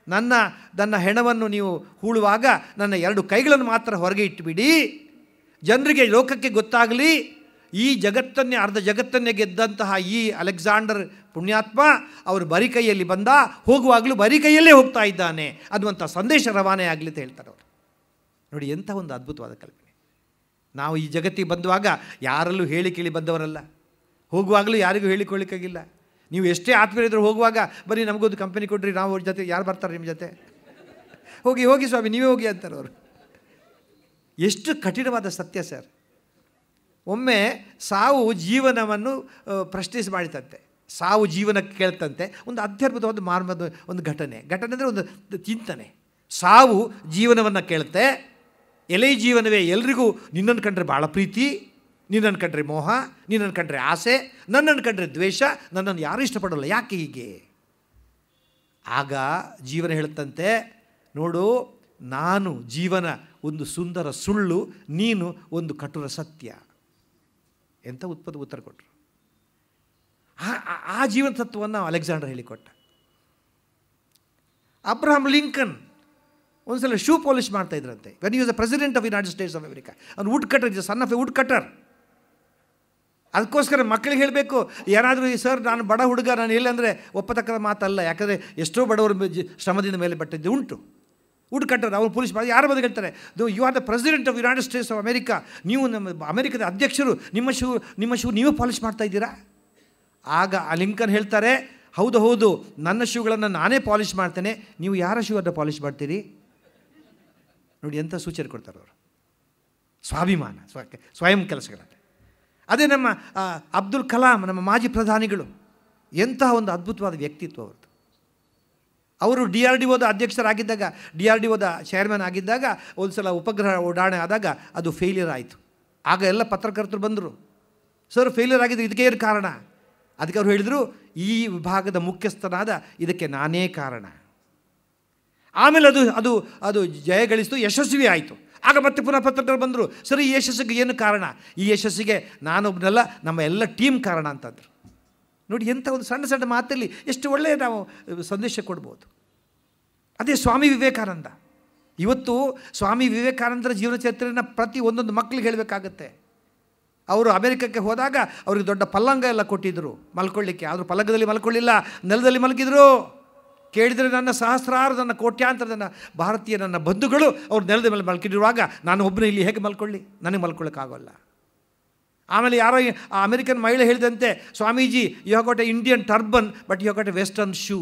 ನನ್ನ ಹೆಣವನ್ನು ನೀವು ಹೂಳುವಾಗ ನನ್ನ 2 ಕೈಗಳನ್ನು ಮಾತ್ರ ಹೊರಗೆ ಇಟ್ಟುಬಿಡಿ, ಜನರಿಗೆ ಲೋಕಕ್ಕೆ ಗೊತ್ತಾಗಲಿ ಈ ಜಗತ್ತನ್ನೇ, ಅರ್ಧ ಜಗತ್ತನ್ನೇ ಗೆದ್ದಂತಹ ಈ ಅಲೆಕ್ಸಾಂಡರ್ ಪುಣ್ಯಾತ್ಮ ಅವರು ಬರಿ ಕೈಯಲ್ಲಿ ಬಂದ, ಹೋಗುವಾಗಲೂ ಬರಿ ಕೈಯಲ್ಲೇ ಹೋಗ್ತಾ ಇದ್ದಾನೆ ಅನ್ನುವಂಥ ಸಂದೇಶ ರವಾನೆ ಆಗಲಿ ಅಂತ ಹೇಳ್ತಾರೆ ಅವರು. ನೋಡಿ ಎಂಥ ಒಂದು ಅದ್ಭುತವಾದ ಕಲ್ಪನೆ. ನಾವು ಈ ಜಗತ್ತಿಗೆ ಬಂದುವಾಗ ಯಾರಲ್ಲೂ ಹೇಳಿ ಕೇಳಿ ಬಂದವರಲ್ಲ, ಹೋಗುವಾಗಲೂ ಯಾರಿಗೂ ಹೇಳಿಕೊಳ್ಳಿಕ್ಕಾಗಿಲ್ಲ. ನೀವು ಎಷ್ಟೇ ಆತ್ಮೀಯರಿದ್ರು ಹೋಗುವಾಗ ಬರೀ ನಮಗೊಂದು ಕಂಪನಿ ಕೊಡ್ರಿ, ನಾವು ಅವ್ರ ಜೊತೆ ಯಾರು ಬರ್ತಾರೆ ನಿಮ್ಮ ಜೊತೆ, ಹೋಗಿ ಸ್ವಾಮಿ ನೀವೇ ಹೋಗಿ ಅಂತಾರೆ ಅವರು. ಎಷ್ಟು ಕಠಿಣವಾದ ಸತ್ಯ ಸರ್. ಒಮ್ಮೆ ಸಾವು ಜೀವನವನ್ನು ಪ್ರಶ್ನಿಸಿ ಮಾಡಿತಂತೆ, ಸಾವು ಜೀವನಕ್ಕೆ ಕೇಳ್ತಂತೆ. ಒಂದು ಅತ್ಯದ್ಭುತವಾದ ಮಾರ್ಮದ ಒಂದು ಘಟನೆ ಅಂದರೆ ಒಂದು ಚಿಂತನೆ. ಸಾವು ಜೀವನವನ್ನು ಕೇಳುತ್ತೆ, ಎಲೆ ಜೀವನವೇ ಎಲ್ರಿಗೂ ನಿನ್ನನ್ನು ಕಂಡ್ರೆ ಭಾಳ ಪ್ರೀತಿ, ನಿನ್ನನ್ನು ಕಂಡ್ರೆ ಮೋಹ, ನಿನ್ನನ್ನು ಕಂಡ್ರೆ ಆಸೆ, ನನ್ನನ್ನು ಕಂಡ್ರೆ ದ್ವೇಷ, ನನ್ನನ್ನು ಯಾರೂ ಇಷ್ಟಪಡೋಲ್ಲ, ಯಾಕೆ ಹೀಗೆ? ಆಗ ಜೀವನ ಹೇಳುತ್ತಂತೆ, ನೋಡು ನಾನು ಜೀವನ ಒಂದು ಸುಂದರ ಸುಳ್ಳು, ನೀನು ಒಂದು ಕಠೋರ ಸತ್ಯ. ಎಂಥ ಉತ್ತರ ಕೊಟ್ಟರು. ಆ ಜೀವನ ತತ್ವವನ್ನು ಅಲೆಕ್ಸಾಂಡರ್ ಹೇಳಿಕೊಟ್ಟ. ಅಬ್ರಹಾಂ ಲಿಂಕನ್ ಒಂದು ಸಲ ಶೂ ಪಾಲಿಷ್ ಮಾಡ್ತಾ ಇದ್ರಂತೆ. When you the president of United States of America. ಅವ್ನು wood cutter, is son of a wood cutter. ಅದಕ್ಕೋಸ್ಕರ ಮಕ್ಕಳಿಗೆ ಹೇಳಬೇಕು, ಏನಾದರೂ ಸರ್ ನಾನು ಬಡ ಹುಡುಗ, ನಾನು ಎಲ್ಲಂದರೆ ಒಪ್ಪತಕ್ಕದ ಮಾತಲ್ಲ. ಯಾಕಂದರೆ ಎಷ್ಟೋ ಬಡವರು ಶ್ರಮದಿಂದ ಮೇಲೆ ಬಟ್ಟಿದ್ದು ಉಂಟು. ವುಡ್ ಕಟ್ಟರ್ ಅವನು ಪೊಲೀಸ್ ಮಾಡಿ ಯಾರು ಬಂದು ಹೇಳ್ತಾರೆ, you are the president of United States of America, ನೀವು ನಮ್ಮ ಅಮೆರಿಕದ ಅಧ್ಯಕ್ಷರು, ನಿಮ್ಮ ಶೂ ನೀವೇ ಪಾಲಿಷ್ ಮಾಡ್ತಾ ಇದ್ದೀರಾ? ಆಗ ಆ ಲಿಂಕನ್ ಹೇಳ್ತಾರೆ, ಹೌದು ನನ್ನ ಶೂಗಳನ್ನು ನಾನೇ ಪಾಲಿಷ್ ಮಾಡ್ತೇನೆ, ನೀವು ಯಾರ ಶೂ ಅನ್ನು ಪಾಲಿಷ್ ಮಾಡ್ತೀರಿ? ನೋಡಿ ಎಂಥ ಸೂಚನೆ ಕೊಡ್ತಾರೆ ಅವರು. ಸ್ವಾಭಿಮಾನ, ಸ್ವಯಂ ಕೆಲಸಗಳಂತೆ. ಅದೇ ನಮ್ಮ ಅಬ್ದುಲ್ ಕಲಾಂ, ನಮ್ಮ ಮಾಜಿ ಪ್ರಧಾನಿಗಳು, ಎಂತಹ ಒಂದು ಅದ್ಭುತವಾದ ವ್ಯಕ್ತಿತ್ವ ಅವ್ರದ್ದು. ಅವರು DRDOದ ಅಧ್ಯಕ್ಷರಾಗಿದ್ದಾಗ, DRDOದ ಚೇರ್ಮನ್ ಆಗಿದ್ದಾಗ ಒಂದು ಸಲ ಉಪಗ್ರಹ ಉಡಾವಣೆ ಆದಾಗ ಅದು ಫೇಲ್ಯೂರ್ ಆಯಿತು. ಆಗ ಎಲ್ಲ ಪತ್ರಕರ್ತರು ಬಂದರು, ಸರ್ ಫೇಲ್ಯೂರ್ ಆಗಿದ್ದು ಇದಕ್ಕೆ ಏನು ಕಾರಣ? ಅದಕ್ಕೆ ಅವರು ಹೇಳಿದರು, ಈ ವಿಭಾಗದ ಮುಖ್ಯಸ್ಥನಾದ ಇದಕ್ಕೆ ನಾನೇ ಕಾರಣ. ಆಮೇಲೆ ಅದು ಜಯಗಳಿಸಿತು, ಯಶಸ್ವಿ ಆಯಿತು. ಆಗ ಮತ್ತೆ ಪುನಃ ಪತ್ರಕರ್ತರು ಬಂದರು, ಸರಿ ಈ ಯಶಸ್ಸಿಗೆ ಏನು ಕಾರಣ? ಈ ಯಶಸ್ಸಿಗೆ ನಾನೊಬ್ಬನಲ್ಲ, ನಮ್ಮ ಎಲ್ಲ ಟೀಮ್ ಕಾರಣ ಅಂತಂದರು. ನೋಡಿ ಎಂಥ ಒಂದು ಸಣ್ಣ ಮಾತಲ್ಲಿ ಎಷ್ಟು ಒಳ್ಳೆಯ ನಾವು ಸಂದೇಶ ಕೊಡ್ಬೋದು. ಅದೇ ಸ್ವಾಮಿ ವಿವೇಕಾನಂದ. ಇವತ್ತು ಸ್ವಾಮಿ ವಿವೇಕಾನಂದರ ಜೀವನ ಚರಿತ್ರೆಯನ್ನು ಪ್ರತಿ ಒಂದೊಂದು ಮಕ್ಕಳಿಗೆ ಹೇಳಬೇಕಾಗತ್ತೆ. ಅವರು ಅಮೆರಿಕಕ್ಕೆ ಹೋದಾಗ ಅವ್ರಿಗೆ ದೊಡ್ಡ ಪಲ್ಲಂಗ ಎಲ್ಲ ಕೊಟ್ಟಿದ್ದರು ಮಲ್ಕೊಳ್ಳಿಕ್ಕೆ. ಆದರೂ ಪಲ್ಲಂಗದಲ್ಲಿ ಮಲ್ಕೊಳ್ಳಿಲ್ಲ, ನೆಲದಲ್ಲಿ ಮಲಗಿದ್ರು. ಕೇಳಿದರೆ ನನ್ನ ಸಹಸ್ರಾರು, ನನ್ನ ಕೋಟ್ಯಾಂತರ ನನ್ನ ಭಾರತೀಯ ನನ್ನ ಬಂಧುಗಳು ಅವ್ರು ನೆಲದ ಮೇಲೆ ಮಲ್ಕಿರುವಾಗ ನಾನು ಒಬ್ಬನೇ ಇಲ್ಲಿ ಹೇಗೆ ಮಲ್ಕೊಳ್ಳಿ? ನನಗೆ ಮಲ್ಕೊಳ್ಳೋಕ್ಕಾಗೋಲ್ಲ. ಆಮೇಲೆ ಯಾರೋ ಆ ಅಮೆರಿಕನ್ ಮಹಿಳೆ ಹೇಳಿದಂತೆ, Swamiji you have got a Indian turban but you have got a western shoe.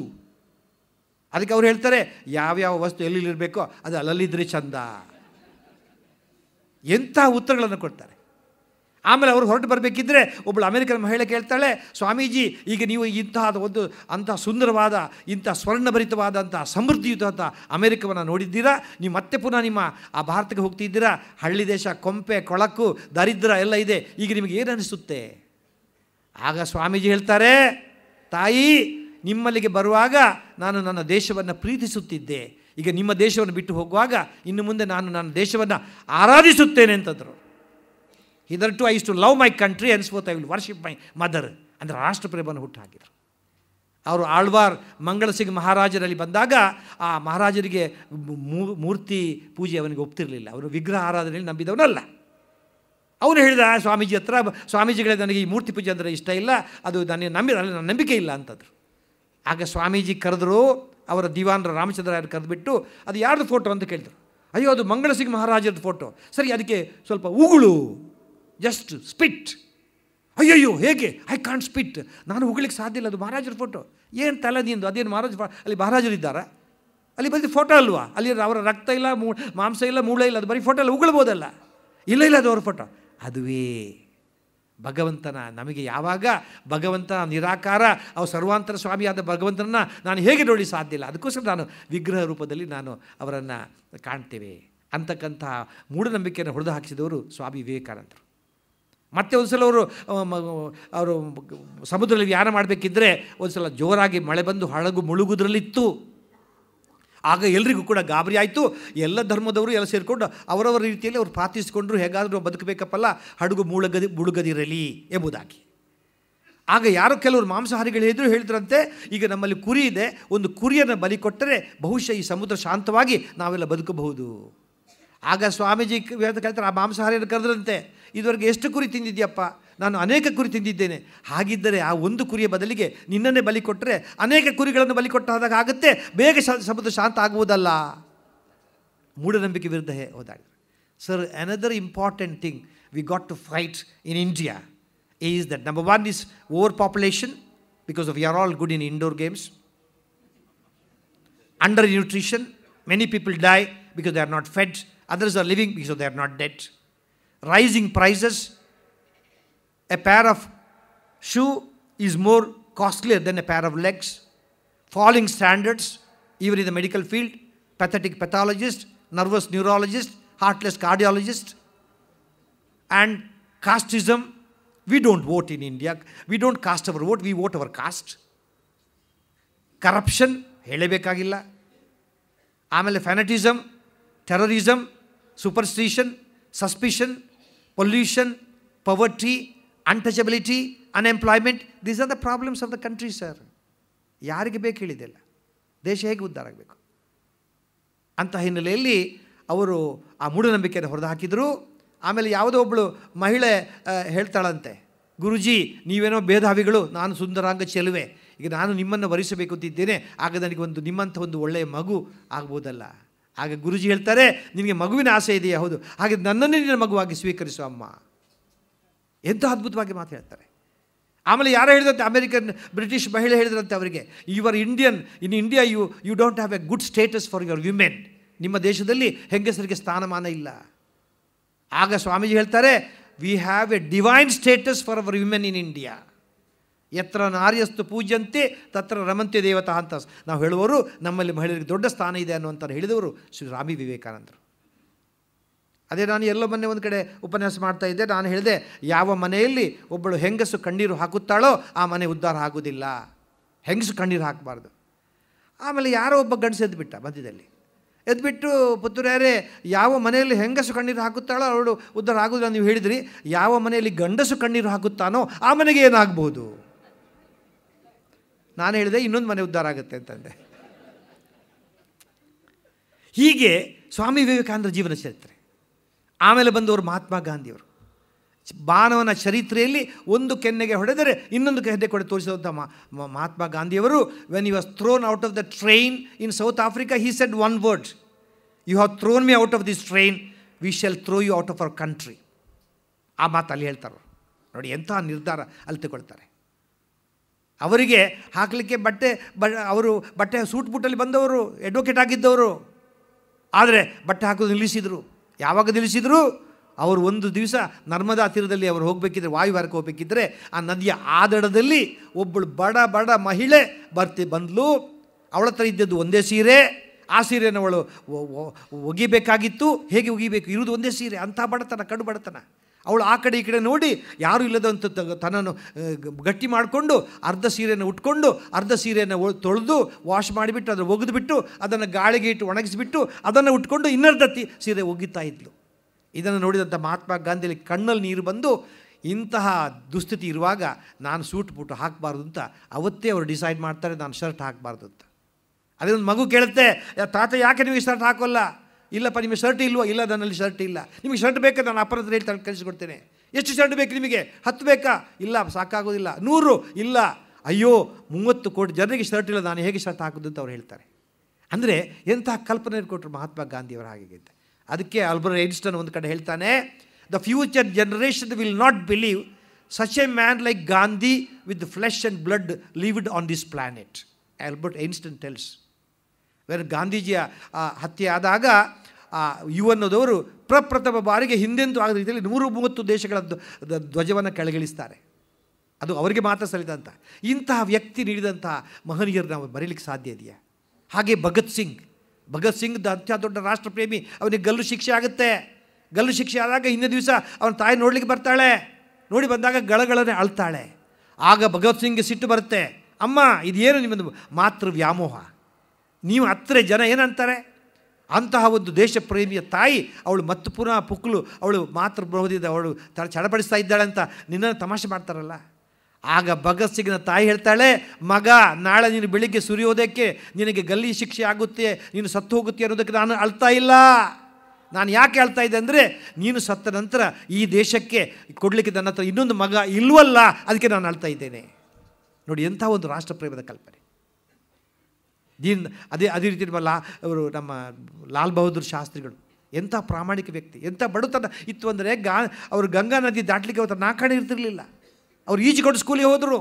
ಅದಕ್ಕೆ ಅವ್ರು ಹೇಳ್ತಾರೆ, ಯಾವ್ಯಾವ ವಸ್ತು ಎಲ್ಲಿರಬೇಕೋ ಅದು ಅಲ್ಲಲ್ಲಿದ್ದರೆ ಚಂದ. ಎಂಥ ಉತ್ತರಗಳನ್ನು ಕೊಡ್ತಾರೆ. ಆಮೇಲೆ ಅವರು ಹೊರಟು ಬರಬೇಕಿದ್ರೆ ಒಬ್ಬಳು ಅಮೆರಿಕನ್ ಮಹಿಳೆ ಕೇಳ್ತಾಳೆ, ಸ್ವಾಮೀಜಿ ಈಗ ನೀವು ಅಂಥ ಸುಂದರವಾದ, ಇಂಥ ಸ್ವರ್ಣಭರಿತವಾದಂಥ ಸಮೃದ್ಧಿಯುತ ಅಮೆರಿಕವನ್ನು ನೋಡಿದ್ದೀರಾ, ನೀವು ಮತ್ತೆ ಪುನಃ ನಿಮ್ಮ ಆ ಭಾರತಕ್ಕೆ ಹೋಗ್ತಿದ್ದೀರಾ, ಹಳ್ಳಿ ದೇಶ, ಕೊಂಪೆ ಕೊಳಕು ದರಿದ್ರ ಎಲ್ಲ ಇದೆ, ಈಗ ನಿಮಗೆ ಏನು ಅನಿಸುತ್ತೆ? ಆಗ ಸ್ವಾಮೀಜಿ ಹೇಳ್ತಾರೆ, ತಾಯಿ ನಿಮ್ಮಲ್ಲಿಗೆ ಬರುವಾಗ ನಾನು ನನ್ನ ದೇಶವನ್ನು ಪ್ರೀತಿಸುತ್ತಿದ್ದೆ, ಈಗ ನಿಮ್ಮ ದೇಶವನ್ನು ಬಿಟ್ಟು ಹೋಗುವಾಗ ಇನ್ನು ಮುಂದೆ ನಾನು ನನ್ನ ದೇಶವನ್ನು ಆರಾಧಿಸುತ್ತೇನೆ ಅಂತಂದರು. Hitherto I used to love my country, henceforth I will worship my mother. ಅಂದರೆ ರಾಷ್ಟ್ರಪ್ರೇಮವನ್ನು ಹುಟ್ಟು ಹಾಕಿದರು. ಅವರು ಆಳ್ವಾರ್ ಮಂಗಳಸಿಂಗ್ ಮಹಾರಾಜರಲ್ಲಿ ಬಂದಾಗ ಆ ಮಹಾರಾಜರಿಗೆ ಮೂರ್ತಿ ಪೂಜೆ ಅವನಿಗೆ ಒಪ್ತಿರಲಿಲ್ಲ. ಅವರು ವಿಗ್ರಹ ಆರಾಧನೆಯಲ್ಲಿ ನಂಬಿದವನಲ್ಲ. ಅವನು ಹೇಳಿದ ಸ್ವಾಮೀಜಿ ಹತ್ರ, ಸ್ವಾಮೀಜಿಗಳೇ ನನಗೆ ಈ ಮೂರ್ತಿ ಪೂಜೆ ಅಂದರೆ ಇಷ್ಟ ಇಲ್ಲ, ಅದು ನನ್ನ ನಂಬಿಕೆ ಇಲ್ಲ ಅಂತಂದರು. ಆಗ ಸ್ವಾಮೀಜಿ ಕರೆದರು, ಅವರ ದಿವಾನರ ರಾಮಚಂದ್ರ ಯಾರು ಕರೆದುಬಿಟ್ಟು, ಅದು ಯಾರ್ದು ಫೋಟೋ ಅಂತ ಕೇಳಿದರು. ಅಯ್ಯೋ ಅದು ಮಂಗಳಸಿಂಗ್ ಮಹಾರಾಜರದ ಫೋಟೋ. ಸರಿ ಅದಕ್ಕೆ ಸ್ವಲ್ಪ ಉಗುಳು, ಜಸ್ಟ್ ಸ್ಪಿಟ್. ಅಯ್ಯಯ್ಯೋ ಹೇಗೆ? ಐ ಕಾಂಟ್ ಸ್ಪಿಟ್, ನಾನು ಉಗುಳಿಕ್ಕೆ ಸಾಧ್ಯ ಇಲ್ಲ, ಅದು ಮಹಾರಾಜರ ಫೋಟೋ. ಏನು ತಲೆ ನಿಂದು? ಅದೇನು ಮಹಾರಾಜ? ಅಲ್ಲಿ ಮಹಾರಾಜರಿದ್ದಾರಾ? ಅಲ್ಲಿ ಬರೀ ಫೋಟೋ ಅಲ್ವಾ? ಅಲ್ಲಿ ಅವರ ರಕ್ತ ಇಲ್ಲ, ಮಾಂಸ ಇಲ್ಲ, ಮೂಳೆ ಇಲ್ಲ, ಅದು ಬರೀ ಫೋಟೋ ಅಲ್ಲ, ಉಗುಳ್ಬೋದಲ್ಲ. ಇಲ್ಲ ಅದು ಅವ್ರ ಫೋಟೋ. ಅದುವೇ ಭಗವಂತನ ನಮಗೆ ಯಾವಾಗ ಭಗವಂತ ನಿರಾಕಾರ ಅವು ಸರ್ವಾಂತರ ಸ್ವಾಮಿಯಾದ ಭಗವಂತನನ್ನು ನಾನು ಹೇಗೆ ನೋಡಿ ಸಾಧ್ಯ ಇಲ್ಲ. ಅದಕ್ಕೋಸ್ಕರ ನಾನು ವಿಗ್ರಹ ರೂಪದಲ್ಲಿ ನಾನು ಅವರನ್ನು ಕಾಣ್ತೇವೆ ಅಂತಕ್ಕಂತಹ ಮೂಢನಂಬಿಕೆಯನ್ನು ಹೊಡೆದು ಹಾಕಿಸಿದವರು ಸ್ವಾಮಿ ವಿವೇಕಾನಂದರು. ಮತ್ತೆ ಒಂದು ಸಲ ಅವರು ಸಮುದ್ರದಲ್ಲಿ ವಿಹಾರ ಮಾಡಬೇಕಿದ್ದರೆ ಒಂದು ಸಲ ಜೋರಾಗಿ ಮಳೆ ಬಂದು ಹಡಗು ಮುಳುಗುದ್ರಲ್ಲಿತ್ತು. ಆಗ ಎಲ್ರಿಗೂ ಕೂಡ ಗಾಬರಿ ಆಯಿತು. ಎಲ್ಲ ಧರ್ಮದವರು ಎಲ್ಲ ಸೇರಿಕೊಂಡು ಅವರವರ ರೀತಿಯಲ್ಲಿ ಅವರು ಪ್ರಾರ್ಥಿಸಿಕೊಂಡ್ರು, ಹೇಗಾದರೂ ಬದುಕಬೇಕಪ್ಪಲ್ಲ, ಹಡಗು ಮುಳುಗದಿರಲಿ ಎಂಬುದಾಗಿ. ಆಗ ಯಾರೋ ಕೆಲವರು ಮಾಂಸಾಹಾರಿಗಳು ಹೇಳಿದ್ರಂತೆ, ಈಗ ನಮ್ಮಲ್ಲಿ ಕುರಿ ಇದೆ, ಒಂದು ಕುರಿಯನ್ನು ಬಲಿ ಕೊಟ್ಟರೆ ಬಹುಶಃ ಈ ಸಮುದ್ರ ಶಾಂತವಾಗಿ ನಾವೆಲ್ಲ ಬದುಕಬಹುದು. ಆಗ ಸ್ವಾಮೀಜಿ ಕೇಳ್ತಾರೆ, ಆ ಮಾಂಸಾಹಾರಿಯನ್ನು ಕರೆದ್ರಂತೆ, ಇದುವರೆಗೆ ಎಷ್ಟು ಕುರಿ ತಿಂದಿದ್ಯಪ್ಪ? ನಾನು ಅನೇಕ ಕುರಿ ತಿಂದಿದ್ದೇನೆ. ಹಾಗಿದ್ದರೆ ಆ ಒಂದು ಕುರಿಯ ಬದಲಿಗೆ ನಿನ್ನನ್ನೇ ಬಲಿ ಕೊಟ್ಟರೆ ಅನೇಕ ಕುರಿಗಳನ್ನು ಬಲಿ ಕೊಟ್ಟಾದಾಗ ಆಗುತ್ತೆ, ಬೇಗ ಸಮುದ್ರ ಶಾಂತ ಆಗುವುದಲ್ಲ. ಮೂಢನಂಬಿಕೆ ವಿರುದ್ಧ ಹೋದಾಗ sir, another important thing we got to fight in India is that number one is over population, because of we are all good in indoor games. Under nutrition, many people die because they are not fed, others are living because they are not dead. Rising prices, a pair of shoe is more costlier than a pair of legs. Falling standards, even in the medical field, pathetic pathologist, nervous neurologist, heartless cardiologist, and casteism. We don't vote in India, we don't cast our vote, we vote our caste. Corruption, ಹೇಳಬೇಕಾಗಿಲ್ಲ. ಆಮೇಲೆ ಫ್ಯಾನಟಿಸಮ್, terrorism, superstition, suspicion, pollution, ಪವರ್ಟಿ, untouchability, unemployment, these are the problems of the country sir. ಯಾರಿಗೆ ಬೇಕು ಹೇಳಿದೆಲ್ಲ, ದೇಶ ಹೇಗೆ ಉದ್ಧಾರ ಆಗಬೇಕು ಅಂತ ಹಿನ್ನೆಲೆಯಲ್ಲಿ ಅವರು ಆ ಮೂಢನಂಬಿಕೆಯನ್ನು ಹೊಡೆದು ಹಾಕಿದರು. ಆಮೇಲೆ ಯಾವುದೋ ಒಬ್ಬಳು ಮಹಿಳೆ ಹೇಳ್ತಾಳಂತೆ, ಗುರುಜಿ ನೀವೇನೋ ಭೇದಾವಿಗಳು, ನಾನು ಸುಂದರಾಂಗ ಚೆಲುವೆ, ಈಗ ನಾನು ನಿಮ್ಮನ್ನು ವರಿಸಬೇಕು ಅಂತಿದ್ದೇನೆ, ಆಗ ನನಗೆ ನಿಮ್ಮಂಥ ಒಂದು ಒಳ್ಳೆಯ ಮಗು ಆಗ್ಬೋದಲ್ಲ. ಆಗ ಗುರುಜಿ ಹೇಳ್ತಾರೆ, ನಿನಗೆ ಮಗುವಿನ ಆಸೆ ಇದೆಯಾ? ಹೌದು, ಹಾಗೆ ನನ್ನನ್ನೇ ನಿನ್ನ ಮಗುವಾಗಿ ಸ್ವೀಕರಿಸು ಅಮ್ಮ. ಎಂಥ ಅದ್ಭುತವಾಗಿ ಮಾತು ಹೇಳ್ತಾರೆ. ಆಮೇಲೆ ಯಾರೋ ಹೇಳಿದಂತೆ, ಅಮೆರಿಕನ್ ಬ್ರಿಟಿಷ್ ಮಹಿಳೆ ಹೇಳಿದ್ರಂತೆ ಅವರಿಗೆ, you are Indian, in India you don't have a good status for your women, ನಿಮ್ಮ ದೇಶದಲ್ಲಿ ಹೆಂಗಸರಿಗೆ ಸ್ಥಾನಮಾನ ಇಲ್ಲ. ಆಗ ಸ್ವಾಮೀಜಿ ಹೇಳ್ತಾರೆ, we have a divine status for our women in India. ಯತ್ರ ನಾರ್ಯಸ್ತು ಪೂಜ್ಯಂತೆ ತತ್ರ ರಮಂತೆ ದೇವತಾ ಅಂತ ನಾವು ಹೇಳುವವರು, ನಮ್ಮಲ್ಲಿ ಮಹಿಳೆಯರಿಗೆ ದೊಡ್ಡ ಸ್ಥಾನ ಇದೆ ಅನ್ನುವಂಥ ಹೇಳಿದವರು ಶ್ರೀ ಸ್ವಾಮಿ ವಿವೇಕಾನಂದರು. ಅದೇ ನಾನು ಎಲ್ಲೋ ಮೊನ್ನೆ ಒಂದು ಕಡೆ ಉಪನ್ಯಾಸ ಮಾಡ್ತಾ ಇದ್ದೆ, ನಾನು ಹೇಳಿದೆ, ಯಾವ ಮನೆಯಲ್ಲಿ ಒಬ್ಬಳು ಹೆಂಗಸು ಕಣ್ಣೀರು ಹಾಕುತ್ತಾಳೋ ಆ ಮನೆ ಉದ್ಧಾರ ಆಗೋದಿಲ್ಲ, ಹೆಂಗಸು ಕಣ್ಣೀರು ಹಾಕಬಾರ್ದು. ಆಮೇಲೆ ಯಾರೋ ಒಬ್ಬ ಗಂಡಸು ಎದ್ದುಬಿಟ್ಟ ಮಧ್ಯದಲ್ಲಿ, ಎದ್ಬಿಟ್ಟು ಪುತ್ತೂರ್ಯಾರೇ, ಯಾವ ಮನೆಯಲ್ಲಿ ಹೆಂಗಸು ಕಣ್ಣೀರು ಹಾಕುತ್ತಾಳೋ ಅವಳು ಉದ್ಧಾರ ಆಗೋದಿಲ್ಲ ನೀವು ಹೇಳಿದ್ರಿ, ಯಾವ ಮನೆಯಲ್ಲಿ ಗಂಡಸು ಕಣ್ಣೀರು ಹಾಕುತ್ತಾನೋ ಆ ಮನೆಗೆ ಏನಾಗ್ಬೋದು? ನಾನು ಹೇಳಿದೆ, ಇನ್ನೊಂದು ಮನೆ ಉದ್ಧಾರ ಆಗುತ್ತೆ ಅಂತಂದೆ. ಹೀಗೆ ಸ್ವಾಮಿ ವಿವೇಕಾನಂದರ ಜೀವನ ಚರಿತ್ರೆ. ಆಮೇಲೆ ಬಂದವರು ಮಹಾತ್ಮ ಗಾಂಧಿಯವರು. ಮಾನವನ ಚರಿತ್ರೆಯಲ್ಲಿ ಒಂದು ಕೆನ್ನೆಗೆ ಹೊಡೆದರೆ ಇನ್ನೊಂದು ಕೆನ್ನೆ ಕೊಡೆ ತೋರಿಸಿದಂಥ ಮಹಾತ್ಮ ಗಾಂಧಿಯವರು, when he was thrown out of the train in South Africa, he said one word, you have thrown me out of this train, we shall throw you out of our country. ಆ ಮಾತು ಅಲ್ಲಿ ಹೇಳ್ತಾರೆ ನೋಡಿ, ಎಂಥ ನಿರ್ಧಾರ ಅಲ್ಲಿ ತಗೊಳ್ತಾರೆ. ಅವರಿಗೆ ಹಾಕಲಿಕ್ಕೆ ಅವರು ಬಟ್ಟೆ ಸೂಟ್ ಬೂಟಲ್ಲಿ ಬಂದವರು, ಅಡ್ವೊಕೇಟ್ ಆಗಿದ್ದವರು, ಆದರೆ ಬಟ್ಟೆ ಹಾಕೋದು ನಿಲ್ಲಿಸಿದರು. ಯಾವಾಗ ನಿಲ್ಲಿಸಿದರು? ಅವರು ಒಂದು ದಿವಸ ನರ್ಮದಾ ತೀರದಲ್ಲಿ ಅವರು ಹೋಗಬೇಕಿದ್ರೆ, ವಾಯುವಾರಕ್ಕೆ ಹೋಗಬೇಕಿದ್ರೆ, ಆ ನದಿಯ ಆದಡದಲ್ಲಿ ಒಬ್ಬಳು ಬಡ ಮಹಿಳೆ ಬಂದಳು. ಅವಳ ಹತ್ರ ಇದ್ದದ್ದು ಒಂದೇ ಸೀರೆ, ಆ ಸೀರೆಯನ್ನು ಅವಳು ಒಗಿಬೇಕಾಗಿತ್ತು. ಹೇಗೆ ಒಗಿಬೇಕು? ಇರುವುದು ಒಂದೇ ಸೀರೆ, ಅಂಥ ಬಡತನ, ಕಡು ಬಡತನ. ಅವಳು ಆ ಕಡೆ ಈ ಕಡೆ ನೋಡಿ, ಯಾರೂ ಇಲ್ಲದಂಥ ತನ್ನನ್ನು ಗಟ್ಟಿ ಮಾಡಿಕೊಂಡು ಅರ್ಧ ಸೀರೆಯನ್ನು ಉಟ್ಕೊಂಡು ಅರ್ಧ ಸೀರೆಯನ್ನು ತೊಳೆದು ವಾಶ್ ಮಾಡಿಬಿಟ್ಟು ಅದನ್ನು ಒಗೆದುಬಿಟ್ಟು ಅದನ್ನು ಗಾಳಿಗೆ ಇಟ್ಟು ಒಣಗಿಸಿಬಿಟ್ಟು ಅದನ್ನು ಉಟ್ಕೊಂಡು ಇನ್ನರ್ಧ ಸೀರೆ ಒಗಿತಾ ಇದ್ಲು. ಇದನ್ನು ನೋಡಿದಂಥ ಮಹಾತ್ಮ ಗಾಂಧಿಯಲ್ಲಿ ಕಣ್ಣಲ್ಲಿ ನೀರು ಬಂದು, ಇಂತಹ ದುಸ್ಥಿತಿ ಇರುವಾಗ ನಾನು ಸೂಟ್ ಬೂಟು ಹಾಕಬಾರ್ದು ಅಂತ ಅವತ್ತೇ ಅವರು ಡಿಸೈಡ್ ಮಾಡ್ತಾರೆ, ನಾನು ಶರ್ಟ್ ಹಾಕಬಾರ್ದು ಅಂತ. ಅದೇ ಒಂದು ಮಗು ಕೇಳುತ್ತೆ, ತಾತ ಯಾಕೆ ನೀವು ಶರ್ಟ್ ಹಾಕೋಲ್ಲ? ಇಲ್ಲಪ್ಪ, ನಿಮಗೆ ಶರ್ಟ್ ಇಲ್ವೋ? ಇಲ್ಲ, ನನ್ನಲ್ಲಿ ಶರ್ಟ್ ಇಲ್ಲ. ನಿಮಗೆ ಶರ್ಟ್ ಬೇಕಾ? ನಾನು ಅಪ್ಪನ ಹತ್ರ ಹೇಳಿ ಕಳಿಸಿಕೊಡ್ತೇನೆ. ಎಷ್ಟು ಶರ್ಟ್ ಬೇಕು ನಿಮಗೆ? 10 ಬೇಕಾ? ಇಲ್ಲ, ಸಾಕಾಗೋದಿಲ್ಲ. 100? ಇಲ್ಲ. ಅಯ್ಯೋ, 30 ಕೋಟಿ ಜನರಿಗೆ ಶರ್ಟ್ ಇಲ್ಲ, ನಾನು ಹೇಗೆ ಶರ್ಟ್ ಹಾಕೋದು ಅಂತ ಅವ್ರು ಹೇಳ್ತಾರೆ. ಅಂದರೆ ಎಂತಹ ಕಲ್ಪನೆ ಕೊಟ್ಟರು ಮಹಾತ್ಮ ಗಾಂಧಿಯವರು. ಹಾಗೆ ಅದಕ್ಕೆ ಆಲ್ಬರ್ಟ್ ಐನ್ಸ್ಟೈನ್ ಒಂದು ಕಡೆ ಹೇಳ್ತಾನೆ, the future generation will not believe such a man like Gandhi with flesh and blood lived on this planet. Albert Einstein tells, ಗಾಂಧೀಜಿಯ ಹತ್ಯೆ ಆದಾಗ ಯುವನ್ನದವರು ಪ್ರಪ್ರಥಮ ಬಾರಿಗೆ ಹಿಂದೆಂದೂ ಆಗದ ರೀತಿಯಲ್ಲಿ 130 ದೇಶಗಳ ಧ್ವಜವನ್ನು ಕೆಳಗಿಳಿಸ್ತಾರೆ. ಅದು ಅವರಿಗೆ ಮಾತ್ರ ಸಲ್ಲಿದಂಥ ಇಂತಹ ವ್ಯಕ್ತಿ ನೀಡಿದಂತಹ ಮಹನೀಯರು ನಾವು ಮರೀಲಿಕ್ಕೆ ಸಾಧ್ಯ ಇದೆಯಾ? ಹಾಗೆ ಭಗತ್ ಸಿಂಗ್ ಅತ್ಯಂತ ದೊಡ್ಡ ರಾಷ್ಟ್ರಪ್ರೇಮಿ. ಅವನಿಗೆ ಗಲ್ಲು ಶಿಕ್ಷೆ ಆಗುತ್ತೆ. ಗಲ್ಲು ಶಿಕ್ಷೆ ಆದಾಗ ಹಿಂದಿನ ದಿವಸ ಅವನ ತಾಯಿ ನೋಡಲಿಕ್ಕೆ ಬರ್ತಾಳೆ. ನೋಡಿ ಬಂದಾಗ ಗಳಗಳನ್ನೇ ಅಳ್ತಾಳೆ. ಆಗ ಭಗತ್ ಸಿಂಗ್ಗೆ ಸಿಟ್ಟು ಬರುತ್ತೆ. ಅಮ್ಮ, ಇದೇನು ನಿಮ್ಮದು ಮಾತೃ ವ್ಯಾಮೋಹ? ನೀವು ಹತ್ತಿರ ಜನ ಏನಂತಾರೆ? ಅಂತಹ ಒಂದು ದೇಶ ಪ್ರೇಮಿಯ ತಾಯಿ ಅವಳು ಮತ್ತು ಪುನಃ ಪುಕ್ಲು ಅವಳು ಮಾತೃ ಅವಳು ಚಡಪಡಿಸ್ತಾ ಇದ್ದಾಳೆ ಅಂತ ನಿನ್ನನ್ನು ತಮಾಷೆ ಮಾಡ್ತಾರಲ್ಲ. ಆಗ ಭಗತ್ ಸಿಂಗ್ನ ತಾಯಿ ಹೇಳ್ತಾಳೆ, ಮಗ, ನಾಳೆ ನೀನು ಬೆಳಿಗ್ಗೆ ಸುರಿಯೋದಕ್ಕೆ ನಿನಗೆ ಗಲ್ಲಿ ಶಿಕ್ಷೆ ಆಗುತ್ತೆ, ನೀನು ಸತ್ತು ಹೋಗುತ್ತೆ ಅನ್ನೋದಕ್ಕೆ ನಾನು ಅಳ್ತಾ ಇಲ್ಲ. ನಾನು ಯಾಕೆ ಹೇಳ್ತಾ ಇದ್ದೆ ಅಂದರೆ, ನೀನು ಸತ್ತ ನಂತರ ಈ ದೇಶಕ್ಕೆ ಕೊಡಲಿಕ್ಕೆ ನನ್ನ ಹತ್ರ ಇನ್ನೊಂದು ಮಗ ಇಲ್ವಲ್ಲ, ಅದಕ್ಕೆ ನಾನು ಅಳ್ತಾ ಇದ್ದೇನೆ. ನೋಡಿ ಎಂಥ ಒಂದು ರಾಷ್ಟ್ರಪ್ರೇಮದ ಕಲ್ಪನೆ. ಅದೇ ರೀತಿ ಅವರು ನಮ್ಮ ಲಾಲ್ ಬಹದ್ದೂರ್ ಶಾಸ್ತ್ರಿಗಳು ಎಂಥ ಪ್ರಾಮಾಣಿಕ ವ್ಯಕ್ತಿ, ಎಂಥ ಬಡತನ ಇತ್ತು ಅಂದರೆ ಅವರು ಗಂಗಾ ನದಿ ದಾಟಲಿಕ್ಕೆ ಅವತ್ತು ನಾಲ್ಕಾಣೆ ಇರ್ತಿರಲಿಲ್ಲ. ಅವ್ರು ಈಜುಕೊಟ್ಟು ಸ್ಕೂಲಿಗೆ ಹೋದರು.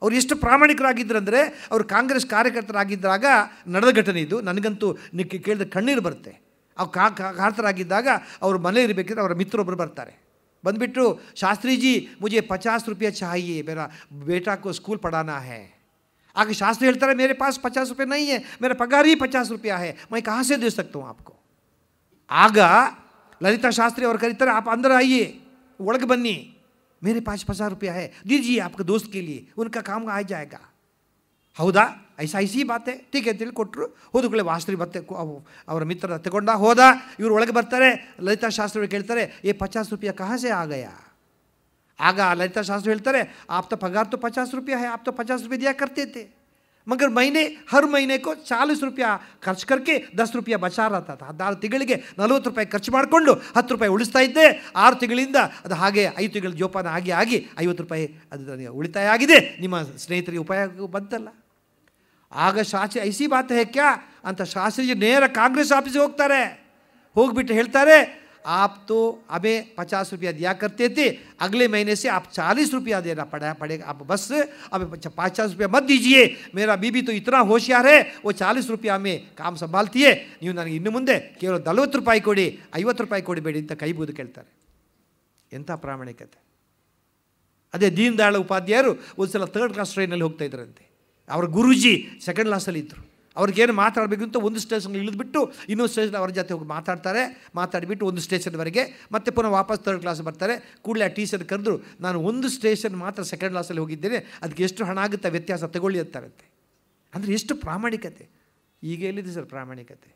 ಅವ್ರು ಎಷ್ಟು ಪ್ರಾಮಾಣಿಕರಾಗಿದ್ದರು ಅಂದರೆ, ಅವರು ಕಾಂಗ್ರೆಸ್ ಕಾರ್ಯಕರ್ತರಾಗಿದ್ದಾಗ ನಡೆದ ಘಟನೆ ಇದು. ನನಗಂತೂ ಕೇಳಿದ ಕಣ್ಣೀರು ಬರುತ್ತೆ. ಅವ್ರು ಕಾರ್ಯಕರ್ತರಾಗಿದ್ದಾಗ ಅವರು ಮನೆ ಇರಬೇಕಿದ್ರೆ ಅವರ ಮಿತ್ರೊಬ್ಬರು ಬರ್ತಾರೆ. ಬಂದುಬಿಟ್ಟು, ಶಾಸ್ತ್ರೀಜಿ ಮುझे 50 रुपये चाहिए, मेरा बेटा को स्कूल पढ़ाना है. आगे शास्त्री ಹೇಳ್ತಾರೆ, मेरे पास 50 रुपये नहीं है, मेरा पगार ही 50 रुपया है, मैं कहाँ से दे सकता हूँ आपको. ಆಗ ಲಲಿತಾ ಶಾಸ್ತ್ರಿ ಅವರು ಕರೀತಾರೆ, आप अंदर आइए, ಒಳಗೆ ಬನ್ನಿ, मेरे पास 50 रुपया है, दीजिए आपके दोस्त के लिए, उनका काम आ जाएगा. ಹೌದಾ, ಐಸಿ ಬಾತೆ, ಟೀಕೆ ಅಂತೇಳಿ ಕೊಟ್ಟರು. ಹೋದಗಳೇ ವಾಸ್ತ್ರಿ ಮತ್ತೆ ಅವರ ಮಿತ್ರ ತಗೊಂಡ ಹೋದ. ಇವರು ಒಳಗೆ ಬರ್ತಾರೆ. ಲಲಿತಾ ಶಾಸ್ತ್ರಿ ಕೇಳ್ತಾರೆ, 50 रुपया कहाँ से आ गया. ಆಗ ಲಲಿತಾ ಶಾಸ್ತ್ರಿ ಹೇಳ್ತಾರೆ, आप तो पगार तो 50 रुपया है, आप तो 50 रुपये दिया करते थे, मगर हर महीने को 40 रुपया ಖರ್ಚು करके 10 रुपया बचा रहता था. 16 ತಿಂಗಳಿಗೆ 40 ರೂಪಾಯಿ ಖರ್ಚು ಮಾಡಿಕೊಂಡು 10 ರೂಪಾಯಿ ಉಳಿಸ್ತಾ ಇದ್ದೆ. 6 ತಿಂಗಳಿಂದ ಅದು ಹಾಗೆ 5 ತಿಂಗಳ ಜೋಪಾನ ಆಗಿ 50 ರೂಪಾಯಿ ಅದು ನನಗೆ ಉಳಿತಾಯ ಆಗಿದೆ. ನಿಮ್ಮ ಸ್ನೇಹಿತರಿಗೆ ಉಪಯೋಗ ಬಂತಲ್ಲ. ಆಗ ಶಾಸ್ತ್ರಿ ಐಸಿ ಬಾತ್ ಹೇ ಕ್ಯಾ ಅಂತ ಶಾಸ್ತ್ರೀಜಿ ನೇರ ಕಾಂಗ್ರೆಸ್ ಆಫೀಸಿಗೆ ಹೋಗ್ತಾರೆ. ಹೋಗ್ಬಿಟ್ಟು ಹೇಳ್ತಾರೆ, आप तो अबे 50 रुपया दिया करते थे, अगले महीने से आप 40 रुपया देना पड़ेगा. आप बस अब 50 रुपया मत दीजिए, मेरा बीबी तो इतना होशियार है, वो 40 रुपया में काम संभालती है, ನೀವು ನನಗೆ ಇನ್ನು ಮುಂದೆ ಕೇವಲ 40 ರೂಪಾಯಿ ಕೊಡಿ, 50 ರೂಪಾಯಿ ಕೊಡಬೇಡಿ ಅಂತ ಕೈ ಬೂದು ಕೇಳ್ತಾರೆ. ಎಂಥ ಪ್ರಾಮಾಣಿಕತೆ. ಅದೇ ದೀನ್ ದಯಾಳ್ ಉಪಾಧ್ಯಾಯರು ಒಂದು ಸಲ 3rd ಕ್ಲಾಸ್ ಟ್ರೈನಲ್ಲಿ ಹೋಗ್ತಾ ಇದ್ರಂತೆ. ಅವರ ಗುರೂಜಿ 2nd ಕ್ಲಾಸಲ್ಲಿ ಇದ್ದರು. ಅವ್ರಿಗೇನು ಮಾತಾಡಬೇಕು ಅಂತ ಒಂದು ಸ್ಟೇಷನ್ ಇಳಿದ್ಬಿಟ್ಟು ಇನ್ನೊಂದು ಸ್ಟೇಷನ್ ಅವ್ರ ಜೊತೆ ಹೋಗಿ ಮಾತಾಡಿಬಿಟ್ಟು ಒಂದು ಸ್ಟೇಷನ್ವರೆಗೆ ಮತ್ತೆ ಪುನಃ ವಾಪಸ್ 3rd ಕ್ಲಾಸ್ ಬರ್ತಾರೆ. ಕೂಡಲೇ ಆ ಟೀಚರ್ ಕರೆದ್ರು, ನಾನು ಒಂದು ಸ್ಟೇಷನ್ ಮಾತ್ರ 2nd ಕ್ಲಾಸಲ್ಲಿ ಹೋಗಿದ್ದೇನೆ, ಅದಕ್ಕೆ ಎಷ್ಟು ಹಣ ಆಗುತ್ತೆ ವ್ಯತ್ಯಾಸ ತಗೊಳ್ಳಿ ಅಂತಾರಂತೆ. ಅಂದರೆ ಎಷ್ಟು ಪ್ರಾಮಾಣಿಕತೆ. ಈಗ ಎಲ್ಲಿದೆ ಸರ್ ಪ್ರಾಮಾಣಿಕತೆ?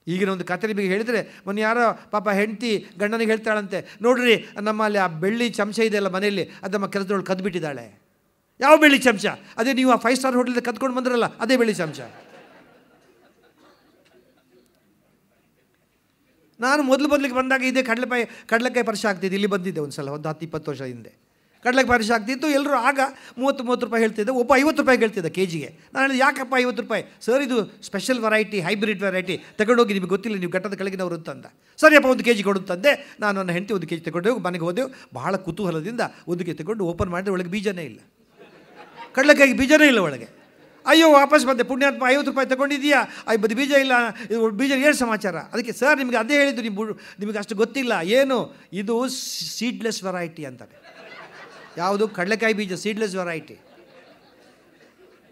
ಈಗಿನ ಒಂದು ಕತೆ ನಿಮಗೆ ಹೇಳಿದರೆ, ಮೊನ್ನೆ ಯಾರೋ ಪಾಪ ಹೆಂಡತಿ ಗಂಡನಿಗೆ ಹೇಳ್ತಾಳಂತೆ, ನೋಡ್ರಿ ನಮ್ಮಲ್ಲಿ ಆ ಬೆಳ್ಳಿ ಚಮಚ ಇದೆಯಲ್ಲ ಮನೆಯಲ್ಲಿ, ಅದು ನಮ್ಮ ಕೆಲಸದೊಳಗೆ ಕದ್ದುಬಿಟ್ಟಿದ್ದಾಳೆ. ಯಾವ ಬೆಳ್ಳಿ ಚಮಚ? ಅದೇ ನೀವು ಆ 5 ಸ್ಟಾರ್ ಹೋಟೆಲ್ಗೆ ಕದ್ಕೊಂಡು ಬಂದ್ರಲ್ಲ, ಅದೇ ಬೆಳ್ಳಿ ಚಮಚ. ನಾನು ಮೊದಲಿಗೆ ಬಂದಾಗ ಇದೇ ಕಡಲೆಕಾಯಿ ಪರಿಷೆ ಆಗ್ತಿದ್ದು. ಇಲ್ಲಿ ಬಂದಿದ್ದೆ ಒಂದು ಸಲ, ಒಂದು 10-20 ವರ್ಷ ಹಿಂದೆ ಕಡಲೆಕಾಯಿ ಪರಿಷೆ ಆಗ್ತಿತ್ತು. ಎಲ್ಲರೂ ಆಗ 30 ರೂಪಾಯಿ ಹೇಳ್ತಿದ್ದೆ, ಒಬ್ಬ 50 ರೂಪಾಯಿ ಹೇಳ್ತಿದ್ದೆ ಕೆಜಿಗೆ. ನಾನು ಹೇಳಿದೆ, ಯಾಕಪ್ಪ 50 ರೂಪಾಯಿ? ಸರ್ ಇದು ಸ್ಪೆಷಲ್ ವೆರೈಟಿ, ಹೈಬ್ರಿಡ್ ವೆರೈಟಿ, ತಗೊಂಡೋಗಿ ನಿಮಗೆ ಗೊತ್ತಿಲ್ಲ, ನೀವು ಘಟ್ಟದ ಕೆಳಗಿನವರು ಅಂತಂದ. ಸರಿಯಪ್ಪ 1 ಕೆಜಿ ಕೊಡುತ್ತಂದೆ. ನಾನು ನನ್ನ ಹೆಂಡತಿ 1 ಕೆಜಿ ತಗೊಂಡೋಗಿ ಮನೆಗೆ ಹೋದೆವು. ಬಹಳ ಕುತೂಹಲದಿಂದ 1 ಕೆಜಿ ತಗೊಂಡು ಓಪನ್ ಮಾಡಿದ್ರೆ ಒಳಗೆ ಬೀಜನೇ ಇಲ್ಲ, ಕಡಲೆಕಾಯಿಗೆ ಬೀಜನೇ ಇಲ್ಲ ಒಳಗೆ. ಅಯ್ಯೋ ವಾಪಸ್ ಬಂದೆ, ಪುಣ್ಯಾತ್ಮ 50 ರೂಪಾಯಿ ತಗೊಂಡಿದ್ದೀಯಾ, ಬದಿ ಬೀಜ ಇಲ್ಲ, ಬೀಜ ಏನು ಸಮಾಚಾರ? ಅದಕ್ಕೆ ಸರ್ ನಿಮಗೆ ಅದೇ ಹೇಳಿದ್ದು, ನಿಮಗೆ ಅಷ್ಟು ಗೊತ್ತಿಲ್ಲ. ಏನು ಇದು ಸೀಡ್ಲೆಸ್ ವೆರೈಟಿ ಅಂತಾರೆ. ಯಾವುದು? ಕಡಲೆಕಾಯಿ ಬೀಜ ಸೀಡ್ಲೆಸ್ ವೆರೈಟಿ.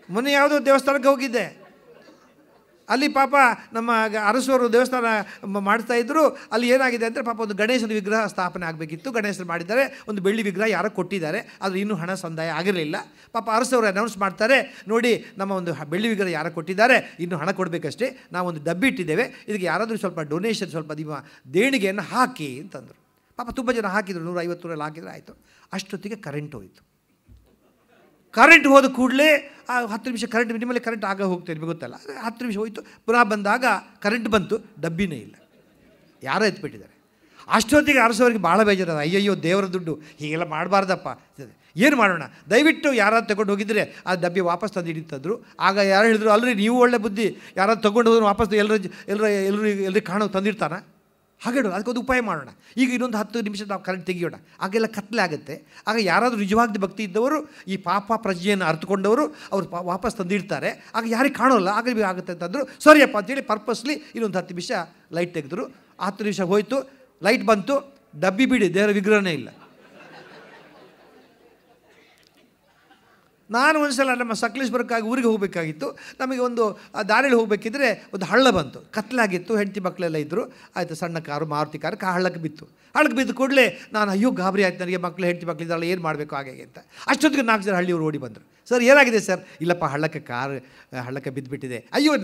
ಮೊನ್ನೆ ಯಾವುದೋ ದೇವಸ್ಥಾನಕ್ಕೆ ಹೋಗಿದ್ದೆ, ಅಲ್ಲಿ ಪಾಪ ನಮ್ಮ ಅರಸವರು ದೇವಸ್ಥಾನ ಮಾಡ್ತಾಯಿದ್ರು. ಅಲ್ಲಿ ಏನಾಗಿದೆ ಅಂದರೆ, ಪಾಪ ಒಂದು ಗಣೇಶನ ವಿಗ್ರಹ ಸ್ಥಾಪನೆ ಆಗಬೇಕಿತ್ತು. ಗಣೇಶನ ಮಾಡಿದ್ದಾರೆ, ಒಂದು ಬೆಳ್ಳಿ ವಿಗ್ರಹ ಯಾರೋ ಕೊಟ್ಟಿದ್ದಾರೆ, ಆದರೆ ಇನ್ನೂ ಹಣ ಸಂದಾಯ ಆಗಿರಲಿಲ್ಲ. ಪಾಪ ಅರಸವರು ಅನೌನ್ಸ್ ಮಾಡ್ತಾರೆ, ನೋಡಿ ನಮ್ಮ ಒಂದು ಬೆಳ್ಳಿ ವಿಗ್ರಹ ಯಾರೋ ಕೊಟ್ಟಿದ್ದಾರೆ, ಇನ್ನೂ ಹಣ ಕೊಡಬೇಕಷ್ಟೇ, ನಾವೊಂದು ಡಬ್ಬಿ ಇಟ್ಟಿದ್ದೇವೆ, ಇದಕ್ಕೆ ಯಾರಾದರೂ ಸ್ವಲ್ಪ ಡೊನೇಷನ್, ಸ್ವಲ್ಪ ನಿಮ್ಮ ದೇಣಿಗೆಯನ್ನು ಹಾಕಿ ಅಂತಂದರು. ಪಾಪ ತುಂಬ ಜನ ಹಾಕಿದರು, 150 ರೂಪಾಯಿ ಹಾಕಿದರೆ ಆಯಿತು. ಅಷ್ಟೊತ್ತಿಗೆ ಕರೆಂಟ್ ಹೋಯಿತು. ಕರೆಂಟ್ ಹೋದ ಕೂಡಲೇ 10 ನಿಮಿಷ ಕರೆಂಟ್, ನಿಮ್ಮಲ್ಲಿ ಕರೆಂಟ್ ಆಗ ಹೋಗ್ತೇವೆ, ನಿಮಗೆ ಗೊತ್ತಲ್ಲ. 10 ನಿಮಿಷ ಹೋಯಿತು. ಪುನಃ ಬಂದಾಗ ಕರೆಂಟ್ ಬಂತು, ಡಬ್ಬಿನೇ ಇಲ್ಲ, ಯಾರೋ ಎತ್ಬಿಟ್ಟಿದ್ದಾರೆ. ಅಷ್ಟೊತ್ತಿಗೆ ಅರಸವರಿಗೆ ಭಾಳ ಬೇಜಾರದ, ಅಯ್ಯಯ್ಯೋ ದೇವರ ದುಡ್ಡು ಹೀಗೆಲ್ಲ ಮಾಡಬಾರ್ದಪ್ಪ, ಏನು ಮಾಡೋಣ, ದಯವಿಟ್ಟು ಯಾರಾದ್ರು ತಗೊಂಡು ಹೋಗಿದ್ರೆ ಆ ಡಬ್ಬಿ ವಾಪಸ್ ತಂದು ಹಿಡಿತಂದರು. ಆಗ ಯಾರು ಹೇಳಿದ್ರು, ಅಲ್ಲರಿ ನೀವು ಒಳ್ಳೆ ಬುದ್ಧಿ, ಯಾರಾದ್ರು ತೊಗೊಂಡು ಹೋದ್ರೆ ವಾಪಸ್ ಎಲ್ಲರಿಗೆ ಕಾಣೋ ತಂದಿರ್ತಾನ, ಹಾಗಿಡೋಣ, ಅದಕ್ಕೊಂದು ಉಪಾಯ ಮಾಡೋಣ. ಈಗ ಇನ್ನೊಂದು 10 ನಿಮಿಷ ನಾವು ಕರೆಂಟ್ ತೆಗಿಯೋಣ, ಆಗೆಲ್ಲ ಕತ್ತಲೆ ಆಗುತ್ತೆ. ಆಗ ಯಾರಾದರೂ ನಿಜವಾಗ್ದು ಭಕ್ತಿ ಇದ್ದವರು, ಈ ಪಾಪ ಪ್ರಜ್ಞೆಯನ್ನು ಅರ್ಥಕೊಂಡವರು ಅವ್ರು ವಾಪಸ್ ತಂದಿಡ್ತಾರೆ. ಆಗ ಯಾರಿಗೆ ಕಾಣೋಲ್ಲ, ಆಗ ಆಗುತ್ತೆ ಅಂತಂದರು. ಸರಿಯಪ್ಪ ಅಂತೇಳಿ ಪರ್ಪಸ್ಲಿ ಇನ್ನೊಂದು 10 ನಿಮಿಷ ಲೈಟ್ ತೆಗೆದ್ರು. 10 ನಿಮಿಷ ಹೋಯಿತು, ಲೈಟ್ ಬಂತು, ಡಬ್ಬಿ ಬಿಡಿ, ದೇವರ ವಿಗ್ರಹನೇ ಇಲ್ಲ. ನಾನು ಒಂದು ಸಲ ನಮ್ಮ ಸಕಲೇಶ್ವರಕ್ಕಾಗಿ ಊರಿಗೆ ಹೋಗಬೇಕಾಗಿತ್ತು. ನಮಗೆ ಒಂದು ದಾರಿಯಲ್ಲಿ ಹೋಗಬೇಕಿದ್ರೆ ಒಂದು ಹಳ್ಳ ಬಂತು, ಕತ್ತಲಾಗಿತ್ತು, ಹೆಂಡತಿ ಮಕ್ಕಳೆಲ್ಲ ಇದ್ದರು. ಆಯಿತು, ಸಣ್ಣ ಕಾರು, ಮಾರುತಿ ಕಾರು ಹಳ್ಳಕ್ಕೆ ಬಿತ್ತು. ಹಳ್ಳಕ್ಕೆ ಬಿದ್ದು ಕೂಡಲೇ ನಾನು ಅಯ್ಯೋ ಗಾಬರಿ ಆಯ್ತು, ನನಗೆ ಮಕ್ಕಳು ಹೆಂಡತಿ ಮಕ್ಕಳಿದ್ದಾಳೆ, ಏನು ಮಾಡಬೇಕು ಹಾಗೆ ಅಂತ. ಅಷ್ಟೊತ್ತಿಗೆ 4 ಜನ ಹಳ್ಳಿಯವರು ಓಡಿ ಬಂದರು. ಸರ್ ಏನಾಗಿದೆ ಸರ್? ಇಲ್ಲಪ್ಪ ಹಳ್ಳಕ್ಕೆ ಬಿದ್ದುಬಿಟ್ಟಿದೆ. ಅಯ್ಯೋ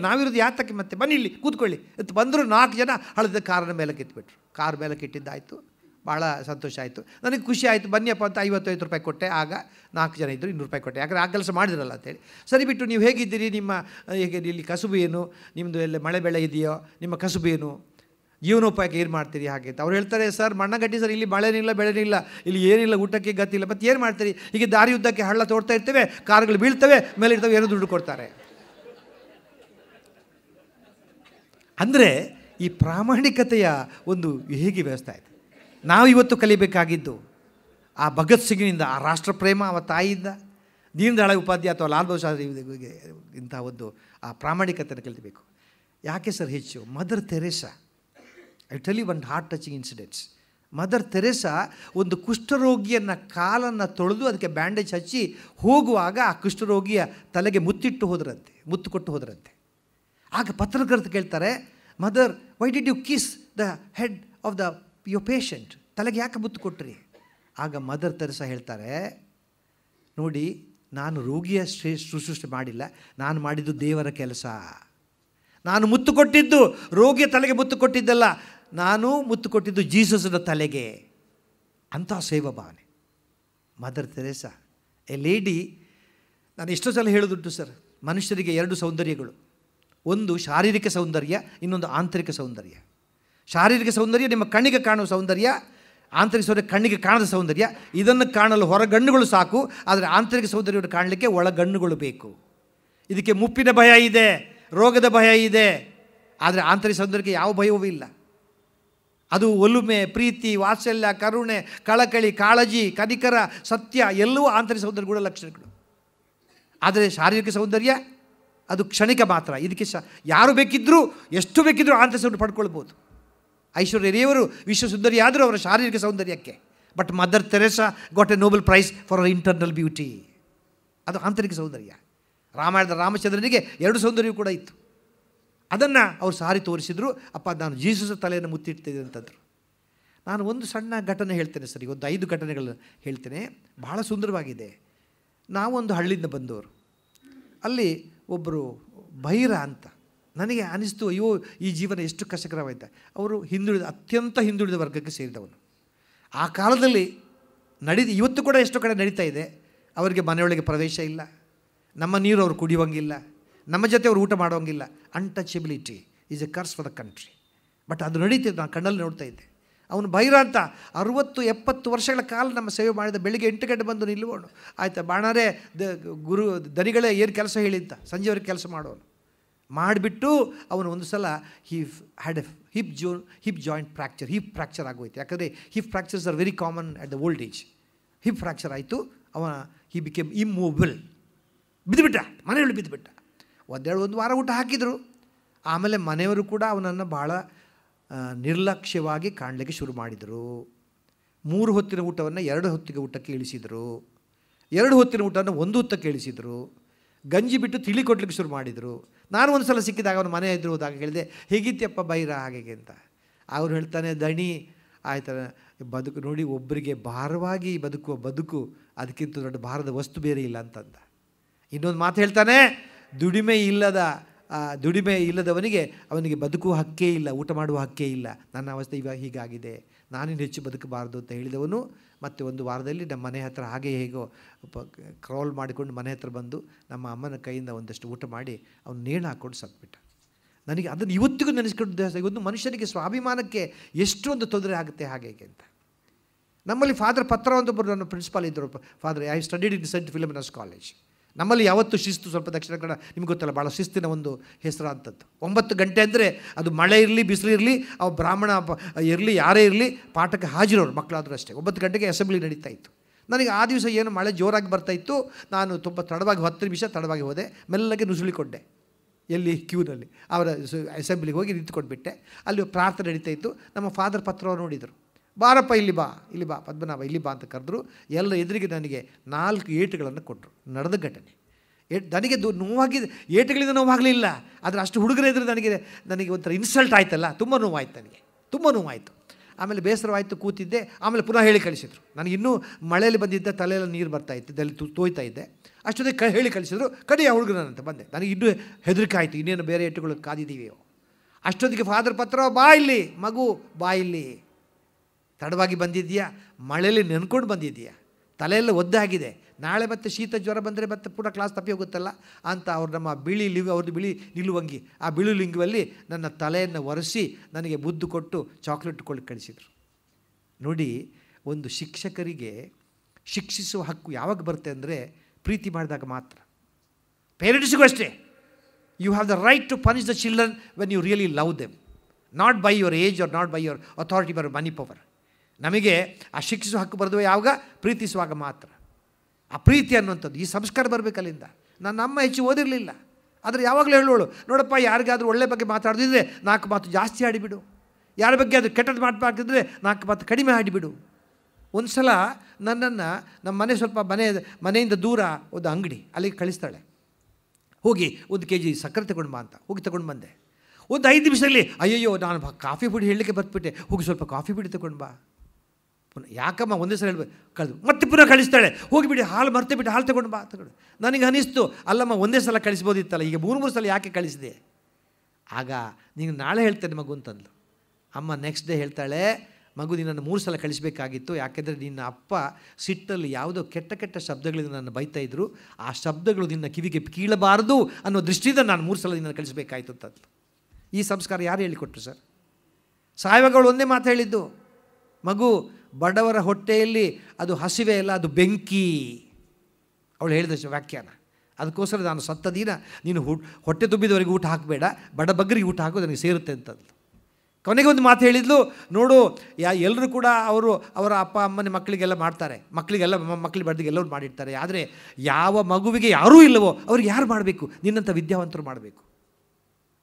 ನಾವಿರೋದು ಯಾತಕ್ಕೆ ಮತ್ತೆ, ಬನ್ನಿ ಇಲ್ಲಿ ಕೂತ್ಕೊಳ್ಳಿ ಅಂತ ಬಂದರು. 4 ಜನ ಹಳ್ಳದ ಕಾರನ ಮೇಲೆ ಕಿತ್ಬಿಟ್ರು. ಕಾರ್ ಮೇಲೆ ಕಿಟ್ಟಿದ್ದಾಯಿತು. ಭಾಳ ಸಂತೋಷ ಆಯಿತು, ನನಗೆ ಖುಷಿ ಆಯಿತು. ಬನ್ನಿಯಪ್ಪ ಅಂತ 55 ರೂಪಾಯಿ ಕೊಟ್ಟೆ. ಆಗ 4 ಜನ ಇದ್ದರು, 200 ರೂಪಾಯಿ ಕೊಟ್ಟೆ. ಯಾಕಂದರೆ ಆ ಕೆಲಸ ಮಾಡಿದ್ರಲ್ಲ ಅಂತೇಳಿ. ಸರಿ ಬಿಟ್ಟು, ನೀವು ಹೇಗಿದ್ದೀರಿ, ನಿಮ್ಮ ಹೇಗೆ ಇಲ್ಲಿ ಕಸುಬು ಏನು, ನಿಮ್ಮದು ಎಲ್ಲ ಮಳೆ ಬೆಳೆ ಇದೆಯೋ, ನಿಮ್ಮ ಕಸುಬು ಏನು, ಜೀವನೋಪಾಯಕ್ಕೆ ಏನು ಮಾಡ್ತೀರಿ ಹಾಗೆ ಅಂತ. ಅವ್ರು ಹೇಳ್ತಾರೆ, ಸರ್ ಮಣ್ಣಗಟ್ಟಿ ಸರ್, ಇಲ್ಲಿ ಮಳೆನಿಲ್ಲ ಬೆಳೆನಿಲ್ಲ, ಇಲ್ಲಿ ಏನಿಲ್ಲ, ಊಟಕ್ಕೆ ಗತಿಲ್ಲ, ಮತ್ತು ಏನು ಮಾಡ್ತೀರಿ, ಹೀಗೆ ದಾರಿ ಉದ್ದಕ್ಕೆ ಹಳ್ಳ ತೋಡ್ತಾ ಇರ್ತೇವೆ, ಕಾರುಗಳು ಬೀಳ್ತವೆ, ಮೇಲೆ ಇರ್ತವೆ, ಏನೋ ದುಡ್ಡು ಕೊಡ್ತಾರೆ. ಅಂದರೆ ಈ ಪ್ರಾಮಾಣಿಕತೆಯ ಒಂದು ಹೇಗೆ ವ್ಯವಸ್ಥೆ ಆಯಿತು. ನಾವು ಇವತ್ತು ಕಲಿಬೇಕಾಗಿದ್ದು ಆ ಭಗತ್ ಸಿಂಗ್ನಿಂದ, ಆ ರಾಷ್ಟ್ರ ಪ್ರೇಮ ಅವ ತಾಯಿಯಿಂದ, ದೀನ್ ದಯಾಳ್ ಉಪಾಧ್ಯಾಯ ಅಥವಾ ಲಾಲ್ ಬಹದ್ದೂರ್ ಶಾಸ್ತ್ರಿ ಇಂಥ ಒಂದು ಆ ಪ್ರಾಮಾಣಿಕತೆಯನ್ನು ಕಲಿತಬೇಕು. ಯಾಕೆ ಸರ್ ಹೆಚ್ಚು? Mother Teresa, I tell you one heart touching incidents. Mother Teresa ಒಂದು ಕುಷ್ಠರೋಗಿಯನ್ನು ಕಾಲನ್ನು ತೊಳೆದು ಅದಕ್ಕೆ ಬ್ಯಾಂಡೇಜ್ ಹಚ್ಚಿ ಹೋಗುವಾಗ ಆ ಕುಷ್ಠರೋಗಿಯ ತಲೆಗೆ ಮುತ್ತು ಕೊಟ್ಟು ಹೋದರಂತೆ. ಆಗ ಪತ್ರಕರ್ತರು ಕೇಳ್ತಾರೆ, mother, why did you kiss the head of the your patient, ತಲೆಗೆ ಯಾಕೆ ಮುತ್ತು ಕೊಟ್ರಿ? ಆಗ ಮದರ್ ತೆರೇಸಾ ಹೇಳ್ತಾರೆ, ನೋಡಿ, ನಾನು ರೋಗಿಯ ಶುಶ್ರೂಷೆ ಮಾಡಿಲ್ಲ, ನಾನು ಮಾಡಿದ್ದು ದೇವರ ಕೆಲಸ. ನಾನು ಮುತ್ತು ಕೊಟ್ಟಿದ್ದು ರೋಗಿಯ ತಲೆಗೆ ಮುತ್ತು ಕೊಟ್ಟಿದ್ದಲ್ಲ, ನಾನು ಮುತ್ತು ಕೊಟ್ಟಿದ್ದು ಜೀಸಸ್ನ ತಲೆಗೆ. ಅಂಥ ಸೇವಾ ಭಾವನೆ ಮದರ್ ತೆರೇಸಾ. A lady. ನಾನು ಎಷ್ಟೋ ಸಲ ಹೇಳೋದುಂಟು ಸರ್, ಮನುಷ್ಯರಿಗೆ 2 ಸೌಂದರ್ಯಗಳು. ಒಂದು ಶಾರೀರಿಕ ಸೌಂದರ್ಯ, ಇನ್ನೊಂದು ಆಂತರಿಕ ಸೌಂದರ್ಯ. ಶಾರೀರಿಕ ಸೌಂದರ್ಯ ನಿಮ್ಮ ಕಣ್ಣಿಗೆ ಕಾಣುವ ಸೌಂದರ್ಯ, ಆಂತರಿಕ ಸೌಂದರ್ಯ ಕಣ್ಣಿಗೆ ಕಾಣದ ಸೌಂದರ್ಯ. ಇದನ್ನು ಕಾಣಲು ಹೊರಗಣ್ಣುಗಳು ಸಾಕು, ಆದರೆ ಆಂತರಿಕ ಸೌಂದರ್ಯವನ್ನು ಕಾಣಲಿಕ್ಕೆ ಒಳಗಣ್ಣುಗಳು ಬೇಕು. ಇದಕ್ಕೆ ಮುಪ್ಪಿನ ಭಯ ಇದೆ, ರೋಗದ ಭಯ ಇದೆ, ಆದರೆ ಆಂತರಿಕ ಸೌಂದರ್ಯಕ್ಕೆ ಯಾವ ಭಯವೂ ಇಲ್ಲ. ಅದು ಒಲುಮೆ, ಪ್ರೀತಿ, ವಾತ್ಸಲ್ಯ, ಕರುಣೆ, ಕಳಕಳಿ, ಕಾಳಜಿ, ಕನಿಕರ, ಸತ್ಯ ಎಲ್ಲವೂ ಆಂತರಿಕ ಸೌಂದರ್ಯಗಳ ಲಕ್ಷಣಗಳು. ಆದರೆ ಶಾರೀರಿಕ ಸೌಂದರ್ಯ ಅದು ಕ್ಷಣಿಕ ಮಾತ್ರ. ಇದಕ್ಕೆ ಯಾರು ಬೇಕಿದ್ದರೂ, ಎಷ್ಟು ಬೇಕಿದ್ದರೂ ಆಂತರಿಕ ಸೌಂದರ್ಯ ಪಡ್ಕೊಳ್ಬೋದು. ಐಶ್ವರ್ಯದೇವರು ವಿಶ್ವಸುಂದರಿ ಆದರೂ ಅವರ ಶಾರೀರಿಕ ಸೌಂದರ್ಯಕ್ಕೆ. But Mother Teresa got a Nobel prize for our internal beauty. ಅದು ಆಂತರಿಕ ಸೌಂದರ್ಯ. ರಾಮಾಯಣದ ರಾಮಚಂದ್ರನಿಗೆ 2 ಸೌಂದರ್ಯ ಕೂಡ ಇತ್ತು. ಅದನ್ನು ಅವ್ರು ಸಾರಿ ತೋರಿಸಿದ್ರು. ಅಪ್ಪ, ನಾನು ಜೀಸಸ್ ತಲೆಯನ್ನು ಮುತ್ತಿಡ್ತಿದ್ದೆ ಅಂತಂದರು. ನಾನು ಒಂದು ಸಣ್ಣ ಘಟನೆ ಹೇಳ್ತೇನೆ ಸರಿ, ಒಂದು 5 ಘಟನೆಗಳನ್ನು ಹೇಳ್ತೇನೆ, ಬಹಳ ಸುಂದರವಾಗಿದೆ. ನಾವೊಂದು ಹಳ್ಳಿಯಿಂದ ಬಂದವರು. ಅಲ್ಲಿ ಒಬ್ಬರು ಬೈರ ಅಂತ. ನನಗೆ ಅನಿಸ್ತು, ಅಯ್ಯೋ, ಈ ಜೀವನ ಎಷ್ಟು ಕಷ್ಟಕರವಾಯಿತು. ಅವರು ಅತ್ಯಂತ ಹಿಂದುಳಿದ ವರ್ಗಕ್ಕೆ ಸೇರಿದವನು. ಆ ಕಾಲದಲ್ಲಿ ಇವತ್ತು ಕೂಡ ಎಷ್ಟೋ ಕಡೆ ನಡೀತಾ ಇದೆ. ಅವರಿಗೆ ಮನೆಯೊಳಗೆ ಪ್ರವೇಶ ಇಲ್ಲ, ನಮ್ಮ ನೀರು ಅವರು ಕುಡಿಯುವಂಗಿಲ್ಲ, ನಮ್ಮ ಜೊತೆ ಅವರು ಊಟ ಮಾಡುವಂಗಿಲ್ಲ. Untouchability is a curse for the country. But ಅದು ನಡೀತಿದ್ದು, ನಾನು ಕಣ್ಣಲ್ಲಿ ನೋಡ್ತಾ ಇದ್ದೆ. ಅವನು ಬೈರ ಅಂತ 60-70 ವರ್ಷಗಳ ಕಾಲ ನಮ್ಮ ಸೇವೆ ಮಾಡಿದ. ಬೆಳಿಗ್ಗೆ 8 ಗಂಟೆ ಬಂದು ನಿಲ್ಲುವನು, ಆಯಿತಾ, ಬಾಣಾರೆ ದನಿಗಳೇ ಏನು ಕೆಲಸ ಹೇಳಿದ್ದ, ಸಂಜೆವರೆಗೆ ಕೆಲಸ ಮಾಡೋನು. ಮಾಡಿಬಿಟ್ಟು ಅವನು ಒಂದು ಸಲ had a hip joint fracture ಆಗೋಯ್ತು. ಯಾಕಂದರೆ hip fractures are very common at the old age. Hip fracture ಆಯಿತು. He became immovable. ಬಿದ್ದುಬಿಟ್ಟ, ಮನೆಯೊಳಗೆ ಬಿದ್ದುಬಿಟ್ಟ. ಒಂದು ವಾರ ಊಟ ಹಾಕಿದರು. ಆಮೇಲೆ ಮನೆಯವರು ಕೂಡ ಅವನನ್ನು ಭಾಳ ನಿರ್ಲಕ್ಷ್ಯವಾಗಿ ಕಾಣಲಿಕ್ಕೆ ಶುರು ಮಾಡಿದರು. 3 ಹೊತ್ತಿನ ಊಟವನ್ನು 2 ಹೊತ್ತಿಗೆ ಊಟಕ್ಕೆ ಇಳಿಸಿದರು. 2 ಹೊತ್ತಿನ ಊಟವನ್ನು 1 ಹೊತ್ತಕ್ಕೆ ಇಳಿಸಿದರು. ಗಂಜಿ ಬಿಟ್ಟು ತಿಳಿ ಕೊಡ್ಲಿಕ್ಕೆ ಶುರು ಮಾಡಿದರು. ನಾನು ಒಂದು ಸಲ ಸಿಕ್ಕಿದಾಗ ಅವನ ಮನೆ ಎದುರು ಹೋದಾಗ ಹೇಳಿದೆ, ಹೇಗಿತ್ತಪ್ಪ ಬೈರ ಹಾಗೆ ಅಂತ. ಅವ್ರು ಹೇಳ್ತಾನೆ, ದಣಿ ಆಯ್ತಾ, ಬದುಕು ನೋಡಿ, ಒಬ್ಬರಿಗೆ ಭಾರವಾಗಿ ಬದುಕುವ ಬದುಕು ಅದಕ್ಕಿಂತ ದೊಡ್ಡ ಭಾರದ ವಸ್ತು ಬೇರೆ ಇಲ್ಲ ಅಂತಂದ. ಇನ್ನೊಂದು ಮಾತು ಹೇಳ್ತಾನೆ, ದುಡಿಮೆ ಇಲ್ಲದವನಿಗೆ ಅವನಿಗೆ ಬದುಕುವ ಹಕ್ಕೇ ಇಲ್ಲ, ಊಟ ಮಾಡುವ ಹಕ್ಕೇ ಇಲ್ಲ. ನನ್ನ ಅವಸ್ಥೆ ಇವಾಗ ಹೀಗಾಗಿದೆ, ನಾನಿನ್ನು ಹೆಚ್ಚು ಬದುಕಬಾರ್ದು ಅಂತ ಹೇಳಿದವನು ಮತ್ತು ಒಂದು ವಾರದಲ್ಲಿ ನಮ್ಮ ಮನೆ ಹತ್ರ ಹೇಗೋ ಕ್ರಾಲ್ ಮಾಡಿಕೊಂಡು ಮನೆ ಹತ್ರ ಬಂದು ನಮ್ಮ ಅಮ್ಮನ ಕೈಯಿಂದ ಒಂದಷ್ಟು ಊಟ ಮಾಡಿ ಅವನು ನೇಣು ಹಾಕ್ಕೊಂಡು ಸತ್ಬಿಟ್ಟ. ನನಗೆ ಅದನ್ನು ಇವತ್ತಿಗೂ ನೆನೆಸ್ಕೊಂಡು, ಇವತ್ತು ಮನುಷ್ಯನಿಗೆ ಸ್ವಾಭಿಮಾನಕ್ಕೆ ಎಷ್ಟೊಂದು ತೊಂದರೆ ಆಗುತ್ತೆ ಹಾಗೆ ಅಂತ. ನಮ್ಮಲ್ಲಿ ಫಾದರ್ ಪತ್ರ ಅಂತ ಒಬ್ಬರು ನನ್ನ ಪ್ರಿನ್ಸಿಪಾಲ್ ಇದ್ದರು. Father, I studied in saint Philomena's college. ನಮ್ಮಲ್ಲಿ ಯಾವತ್ತೂ ಶಿಸ್ತು ಸ್ವಲ್ಪ ದಕ್ಷಿಣ ಕನ್ನಡ ನಿಮ್ಗೆ ಗೊತ್ತಲ್ಲ, ಭಾಳ ಶಿಸ್ತಿನ ಒಂದು ಹೆಸರಾಂಥದ್ದು. 9 ಗಂಟೆ ಅಂದರೆ ಅದು ಮಳೆ ಇರಲಿ ಬಿಸಿಲು ಇರಲಿ, ಅವು ಬ್ರಾಹ್ಮಣ ಇರಲಿ ಯಾರೇ ಇರಲಿ ಪಾಠಕ್ಕೆ ಹಾಜಿರೋರು ಮಕ್ಕಳಾದರೂ ಅಷ್ಟೇ. 9 ಗಂಟೆಗೆ ಅಸೆಂಬ್ಲಿ ನಡೀತಾ ಇತ್ತು. ನನಗೆ ಆ ದಿವಸ ಏನು ಮಳೆ ಜೋರಾಗಿ ಬರ್ತಾಯಿತ್ತು, ನಾನು ತುಂಬ ತಡವಾಗಿ 10 ನಿಮಿಷ ತಡವಾಗಿ ಹೋದೆ, ಮೆಲ್ಲಗೆ ನುಸುಳಿಕೊಂಡೆ ಎಲ್ಲಿ ಕ್ಯೂನಲ್ಲಿ ಅವರ ಅಸೆಂಬ್ಲಿಗೆ ಹೋಗಿ ನಿಂತ್ಕೊಂಡ್ಬಿಟ್ಟೆ. ಅಲ್ಲಿ ಪ್ರಾರ್ಥನೆ ನಡೀತಾ ಇತ್ತು. ನಮ್ಮ ಫಾದರ್ ಪತ್ರವ್ರು ನೋಡಿದರು, ಬಾರಪ್ಪ ಇಲ್ಲಿ ಬಾ ಪದ್ಮನಾಭ ಇಲ್ಲಿ ಬಾ ಅಂತ ಕರೆದ್ರು. ಎಲ್ಲ ಎದುರಿಗೆ ನನಗೆ 4 ಏಟುಗಳನ್ನು ಕೊಟ್ಟರು. ನಡೆದ ಘಟನೆ. ನನಗೆ ನೋವಾಗಿದೆ, ಏಟುಗಳಿಂದ ನೋವಾಗಲಿಲ್ಲ, ಆದರೆ ಅಷ್ಟು ಹುಡುಗರ ಎದುರು ನನಗೆ ಒಂಥರ ಇನ್ಸಲ್ಟ್ ಆಯ್ತಲ್ಲ, ತುಂಬ ನೋವಾಯ್ತು, ನನಗೆ ತುಂಬ ನೋವಾಯಿತು. ಆಮೇಲೆ ಬೇಸರವಾಯಿತು, ಕೂತಿದ್ದೆ. ಆಮೇಲೆ ಪುನಃ ಹೇಳಿ ಕಳಿಸಿದ್ರು. ನನಗೆ ಇನ್ನೂ ಮಳೆಯಲ್ಲಿ ಬಂದಿದ್ದ ತಲೆಯೆಲ್ಲ ನೀರು ಬರ್ತಾಯಿತ್ತು, ಅಲ್ಲಿ ತೋಯ್ತಾ ಇದ್ದೆ. ಅಷ್ಟೊತ್ತಿಗೆ ಹೇಳಿ ಕಳಿಸಿದ್ರು, ಕಡಿ ಆ ಹುಡುಗನಂತ ಬಂದೆ. ನನಗೆ ಇನ್ನೂ ಹೆದರಿಕೆ ಆಯಿತು, ಇನ್ನೇನು ಬೇರೆ ಏಟುಗಳು ಕಾದಿದ್ದೀವಿಯೋ. ಅಷ್ಟೊತ್ತಿಗೆ ಫಾದರ್ ಪತ್ರ, ಬಾ ಇಲ್ಲಿ ಮಗು, ಬಾ ಇಲ್ಲಿ, ತಡವಾಗಿ ಬಂದಿದ್ದೀಯಾ, ಮಳೆಯಲ್ಲಿ ನೆನ್ಕೊಂಡು ಬಂದಿದ್ದೀಯಾ, ತಲೆಯೆಲ್ಲ ಒದ್ದಾಗಿದೆ, ನಾಳೆ ಮತ್ತೆ ಶೀತ ಜ್ವರ ಬಂದರೆ ಮತ್ತೆ ಪುನಃ ಕ್ಲಾಸ್ ತಪ್ಪಿ ಹೋಗುತ್ತಲ್ಲ ಅಂತ ಅವ್ರು ನಮ್ಮ ಅವ್ರದ್ದು ಬಿಳಿ ನಿಲುವಂಗಿ, ಆ ಬಿಳಿ ಲಿಂಗುವಲ್ಲಿ ನನ್ನ ತಲೆಯನ್ನು ಒರೆಸಿ ನನಗೆ ಮುದ್ದು ಕೊಟ್ಟು ಚಾಕ್ಲೇಟ್ ಕೊಳ್ಳಿ ಕಳಿಸಿದರು. ನೋಡಿ, ಒಂದು ಶಿಕ್ಷಕರಿಗೆ ಶಿಕ್ಷಿಸುವ ಹಕ್ಕು ಯಾವಾಗ ಬರುತ್ತೆ ಅಂದರೆ ಪ್ರೀತಿ ಮಾಡಿದಾಗ ಮಾತ್ರ. ಪೇರೆಂಟ್ಸಿಗೂ ಅಷ್ಟೇ. You have the right to punish the children when you really love them, not by your age or not by your authority by money power. ನಮಗೆ ಆ ಶಿಕ್ಷಿಸುವ ಹಕ್ಕು ಬರೆದು ಯಾವಾಗ ಪ್ರೀತಿಸುವಾಗ ಮಾತ್ರ. ಆ ಪ್ರೀತಿ ಅನ್ನುವಂಥದ್ದು, ಈ ಸಂಸ್ಕಾರ ಬರಬೇಕಲ್ಲಿಂದ. ನನ್ನ ಅಮ್ಮ ಹೆಚ್ಚು ಓದಿರಲಿಲ್ಲ, ಆದರೆ ಯಾವಾಗಲೂ ಹೇಳೋಳು, ನೋಡಪ್ಪ ಯಾರಿಗಾದರೂ ಒಳ್ಳೆ ಬಗ್ಗೆ ಮಾತಾಡೋದಿದ್ರೆ 4 ಮಾತು ಜಾಸ್ತಿ ಆಡಿಬಿಡು, ಯಾರ ಬಗ್ಗೆ ಅದು ಕೆಟ್ಟದ್ದು ಮಾತಾಡ್ತಿದ್ರೆ 4 ಮಾತು ಕಡಿಮೆ ಆಡಿಬಿಡು. ಒಂದು ಸಲ ನನ್ನನ್ನು ನಮ್ಮ ಮನೆ ಸ್ವಲ್ಪ ಮನೆಯಿಂದ ದೂರ ಒಂದು ಅಂಗಡಿ, ಅಲ್ಲಿಗೆ ಕಳಿಸ್ತಾಳೆ. ಹೋಗಿ 1 kg ಸಕ್ಕರೆ ತಗೊಂಡು ಬಾ ಅಂತ ಹೋಗಿ ತಗೊಂಡು ಬಂದೆ. ಒಂದು 5 ನಿಮಿಷದಲ್ಲಿ ಅಯ್ಯಯ್ಯೋ ನಾನು ಕಾಫಿ ಪುಡಿ ಹೇಳಲಿಕ್ಕೆ ಬರ್ಬಿಟ್ಟೆ, ಹೋಗಿ ಸ್ವಲ್ಪ ಕಾಫಿ ಪುಡಿ ತಗೊಂಡು ಬಾ. ಪುನಃ ಯಾಕಮ್ಮ ಒಂದೇ ಸಲ ಹೇಳ್ಬೇಕು, ಕಳೆದು ಮತ್ತೆ ಪುನಃ ಕಳಿಸ್ತಾಳೆ, ಹೋಗಿಬಿಡಿ ಹಾಲು ಮರ್ತೇ ಬಿಟ್ಟು ಹಾಲು ತಗೊಂಡು ಬಾ ತಗೊಂಡು. ನನಗೆ ಅನಿಸ್ತು, ಅಲ್ಲಮ್ಮ ಒಂದೇ ಸಲ ಕಳಿಸ್ಬೋದಿತ್ತಲ್ಲ, ಈಗ 3 ಸಲ ಯಾಕೆ ಕಳಿಸಿದೆ? ಆಗ ನೀನು ನಾಳೆ ಹೇಳ್ತೇನೆ ಮಗು ಅಂತಂದ್ಲು. ಅಮ್ಮ ನೆಕ್ಸ್ಟ್ ಡೇ ಹೇಳ್ತಾಳೆ, ಮಗು ನಿನ್ನನ್ನು 3 ಸಲ ಕಳಿಸಬೇಕಾಗಿತ್ತು, ಯಾಕೆಂದರೆ ನಿನ್ನ ಅಪ್ಪ ಸಿಟ್ಟಲ್ಲಿ ಯಾವುದೋ ಕೆಟ್ಟ ಶಬ್ದಗಳಿಂದ ನನ್ನ ಬೈತಾ ಇದ್ರು, ಆ ಶಬ್ದಗಳು ನಿನ್ನ ಕಿವಿಗೆ ಕೀಳಬಾರದು ಅನ್ನೋ ದೃಷ್ಟಿಯಿಂದ ನಾನು 3 ಸಲ ನಿನ್ನನ್ನು ಕಳಿಸಬೇಕಾಯಿತು ಅಂತಂದ್ಲು. ಈ ಸಂಸ್ಕಾರ ಯಾರು ಹೇಳಿಕೊಟ್ರು ಸರ್? ಸಾಯಿಬಾಬಾಗಳು ಒಂದೇ ಮಾತು ಹೇಳಿದ್ದು, ಮಗು ಬಡವರ ಹೊಟ್ಟೆಯಲ್ಲಿ ಅದು ಹಸಿವೆ ಅಲ್ಲ, ಅದು ಬೆಂಕಿ. ಅವಳು ಹೇಳಿದ ವ್ಯಾಖ್ಯಾನ. ಅದಕ್ಕೋಸ್ಕರ ನಾನು ಸತ್ತ ದಿನ ನೀನು ಹೊಟ್ಟೆ ತುಂಬಿದವರಿಗೆ ಊಟ ಹಾಕಬೇಡ, ಬಡಬಗ್ಗರಿಗೆ ಊಟ ಹಾಕೋದು ನನಗೆ ಸೇರುತ್ತೆ ಅಂತಂದು. ಕೊನೆಗೆ ಒಂದು ಮಾತು ಹೇಳಿದ್ಲು, ನೋಡು ಎಲ್ಲರೂ ಕೂಡ ಅವರ ಅಪ್ಪ ಅಮ್ಮನ ಮಕ್ಕಳಿಗೆಲ್ಲ ಮಾಡ್ತಾರೆ, ಮಕ್ಕಳಿಗೆ ಬಡ್ದಿಗೆ ಎಲ್ಲರೂ ಮಾಡಿರ್ತಾರೆ, ಆದರೆ ಯಾವ ಮಗುವಿಗೆ ಯಾರೂ ಇಲ್ಲವೋ ಅವ್ರಿಗೆ ಯಾರು ಮಾಡಬೇಕು? ನಿನ್ನಂಥ ವಿದ್ಯಾವಂತರು ಮಾಡಬೇಕು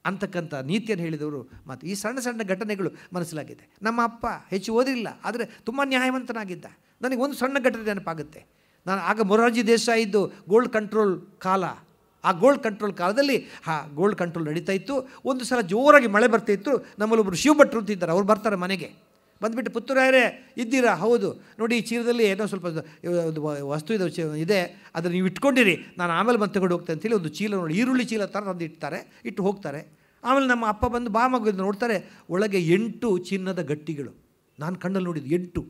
ಅಂತಕ್ಕಂಥ ನೀತಿಯನ್ನು ಹೇಳಿದವರು. ಮತ್ತು ಈ ಸಣ್ಣ ಘಟನೆಗಳು ಮನಸ್ಸಿಲಾಗಿದೆ. ನಮ್ಮ ಅಪ್ಪ ಹೆಚ್ಚು ಓದಿಲ್ಲ, ಆದರೆ ತುಂಬ ನ್ಯಾಯವಂತನಾಗಿದ್ದ. ನನಗೆ ಒಂದು ಸಣ್ಣ ಘಟನೆ ನೆನಪಾಗುತ್ತೆ. ನಾನು ಆಗ ಮೊರಾರ್ಜಿ ದೇಸಾಯಿ ಇದ್ದು ಗೋಲ್ಡ್ ಕಂಟ್ರೋಲ್ ಕಾಲ, ಆ ಗೋಲ್ಡ್ ಕಂಟ್ರೋಲ್ ಕಾಲದಲ್ಲಿ ಗೋಲ್ಡ್ ಕಂಟ್ರೋಲ್ ನಡೀತಾ ಇತ್ತು. ಒಂದು ಸಲ ಜೋರಾಗಿ ಮಳೆ ಬರ್ತಾಯಿತ್ತು. ನಮ್ಮಲ್ಲಿ ಒಬ್ಬರು ಶಿವಭಟ್ರು ಅಂತಿದ್ದಾರೆ, ಅವ್ರು ಬರ್ತಾರೆ ಮನೆಗೆ. ಬಂದುಬಿಟ್ಟು, ಪುತ್ತೂರಾಯರೇ ಇದ್ದೀರಾ? ಹೌದು, ನೋಡಿ ಈ ಚೀಲದಲ್ಲಿ ಏನೋ ಸ್ವಲ್ಪ ವಸ್ತು ಇದೆ, ಅದನ್ನು ನೀವು ಇಟ್ಕೊಂಡಿರಿ, ನಾನು ಆಮೇಲೆ ಬಂದು ತಗೊಂಡು ಹೋಗ್ತೇನೆ ಅಂತೇಳಿ ಒಂದು ಚೀಲ ನೋಡಿ, ಈರುಳ್ಳಿ ಚೀಲ ಥರ ತಂದು ಇಟ್ಟು ಹೋಗ್ತಾರೆ. ಆಮೇಲೆ ನಮ್ಮ ಅಪ್ಪ ಬಂದು ಬಾ ಮಗು ನೋಡ್ತಾರೆ, ಒಳಗೆ 8 ಚಿನ್ನದ ಗಟ್ಟಿಗಳು. ನಾನು ಕಣ್ಣಲ್ಲಿ ನೋಡಿದ್ದು 8.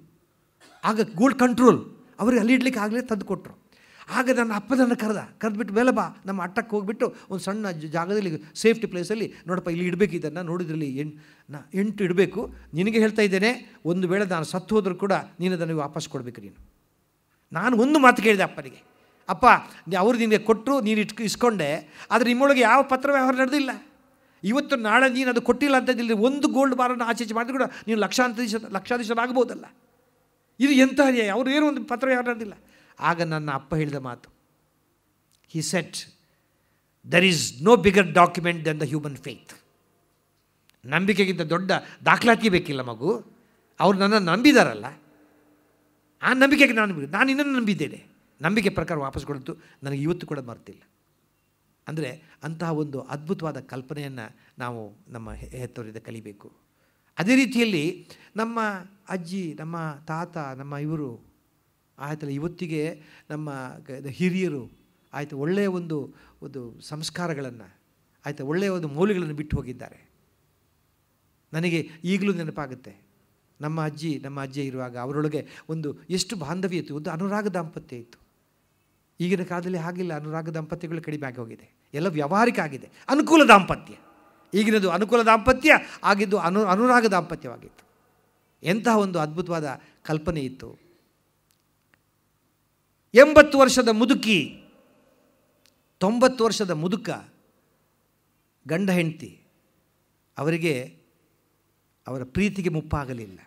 ಆಗ ಗೋಲ್ಡ್ ಕಂಟ್ರೋಲ್ ಅವ್ರಿಗೆ ಅಲ್ಲಿ ಇಡ್ಲಿಕ್ಕೆ ಆಗಲೇ ತಂದು ಕೊಟ್ಟರು. ಆಗ ನನ್ನ ಅಪ್ಪನನ್ನು ಕರೆದ್ಬಿಟ್ಟು ಮೇಲೆ ಬಾ, ನಮ್ಮ ಅಟ್ಟಕ್ಕೆ ಹೋಗಿಬಿಟ್ಟು ಒಂದು ಸಣ್ಣ ಜಾಗದಲ್ಲಿ ಸೇಫ್ಟಿ ಪ್ಲೇಸಲ್ಲಿ, ನೋಡಪ್ಪ ಇಲ್ಲಿ ಇಡಬೇಕು, ಇದನ್ನು ನೋಡಿದ್ರಲ್ಲಿ 8 ಇಡಬೇಕು, ನಿನಗೆ ಹೇಳ್ತಾ ಇದ್ದೇನೆ, ಒಂದು ವೇಳೆ ನಾನು ಸತ್ತು ಹೋದರೂ ಕೂಡ ನೀನು ಅದನ್ನು ವಾಪಸ್ ಕೊಡಬೇಕು ನೀನು. ನಾನು ಒಂದು ಮಾತು ಕೇಳಿದೆ ಅಪ್ಪನಿಗೆ, ಅಪ್ಪ ಅವರು ನಿನಗೆ ಕೊಟ್ಟರು, ನೀನು ಇಸ್ಕೊಂಡೆ, ಆದರೆ ನಿಮ್ಮೊಳಗೆ ಯಾವ ಪತ್ರ ವ್ಯವಹಾರ ನಡೆದಿಲ್ಲ. ಇವತ್ತು ನಾಳೆ ನೀನು ಅದು ಕೊಟ್ಟಿಲ್ಲ ಅಂತಂದಿಲ್ಲ, ಒಂದು ಗೋಲ್ಡ್ ಬಾರನ್ನು ಆಚೆ ಮಾಡಿದ್ರು ಕೂಡ ನೀನು ಲಕ್ಷಾಧೀಶರಾಗ್ಬೋದಲ್ಲ. ಇದು ಎಂಥ ಅವರು ಏನೋ ಒಂದು ಪತ್ರ ವ್ಯವಹಾರ ನಡೆದಿಲ್ಲ. ಆಗ ನನ್ನ ಅಪ್ಪ ಹೇಳಿದ ಮಾತು, he said, there is no bigger document than the human faith. ನಂಬಿಕೆಗಿಂತ ದೊಡ್ಡ ದಾಖಲಾತಿ ಬೇಕಿಲ್ಲ ಮಗು. ಅವರು ನನ್ನನ್ನು ನಂಬಿದಾರಲ್ಲ, ಆ ನಂಬಿಕೆಗೆ ನಾನು ಇನ್ನೊಂದು ನಂಬಿದ್ದೇನೆ. ನಂಬಿಕೆ ಪ್ರಕಾರ ವಾಪಸ್ ಕೊಡೋದು ನನಗೆ ಇವತ್ತು ಕೂಡ ಮರ್ತಿಲ್ಲ. ಅಂದರೆ ಅಂತಹ ಒಂದು ಅದ್ಭುತವಾದ ಕಲ್ಪನೆಯನ್ನು ನಾವು ನಮ್ಮ ಹೆತ್ತವರಿಂದ ಕಲಿಬೇಕು. ಅದೇ ರೀತಿಯಲ್ಲಿ ನಮ್ಮ ಅಜ್ಜಿ, ನಮ್ಮ ತಾತ, ನಮ್ಮ ಇವರು ಆಯ್ತಲ್ಲ, ಇವತ್ತಿಗೆ ನಮ್ಮ ಹಿರಿಯರು ಆಯಿತು ಒಳ್ಳೆಯ ಒಂದು ಸಂಸ್ಕಾರಗಳನ್ನು ಆಯಿತು ಒಳ್ಳೆಯ ಒಂದು ಮೌಲ್ಯಗಳನ್ನು ಬಿಟ್ಟು ಹೋಗಿದ್ದಾರೆ. ನನಗೆ ಈಗಲೂ ನೆನಪಾಗುತ್ತೆ, ನಮ್ಮ ಅಜ್ಜಿ ಇರುವಾಗ ಅವರೊಳಗೆ ಒಂದು ಎಷ್ಟು ಬಾಂಧವ್ಯ ಇತ್ತು, ಒಂದು ಅನುರಾಗ ದಾಂಪತ್ಯ ಇತ್ತು. ಈಗಿನ ಕಾಲದಲ್ಲಿ ಹಾಗಿಲ್ಲ, ಅನುರಾಗ ದಾಂಪತ್ಯಗಳು ಕಡಿಮೆ ಆಗಿ ಹೋಗಿದೆ, ಎಲ್ಲ ವ್ಯಾವಹಾರಿಕ ಆಗಿದೆ. ಅನುಕೂಲ ದಾಂಪತ್ಯ ಈಗಿನದು, ಅನುಕೂಲ ದಾಂಪತ್ಯ ಆಗಿದ್ದು ಅನುರಾಗ ದಾಂಪತ್ಯವಾಗಿತ್ತು. ಎಂತಹ ಒಂದು ಅದ್ಭುತವಾದ ಕಲ್ಪನೆ ಇತ್ತು. 80 ವರ್ಷದ ಮುದುಕಿ 90 ವರ್ಷದ ಮುದುಕ ಗಂಡ ಹೆಂಡತಿ, ಅವರಿಗೆ ಅವರ ಪ್ರೀತಿಗೆ ಮುಪ್ಪಾಗಲಿಲ್ಲ,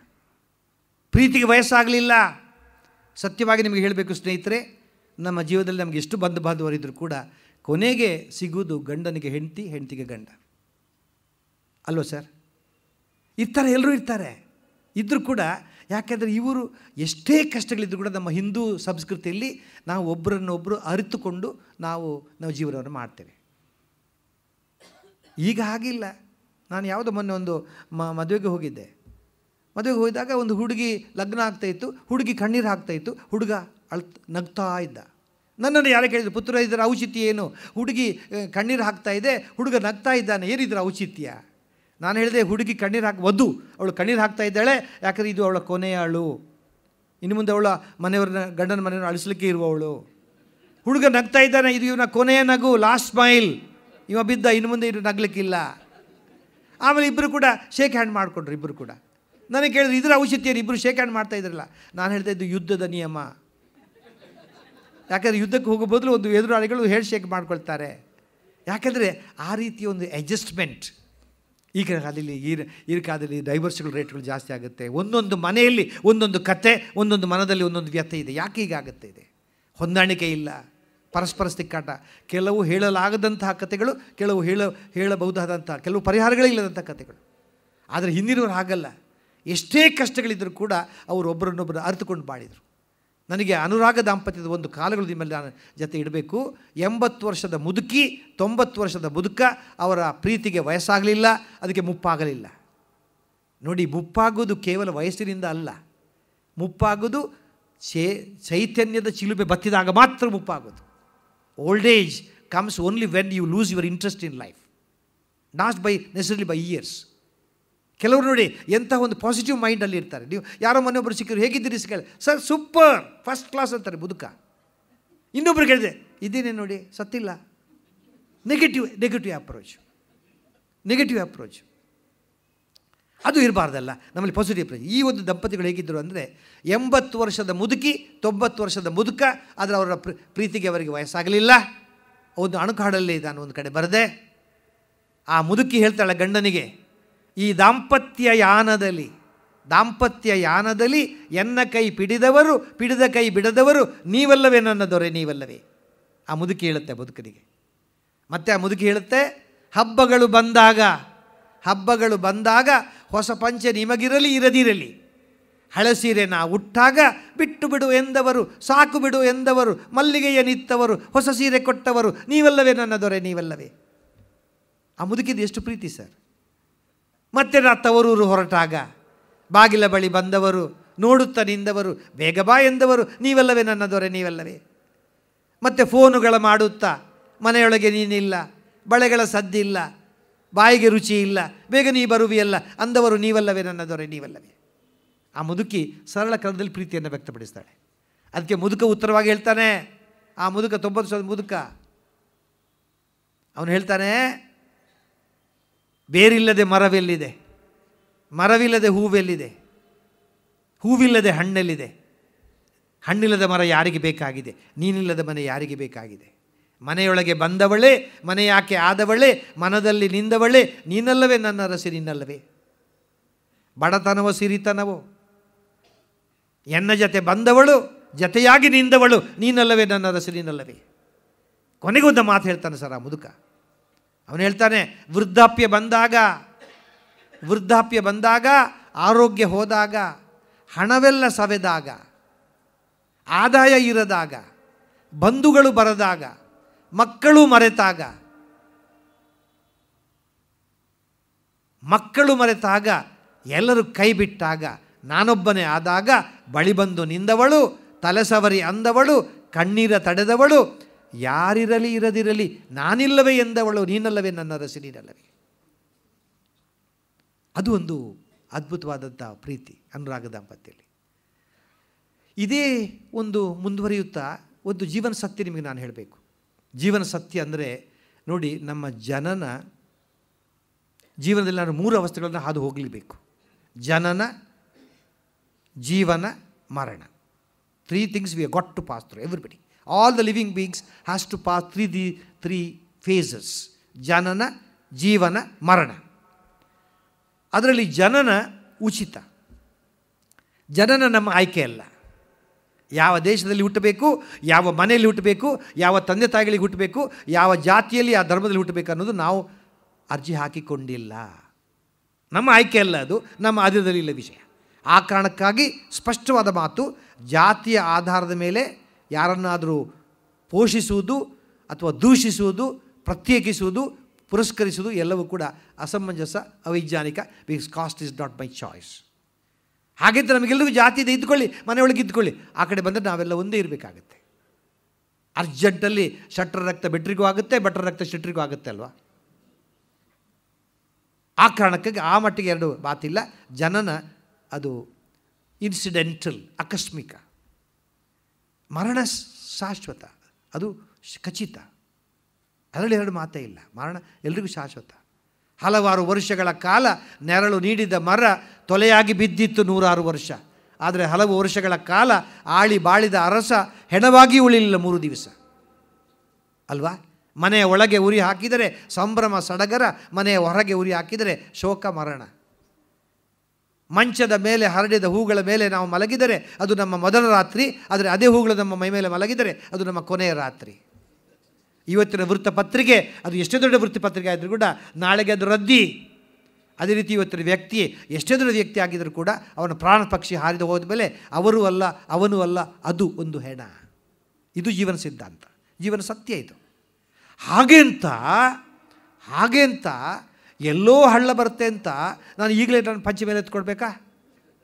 ಪ್ರೀತಿಗೆ ವಯಸ್ಸಾಗಲಿಲ್ಲ. ಸತ್ಯವಾಗಿ ನಿಮಗೆ ಹೇಳಬೇಕು ಸ್ನೇಹಿತರೆ, ನಮ್ಮ ಜೀವನದಲ್ಲಿ ನಮಗೆ ಎಷ್ಟು ಬಂಧು ಬಾಂಧವರಿದ್ದರೂ ಕೂಡ ಕೊನೆಗೆ ಸಿಗುವುದು ಗಂಡನಿಗೆ ಹೆಂಡತಿ, ಹೆಂಡತಿಗೆ ಗಂಡ ಅಲ್ವ ಸರ್? ಈ ಥರ ಎಲ್ಲರೂ ಇರ್ತಾರೆ. ಇದ್ದರೂ ಕೂಡ ಯಾಕೆಂದರೆ ಇವರು ಎಷ್ಟೇ ಕಷ್ಟಗಳಿದ್ದರೂ ಕೂಡ ನಮ್ಮ ಹಿಂದೂ ಸಂಸ್ಕೃತಿಯಲ್ಲಿ ನಾವು ಒಬ್ಬರನ್ನೊಬ್ಬರು ಅರಿತುಕೊಂಡು ನಾವು ಜೀವನವನ್ನು ಮಾಡ್ತೇವೆ. ಈಗ ಹಾಗಿಲ್ಲ. ನಾನು ಯಾವುದೋ ಮೊನ್ನೆ ಒಂದು ಮದುವೆಗೆ ಹೋಗಿದ್ದೆ. ಮದುವೆಗೆ ಹೋಗಿದ್ದಾಗ ಒಂದು ಹುಡುಗಿ ಲಗ್ನ ಆಗ್ತಾಯಿತ್ತು, ಹುಡುಗಿ ಕಣ್ಣೀರು ಹಾಕ್ತಾಯಿತ್ತು, ಹುಡುಗ ನಗ್ತಾ ಇದ್ದ. ನನ್ನನ್ನು ಯಾರೇ ಕೇಳಿದ್ರು, ಪುತ್ರ ಇದರ ಔಚಿತ್ಯ ಏನು? ಹುಡುಗಿ ಕಣ್ಣೀರು ಹಾಕ್ತಾ ಇದೆ, ಹುಡುಗ ನಗ್ತಾ ಇದ್ದಾನೆ, ಏನಿದ್ರ ಔಚಿತ್ಯ? ನಾನು ಹೇಳಿದೆ, ಹುಡುಗಿ ಕಣ್ಣೀರು ವಧು ಅವಳು ಕಣ್ಣೀರು ಹಾಕ್ತಾ ಇದ್ದಾಳೆ, ಯಾಕಂದರೆ ಇದು ಅವಳ ಕೊನೆಯ ಅಳು, ಇನ್ನು ಮುಂದೆ ಅವಳ ಮನೆಯವ್ರನ್ನ ಗಂಡನ ಮನೆಯವ್ರನ್ನ ಅಳಿಸ್ಲಿಕ್ಕೆ ಇರುವವಳು. ಹುಡುಗ ನಗ್ತಾ ಇದ್ದಾನೆ, ಇದು ಇವನ ಕೊನೆಯ ನಗು, ಲಾಸ್ಟ್ ಸ್ಮೈಲ್, ಇವ ಬಿದ್ದ, ಇನ್ನು ಮುಂದೆ ಇದು ನಗ್ಲಿಕ್ಕಿಲ್ಲ. ಆಮೇಲೆ ಇಬ್ಬರು ಕೂಡ ಶೇಕ್ ಹ್ಯಾಂಡ್ ಮಾಡಿಕೊಂಡ್ರು. ಇಬ್ಬರು ಕೂಡ ನನಗೆ ಕೇಳಿದ್ರು, ಇದರ ಔಚಿತ್ಯ ಇಬ್ಬರು ಶೇಕ್ ಹ್ಯಾಂಡ್ ಮಾಡ್ತಾ ಇದ್ರಲ್ಲ. ನಾನು ಹೇಳ್ತಾ ಇದ್ದು ಯುದ್ಧದ ನಿಯಮ. ಯಾಕಂದರೆ ಯುದ್ಧಕ್ಕೆ ಹೋಗೋ ಬದಲು ಒಂದು ಎದುರಾಳಿಗಳು ಹೇಳಿ ಶೇಕ್ ಮಾಡ್ಕೊಳ್ತಾರೆ. ಯಾಕೆಂದರೆ ಆ ರೀತಿಯ ಒಂದು ಅಡ್ಜಸ್ಟ್ಮೆಂಟ್ ಈ ಕಾಲದಲ್ಲಿ ಈ ಕಾಲದಲ್ಲಿ ಡೈವರ್ಸ್ಗಳ ರೇಟ್ಗಳು ಜಾಸ್ತಿ ಆಗುತ್ತೆ. ಒಂದೊಂದು ಮನೆಯಲ್ಲಿ ಒಂದೊಂದು ಕತೆ, ಒಂದೊಂದು ಮನದಲ್ಲಿ ಒಂದೊಂದು ವ್ಯಥೆ ಇದೆ. ಯಾಕೆ ಹೀಗಾಗುತ್ತೆ? ಇದೆ ಹೊಂದಾಣಿಕೆ ಇಲ್ಲ, ಪರಸ್ಪರ ತಿಕ್ಕಾಟ, ಕೆಲವು ಹೇಳಲಾಗದಂತಹ ಕಥೆಗಳು, ಕೆಲವು ಹೇಳಬಹುದಾದಂತಹ ಕೆಲವು ಪರಿಹಾರಗಳೇ ಇಲ್ಲದಂಥ ಕಥೆಗಳು. ಆದರೆ ಹಿಂದಿನವರು ಹಾಗಲ್ಲ. ಎಷ್ಟೇ ಕಷ್ಟಗಳಿದ್ದರೂ ಕೂಡ ಅವರು ಒಬ್ಬರನ್ನೊಬ್ಬರು ಅರಿತುಕೊಂಡು ಬಾಳಿದರು. ನನಗೆ ಅನುರಾಗ ದಾಂಪತ್ಯದ ಒಂದು ಕಾಲಗಳು ನಿಮ್ಮಲ್ಲಿ ನಾನು ಜೊತೆ ಇಡಬೇಕು. 80 ವರ್ಷದ ಮುದುಕಿ, 90 ವರ್ಷದ ಮುದುಕ, ಅವರ ಪ್ರೀತಿಗೆ ವಯಸ್ಸಾಗಲಿಲ್ಲ, ಅದಕ್ಕೆ ಮುಪ್ಪಾಗಲಿಲ್ಲ. ನೋಡಿ, ಮುಪ್ಪಾಗೋದು ಕೇವಲ ವಯಸ್ಸಿನಿಂದ ಅಲ್ಲ, ಮುಪ್ಪಾಗೋದು ಚೈತನ್ಯದ ಚಿಲುಬೆ ಬತ್ತಿದಾಗ ಮಾತ್ರ ಮುಪ್ಪಾಗೋದು. Old age comes only when you lose your interest in life, not by necessary by years. ಕೆಲವರು ನೋಡಿ ಎಂಥ ಒಂದು ಪಾಸಿಟಿವ್ ಮೈಂಡಲ್ಲಿ ಇರ್ತಾರೆ. ನೀವು ಯಾರೋ ಮನೆಯೊಬ್ಬರು ಸಿಕ್ಕರು, ಹೇಗಿದ್ದೀರಿ ಸಿಕ್ಕಲ್ಲ, ಸರ್ ಸೂಪರ್ ಫಸ್ಟ್ ಕ್ಲಾಸ್ ಅಂತಾರೆ ಮುದುಕ. ಇನ್ನೊಬ್ರು ಕೇಳಿದೆ, ಇದೇನೇ ನೋಡಿ ಸತ್ತಿಲ್ಲ. ನೆಗೆಟಿವ್ ಅಪ್ರೋಚ್ ಅದು ಇರಬಾರ್ದಲ್ಲ. ನಮ್ಮಲ್ಲಿ ಪಾಸಿಟಿವ್ ಅಪ್ರೋಚ್. ಈ ಒಂದು ದಂಪತಿಗಳು ಹೇಗಿದ್ದರು ಅಂದರೆ, 80 ವರ್ಷದ ಮುದುಕಿ, 90 ವರ್ಷದ ಮುದುಕ, ಆದರೆ ಅವರ ಪ್ರೀತಿಗೆ ಅವರಿಗೆ ವಯಸ್ಸಾಗಲಿಲ್ಲ. ಒಂದು ಅಣುಕಾಡಲ್ಲಿ ನಾನು ಒಂದು ಕಡೆ ಬರೆದೆ. ಆ ಮುದುಕಿ ಹೇಳ್ತಾಳೆ ಗಂಡನಿಗೆ, ಈ ದಾಂಪತ್ಯ ಯಾನದಲ್ಲಿ ಎನ್ನ ಕೈ ಪಿಡಿದ ಕೈ ಬಿಡದವರು ನೀವಲ್ಲವೇ ನನ್ನ ದೊರೆ, ನೀವಲ್ಲವೇ. ಆ ಮುದುಕಿ ಹೇಳುತ್ತೆ ಮುದುಕನಿಗೆ. ಮತ್ತು ಆ ಮುದುಕಿ ಹೇಳುತ್ತೆ, ಹಬ್ಬಗಳು ಬಂದಾಗ ಹೊಸ ಪಂಚೆ ನಿಮಗಿರಲಿ ಇರದಿರಲಿ, ಹಳಸೀರೆ ನಾ ಉಟ್ಟಾಗ ಬಿಟ್ಟು ಬಿಡು ಎಂದವರು, ಸಾಕು ಬಿಡು ಎಂದವರು, ಮಲ್ಲಿಗೆಯ ನಿತ್ತವರು, ಹೊಸ ಸೀರೆ ಕೊಟ್ಟವರು ನೀವಲ್ಲವೇ ನನ್ನ ದೊರೆ, ನೀವಲ್ಲವೇ. ಆ ಮುದುಕಿದು ಎಷ್ಟು ಪ್ರೀತಿ ಸರ್. ಮತ್ತೆ ನಾ ತವರೂರು ಹೊರಟಾಗ ಬಾಗಿಲ ಬಳಿ ಬಂದವರು, ನೋಡುತ್ತಾ ನಿಂದವರು, ಬೇಗ ಬಾ ಎಂದವರು ನೀವಲ್ಲವೇ ನನ್ನ ದೊರೆ, ನೀವಲ್ಲವೇ. ಮತ್ತು ಫೋನುಗಳ ಮಾಡುತ್ತಾ ಮನೆಯೊಳಗೆ ನೀನಿಲ್ಲ, ಬಳೆಗಳ ಸದ್ದಿಲ್ಲ, ಬಾಯಿಗೆ ರುಚಿ ಇಲ್ಲ, ಬೇಗ ನೀ ಬರುವಿಯಲ್ಲ ಅಂದವರು ನೀವಲ್ಲವೇ ನನ್ನ ದೊರೆ, ನೀವಲ್ಲವೇ. ಆ ಮುದುಕಿ ಸರಳ ಕನ್ನಡದಲ್ಲಿ ಪ್ರೀತಿಯನ್ನು ವ್ಯಕ್ತಪಡಿಸ್ತಾಳೆ. ಅದಕ್ಕೆ ಮುದುಕ ಉತ್ತರವಾಗಿ ಹೇಳ್ತಾನೆ, ಆ ಮುದುಕ 90 ವರ್ಷದ ಮುದುಕ, ಅವನು ಹೇಳ್ತಾನೆ, ಬೇರಿಲ್ಲದೆ ಮರವೆಲ್ಲಿದೆ, ಮರವಿಲ್ಲದೆ ಹೂವೆಲ್ಲಿದೆ, ಹೂವಿಲ್ಲದೆ ಹಣ್ಣೆಲ್ಲಿದೆ, ಹಣ್ಣಿಲ್ಲದ ಮರ ಯಾರಿಗೆ ಬೇಕಾಗಿದೆ, ನೀನಿಲ್ಲದ ಮನೆ ಯಾರಿಗೆ ಬೇಕಾಗಿದೆ. ಮನೆಯೊಳಗೆ ಬಂದವಳೇ, ಮನೆ ಯಾಕೆ ಆದವಳೇ, ಮನದಲ್ಲಿ ನಿಂದವಳೇ, ನೀನಲ್ಲವೇ ನನ್ನ ರಸಿ, ನೀನಲ್ಲವೇ. ಬಡತನವೋ ಸಿರಿತನವೋ, ಎನ್ನ ಜೊತೆ ಬಂದವಳು, ಜತೆಯಾಗಿ ನಿಂದವಳು, ನೀನಲ್ಲವೇ ನನ್ನ ರಸಿ, ನೀನಲ್ಲವೇ. ಕೊನೆಗೊಂದು ಮಾತು ಹೇಳ್ತಾನೆ ಸರ್ ಆ ಮುದುಕ. ಅವನು ಹೇಳ್ತಾನೆ, ವೃದ್ಧಾಪ್ಯ ಬಂದಾಗ, ಆರೋಗ್ಯ ಹೋದಾಗ, ಹಣವೆಲ್ಲ ಸವೆದಾಗ, ಆದಾಯ ಇರದಾಗ, ಬಂಧುಗಳು ಬರದಾಗ, ಮಕ್ಕಳು ಮರೆತಾಗ, ಎಲ್ಲರೂ ಕೈ ಬಿಟ್ಟಾಗ, ನಾನೊಬ್ಬನೇ ಆದಾಗ, ಬಳಿ ಬಂದು ನಿಂದವಳು, ತಲೆಸವರಿ ಅಂದವಳು, ಕಣ್ಣೀರ ತಡೆದವಳು, ಯಾರಿರಲಿ ಇರದಿರಲಿ ನಾನಿಲ್ಲವೇ ಎಂದವಳು, ನೀನಲ್ಲವೇ ನನ್ನ ರಸಿ, ನೀನಲ್ಲವೇ. ಅದು ಒಂದು ಅದ್ಭುತವಾದಂಥ ಪ್ರೀತಿ ಅನುರಾಗ ದಾಂಪತ್ಯದಲ್ಲಿ. ಇದೇ ಒಂದು ಮುಂದುವರಿಯುತ್ತಾ ಒಂದು ಜೀವನ ಸತ್ಯ ನಿಮಗೆ ನಾನು ಹೇಳಬೇಕು. ಜೀವನ ಸತ್ಯ ಅಂದರೆ ನೋಡಿ, ನಮ್ಮ ಜೀವನದಲ್ಲಿ ನಾನು 3 ಅವಸ್ಥೆಗಳನ್ನು ಹಾದು ಹೋಗಲೇಬೇಕು. ಜನನ, ಜೀವನ, ಮರಣ. 3 things we have got to pass through, everybody. All the living beings has to pass three phases: ಜನನ, ಜೀವನ, ಮರಣ. ಅದರಲ್ಲಿ ಜನನ ಉಚಿತ. ಜನನ ನಮ್ಮ ಆಯ್ಕೆ ಅಲ್ಲ. ಯಾವ ದೇಶದಲ್ಲಿ ಹುಟ್ಟಬೇಕು, ಯಾವ ಮನೆಯಲ್ಲಿ ಹುಟ್ಟಬೇಕು, ಯಾವ ತಂದೆ ತಾಯಿಗಳಿಗೆ ಹುಟ್ಟಬೇಕು, ಯಾವ ಜಾತಿಯಲ್ಲಿ, ಯಾವ ಧರ್ಮದಲ್ಲಿ ಹುಟ್ಟಬೇಕು ಅನ್ನೋದು ನಾವು ಅರ್ಜಿ ಹಾಕಿಕೊಂಡಿಲ್ಲ. ನಮ್ಮ ಆಯ್ಕೆ ಅಲ್ಲ, ಅದು ನಮ್ಮ ಅಧೀನದಲ್ಲಿ ಇಲ್ಲ ವಿಷಯ. ಆ ಕಾರಣಕ್ಕಾಗಿ ಸ್ಪಷ್ಟವಾದ ಮಾತು, ಜಾತಿಯ ಆಧಾರದ ಮೇಲೆ ಯಾರನ್ನಾದರೂ ಪೋಷಿಸುವುದು ಅಥವಾ ದೂಷಿಸುವುದು, ಪ್ರತ್ಯೇಕಿಸುವುದು, ಪುರಸ್ಕರಿಸುವುದು ಎಲ್ಲವೂ ಕೂಡ ಅಸಮಂಜಸ, ಅವೈಜ್ಞಾನಿಕ. Because caste is not my choice. ಹಾಗೆಂತ ನಮಗೆಲ್ಲರಿಗೂ ಜಾತಿ ಇದೆ, ಇದ್ಕೊಳ್ಳಿ, ಮನೆಯೊಳಗೆ ಇದ್ಕೊಳ್ಳಿ. ಆ ಕಡೆ ಬಂದರೆ ನಾವೆಲ್ಲ ಒಂದೇ ಇರಬೇಕಾಗತ್ತೆ. ಅರ್ಜೆಂಟಲ್ಲಿ ಶಟ್ರ ರಕ್ತ ಬೆಟ್ರಿಗೂ ಆಗುತ್ತೆ, ಭಟ್ರ ರಕ್ತ ಶೆಟ್ರಿಗೂ ಆಗುತ್ತೆ ಅಲ್ವಾ? ಆ ಕಾರಣಕ್ಕಾಗಿ ಆ ಮಟ್ಟಿಗೆ ಎರಡು ಮಾತಿಲ್ಲ. ಜನನ ಅದು ಇನ್ಸಿಡೆಂಟಲ್, ಆಕಸ್ಮಿಕ. ಮರಣ ಶಾಶ್ವತ, ಅದು ಖಚಿತ. ಅದರಲ್ಲಿ ಎರಡು ಮಾತೇ ಇಲ್ಲ. ಮರಣ ಎಲ್ರಿಗೂ ಶಾಶ್ವತ. ಹಲವಾರು ವರ್ಷಗಳ ಕಾಲ ನೆರಳು ನೀಡಿದ ಮರ ತೊಲೆಯಾಗಿ ಬಿದ್ದಿತ್ತು 106 ವರ್ಷ. ಆದರೆ ಹಲವು ವರ್ಷಗಳ ಕಾಲ ಆಳಿ ಬಾಳಿದ ಅರಸ ಹೆಣವಾಗಿ ಉಳಿಲಿಲ್ಲ 3 ದಿವಸ ಅಲ್ವಾ? ಮನೆಯ ಒಳಗೆ ಉರಿ ಹಾಕಿದರೆ ಸಂಭ್ರಮ ಸಡಗರ, ಮನೆಯ ಹೊರಗೆ ಉರಿ ಹಾಕಿದರೆ ಶೋಕ ಮರಣ. ಮಂಚದ ಮೇಲೆ ಹರಡಿದ ಹೂಗಳ ಮೇಲೆ ನಾವು ಮಲಗಿದರೆ ಅದು ನಮ್ಮ ಮೊದಲ ರಾತ್ರಿ, ಆದರೆ ಅದೇ ಹೂಗಳು ನಮ್ಮ ಮೈ ಮೇಲೆ ಮಲಗಿದರೆ ಅದು ನಮ್ಮ ಕೊನೆಯ ರಾತ್ರಿ. ಇವತ್ತಿನ ವೃತ್ತಪತ್ರಿಕೆ ಅದು ಎಷ್ಟೇ ದೊಡ್ಡ ವೃತ್ತಪತ್ರಿಕೆ ಆಗಿದ್ರೂ ಕೂಡ ನಾಳೆಗೆ ಅದು ರದ್ದಿ. ಅದೇ ರೀತಿ ಇವತ್ತಿನ ವ್ಯಕ್ತಿ ಎಷ್ಟೇ ದೊಡ್ಡ ವ್ಯಕ್ತಿ ಆಗಿದ್ದರೂ ಕೂಡ ಅವನ ಪ್ರಾಣ ಪಕ್ಷಿ ಹಾರಿದು ಹೋದ ಮೇಲೆ ಅವರೂ ಅಲ್ಲ, ಅವನೂ ಅಲ್ಲ, ಅದು ಒಂದು ಹೆಣ. ಇದು ಜೀವನ ಸಿದ್ಧಾಂತ, ಜೀವನ ಸತ್ಯ ಇದು. ಹಾಗೆ ಅಂತ ಎಲ್ಲೋ ಹಳ್ಳ ಬರುತ್ತೆ ಅಂತ ನಾನು ಈಗಲೇ ನಾನು ಪಂಚೆ ಮೇಲೆ ಎತ್ಕೊಳ್ಬೇಕಾ?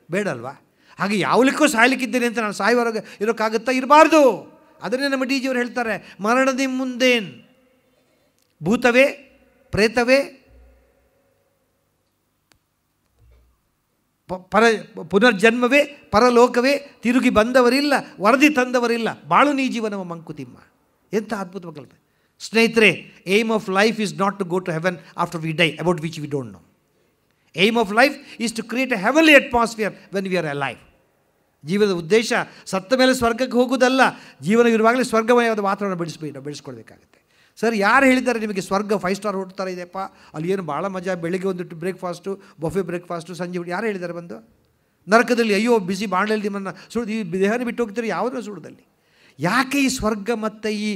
ಬೇಡಲ್ವಾ? ಹಾಗೆ ಯಾವಲಿಕ್ಕೂ ಸಾಯಲಿಕ್ಕಿದ್ದೇನೆ ಅಂತ ನಾನು ಸಾಯುವವರೆಗೆ ಇರೋಕ್ಕಾಗುತ್ತಾ? ಇರಬಾರ್ದು. ಅದನ್ನೇ ನಮ್ಮ ಡಿ ಜಿಯವರು ಹೇಳ್ತಾರೆ, ಮರಣದ ಮುಂದೇನು ಭೂತವೇ, ಪ್ರೇತವೇ, ಪುನರ್ಜನ್ಮವೇ, ಪರಲೋಕವೇ, ತಿರುಗಿ ಬಂದವರಿಲ್ಲ, ವರದಿ ತಂದವರಿಲ್ಲ, ಬಾಳು ನೀ ಜೀವನವ ಮಂಕುತಿಮ್ಮ. ಎಂಥ ಅದ್ಭುತ ಕಲ್ಪನೆ ಸ್ನೇಹಿತರೆ. Aim of life is not to go to heaven after we die, about which we don't know. Aim of life is to create a heavenly atmosphere when we are alive. ಜೀವನದ ಉದ್ದೇಶ ಸತ್ತ ಮೇಲೆ ಸ್ವರ್ಗಕ್ಕೆ ಹೋಗುವುದಲ್ಲ, ಜೀವನವಿರುವಾಗಲೇ ಸ್ವರ್ಗಮಯವಾದ ವಾತಾವರಣ ಬೆಳೆಸ್ಕೊಳ್ಬೇಕಾಗುತ್ತೆ. Sir, ಯಾರು ಹೇಳಿದ್ದಾರೆ ನಿಮಗೆ ಸ್ವರ್ಗ 5 ಸ್ಟಾರ್ ಹೋಟೆಲ್ ಥರ ಇದೆಯಪ್ಪ, ಅಲ್ಲಿ ಏನು ಭಾಳ ಮಜಾ, ಬೆಳಿಗ್ಗೆ ಒಂದಿಟ್ಟು ಬ್ರೇಕ್ಫಾಸ್ಟು, ಬಫೆ ಬ್ರೇಕ್ಫಾಸ್ಟು, ಸಂಜೆ ಯಾರು ಹೇಳಿದ್ದಾರೆ ಬಂದು? ನರಕದಲ್ಲಿ ಅಯ್ಯೋ ಬಿಸಿ ಬಾಣಲೆಯಲ್ಲಿ ನಿಮ್ಮನ್ನು ಸುಳಿದು ಈ ದೇಹನ ಬಿಟ್ಟು ಹೋಗ್ತೀರಿ ಯಾವುದೋ ಸುಡದಲ್ಲಿ. ಯಾಕೆ ಈ ಸ್ವರ್ಗ ಮತ್ತು ಈ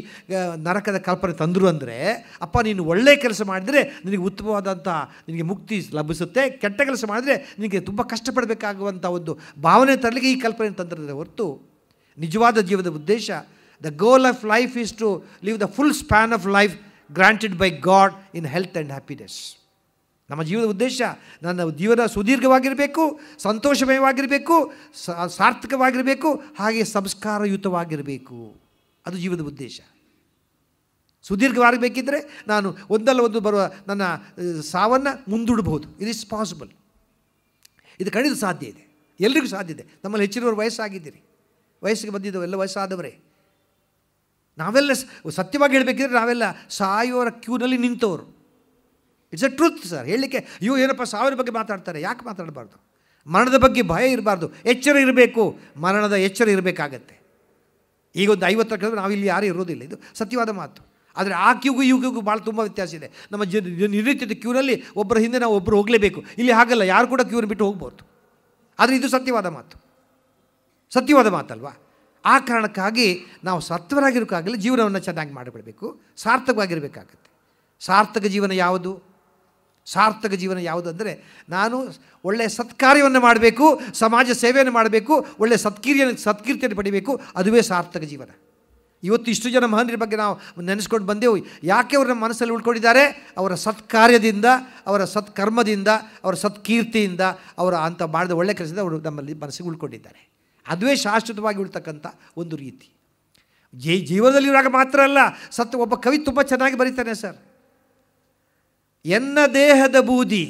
ನರಕದ ಕಲ್ಪನೆ ತಂದರು ಅಂದರೆ, ಅಪ್ಪ ನೀನು ಒಳ್ಳೆಯ ಕೆಲಸ ಮಾಡಿದರೆ ನಿನಗೆ ಉತ್ತಮವಾದಂಥ ನಿನಗೆ ಮುಕ್ತಿ ಲಭಿಸುತ್ತೆ, ಕೆಟ್ಟ ಕೆಲಸ ಮಾಡಿದರೆ ನಿನಗೆ ತುಂಬ ಕಷ್ಟಪಡಬೇಕಾಗುವಂಥ ಒಂದು ಭಾವನೆ ತರಲಿಕ್ಕೆ ಈ ಕಲ್ಪನೆ ತಂದಿರೋದೇ ಹೊರತು ನಿಜವಾದ ಜೀವನದ ಉದ್ದೇಶ, the goal of life is to live the full span of life granted by God in health and happiness. ನಮ್ಮ ಜೀವನದ ಉದ್ದೇಶ ನನ್ನ ಜೀವನ ಸುದೀರ್ಘವಾಗಿರಬೇಕು, ಸಂತೋಷಮಯವಾಗಿರಬೇಕು, ಸಾರ್ಥಕವಾಗಿರಬೇಕು, ಹಾಗೆ ಸಂಸ್ಕಾರಯುತವಾಗಿರಬೇಕು. ಅದು ಜೀವನದ ಉದ್ದೇಶ. ಸುದೀರ್ಘವಾಗಿರಬೇಕಿದ್ದರೆ ನಾನು ಒಂದಲ್ಲ ಒಂದು ಬರುವ ನನ್ನ ಸಾವನ್ನು ಮುಂದೂಡಬಹುದು. It is possible. ಇದು ಖಂಡಿತ ಸಾಧ್ಯ ಇದೆ, ಎಲ್ರಿಗೂ ಸಾಧ್ಯ ಇದೆ. ನಮ್ಮಲ್ಲಿ ಹೆಚ್ಚಿನವರು ವಯಸ್ಸಾಗಿದ್ದೀರಿ, ವಯಸ್ಸಿಗೆ ಬಂದಿದ್ದವು ಎಲ್ಲ ವಯಸ್ಸಾದವರೇ. ನಾವೆಲ್ಲ ಸತ್ಯವಾಗಿ ಹೇಳಬೇಕಿದ್ರೆ ನಾವೆಲ್ಲ ಸಾಯುವವರ ಕ್ಯೂನಲ್ಲಿ ನಿಂತವರು. It's a truth sir. ಹೇಳಲಿಕ್ಕೆ ಅಯ್ಯೋ ಏನಪ್ಪ ಸಾವಿರ ಬಗ್ಗೆ ಮಾತಾಡ್ತಾರೆ, ಯಾಕೆ ಮಾತಾಡಬಾರ್ದು? ಮರಣದ ಬಗ್ಗೆ ಭಯ ಇರಬಾರ್ದು, ಎಚ್ಚರ ಇರಬೇಕು. ಮರಣದ ಎಚ್ಚರ ಇರಬೇಕಾಗತ್ತೆ. ಈಗ ಒಂದು 50 ವರ್ಷ ನಾವು ಇಲ್ಲಿ ಯಾರೂ ಇರೋದಿಲ್ಲ, ಇದು ಸತ್ಯವಾದ ಮಾತು. ಆದರೆ ಆ ಕ್ಯೂಗೂ ಈ ಕ್ಯೂಗೂ ಭಾಳ ತುಂಬ ವ್ಯತ್ಯಾಸ ಇದೆ. ನಮ್ಮ ನಿರೀಕ್ಷಿತ ಕ್ಯೂನಲ್ಲಿ ಒಬ್ಬರ ಹಿಂದೆ ನಾವು ಒಬ್ಬರು ಹೋಗಲೇಬೇಕು. ಇಲ್ಲಿ ಹಾಗಲ್ಲ, ಯಾರು ಕೂಡ ಕ್ಯೂನ ಬಿಟ್ಟು ಹೋಗ್ಬೋದು. ಆದರೆ ಇದು ಸತ್ಯವಾದ ಮಾತು, ಸತ್ಯವಾದ ಮಾತಲ್ವಾ? ಆ ಕಾರಣಕ್ಕಾಗಿ ನಾವು ಸತ್ವರಾಗಿರೋಕ್ಕಾಗಲಿ ಜೀವನವನ್ನು ಚೆನ್ನಾಗಿ ಮಾಡಿಬಿಡಬೇಕು, ಸಾರ್ಥಕವಾಗಿರಬೇಕಾಗತ್ತೆ. ಸಾರ್ಥಕ ಜೀವನ ಯಾವುದು? ಸಾರ್ಥಕ ಜೀವನ ಯಾವುದು ಅಂದರೆ, ನಾನು ಒಳ್ಳೆಯ ಸತ್ಕಾರ್ಯವನ್ನು ಮಾಡಬೇಕು, ಸಮಾಜ ಸೇವೆಯನ್ನು ಮಾಡಬೇಕು, ಒಳ್ಳೆಯ ಸತ್ಕೀರ್ತಿಯನ್ನು ಪಡಿಬೇಕು, ಅದುವೇ ಸಾರ್ಥಕ ಜೀವನ. ಇವತ್ತು ಇಷ್ಟು ಜನ ಮಹನೀಯರ ಬಗ್ಗೆ ನಾವು ನೆನೆಸ್ಕೊಂಡು ಬಂದೆವು. ಯಾಕೆ ಅವರು ನಮ್ಮ ಮನಸ್ಸಲ್ಲಿ ಉಳ್ಕೊಂಡಿದ್ದಾರೆ? ಅವರ ಸತ್ಕಾರ್ಯದಿಂದ, ಅವರ ಸತ್ಕರ್ಮದಿಂದ, ಅವರ ಸತ್ಕೀರ್ತಿಯಿಂದ, ಅವರ ಅಂಥ ಮಾಡಿದ ಒಳ್ಳೆಯ ಕೆಲಸದಿಂದ ಅವರು ನಮ್ಮಲ್ಲಿ ಮನಸ್ಸಿಗೆ ಉಳ್ಕೊಂಡಿದ್ದಾರೆ. ಅದುವೇ ಶಾಶ್ವತವಾಗಿ ಉಳ್ತಕ್ಕಂಥ ಒಂದು ರೀತಿ. ಜೀವನದಲ್ಲಿರುವಾಗ ಮಾತ್ರ ಅಲ್ಲ, ಒಬ್ಬ ಕವಿ ತುಂಬ ಚೆನ್ನಾಗಿ ಬರೀತಾನೆ ಸರ್. ಎನ್ನ ದೇಹದ ಬೂದಿ,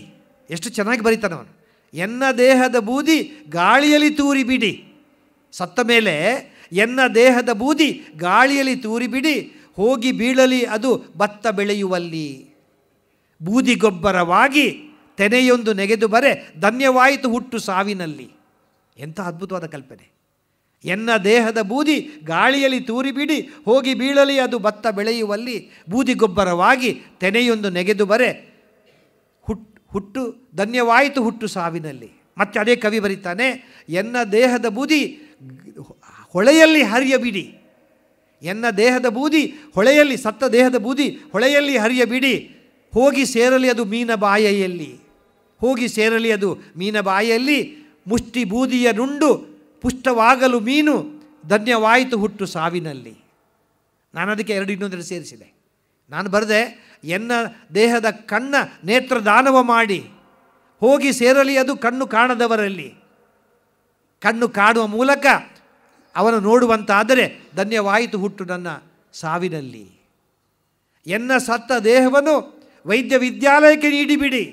ಎಷ್ಟು ಚೆನ್ನಾಗಿ ಬರೀತಾನೆ ಅವನು. ಎನ್ನ ದೇಹದ ಬೂದಿ ಗಾಳಿಯಲ್ಲಿ ತೂರಿ ಬಿಡಿ. ಸತ್ತ ಮೇಲೆ ಎನ್ನ ದೇಹದ ಬೂದಿ ಗಾಳಿಯಲ್ಲಿ ತೂರಿ ಬಿಡಿ, ಹೋಗಿ ಬೀಳಲಿ ಅದು ಭತ್ತ ಬೆಳೆಯುವಲ್ಲಿ. ಬೂದಿ ಗೊಬ್ಬರವಾಗಿ ತೆನೆಯೊಂದು ನೆಗೆದು ಬರೆ, ಧನ್ಯವಾಯಿತು ಹುಟ್ಟು ಸಾವಿನಲ್ಲಿ. ಎಂಥ ಅದ್ಭುತವಾದ ಕಲ್ಪನೆ. ಎನ್ನ ದೇಹದ ಬೂದಿ ಗಾಳಿಯಲ್ಲಿ ತೂರಿಬಿಡಿ, ಹೋಗಿ ಬೀಳಲಿ ಅದು ಭತ್ತ ಬೆಳೆಯುವಲ್ಲಿ, ಬೂದಿ ಗೊಬ್ಬರವಾಗಿ ತೆನೆಯೊಂದು ನೆಗೆದು ಬರೆ, ಹುಟ್ಟು ಧನ್ಯವಾಯಿತು ಹುಟ್ಟು ಸಾವಿನಲ್ಲಿ. ಮತ್ತೆ ಅದೇ ಕವಿ ಬರೀತಾನೆ, ಎನ್ನ ದೇಹದ ಬೂದಿ ಹೊಳೆಯಲ್ಲಿ ಹರಿಯಬಿಡಿ, ಎನ್ನ ದೇಹದ ಬೂದಿ ಹೊಳೆಯಲ್ಲಿ, ಸತ್ತ ದೇಹದ ಬೂದಿ ಹೊಳೆಯಲ್ಲಿ ಹರಿಯಬಿಡಿ, ಹೋಗಿ ಸೇರಲಿ ಅದು ಮೀನ ಬಾಯಲ್ಲಿ, ಹೋಗಿ ಸೇರಲಿ ಅದು ಮೀನ ಬಾಯಲ್ಲಿ, ಮುಷ್ಟಿ ಬೂದಿಯ ನುಂಡು ಪುಷ್ಟವಾಗಲು ಮೀನು, ಧನ್ಯವಾಯಿತು ಹುಟ್ಟು ಸಾವಿನಲ್ಲಿ. ನಾನು ಅದಕ್ಕೆ ಇನ್ನೊಂದೆರಡು ಸೇರಿಸಿದೆ. ನಾನು ಬರೆದೆ, ಎನ್ನ ದೇಹದ ಕಣ್ಣ ನೇತ್ರದಾನವ ಮಾಡಿ, ಹೋಗಿ ಸೇರಲಿ ಅದು ಕಣ್ಣು ಕಾಣದವರಲ್ಲಿ, ಕಣ್ಣು ಕಾಣುವ ಮೂಲಕ ಅವನು ನೋಡುವಂತಾದರೆ ಧನ್ಯವಾಯಿತು ಹುಟ್ಟು ನನ್ನ ಸಾವಿನಲ್ಲಿ. ಎನ್ನ ಸತ್ತ ದೇಹವನ್ನು ವೈದ್ಯ ವಿದ್ಯಾಲಯಕ್ಕೆ ನೀಡಿಬಿಡಿ,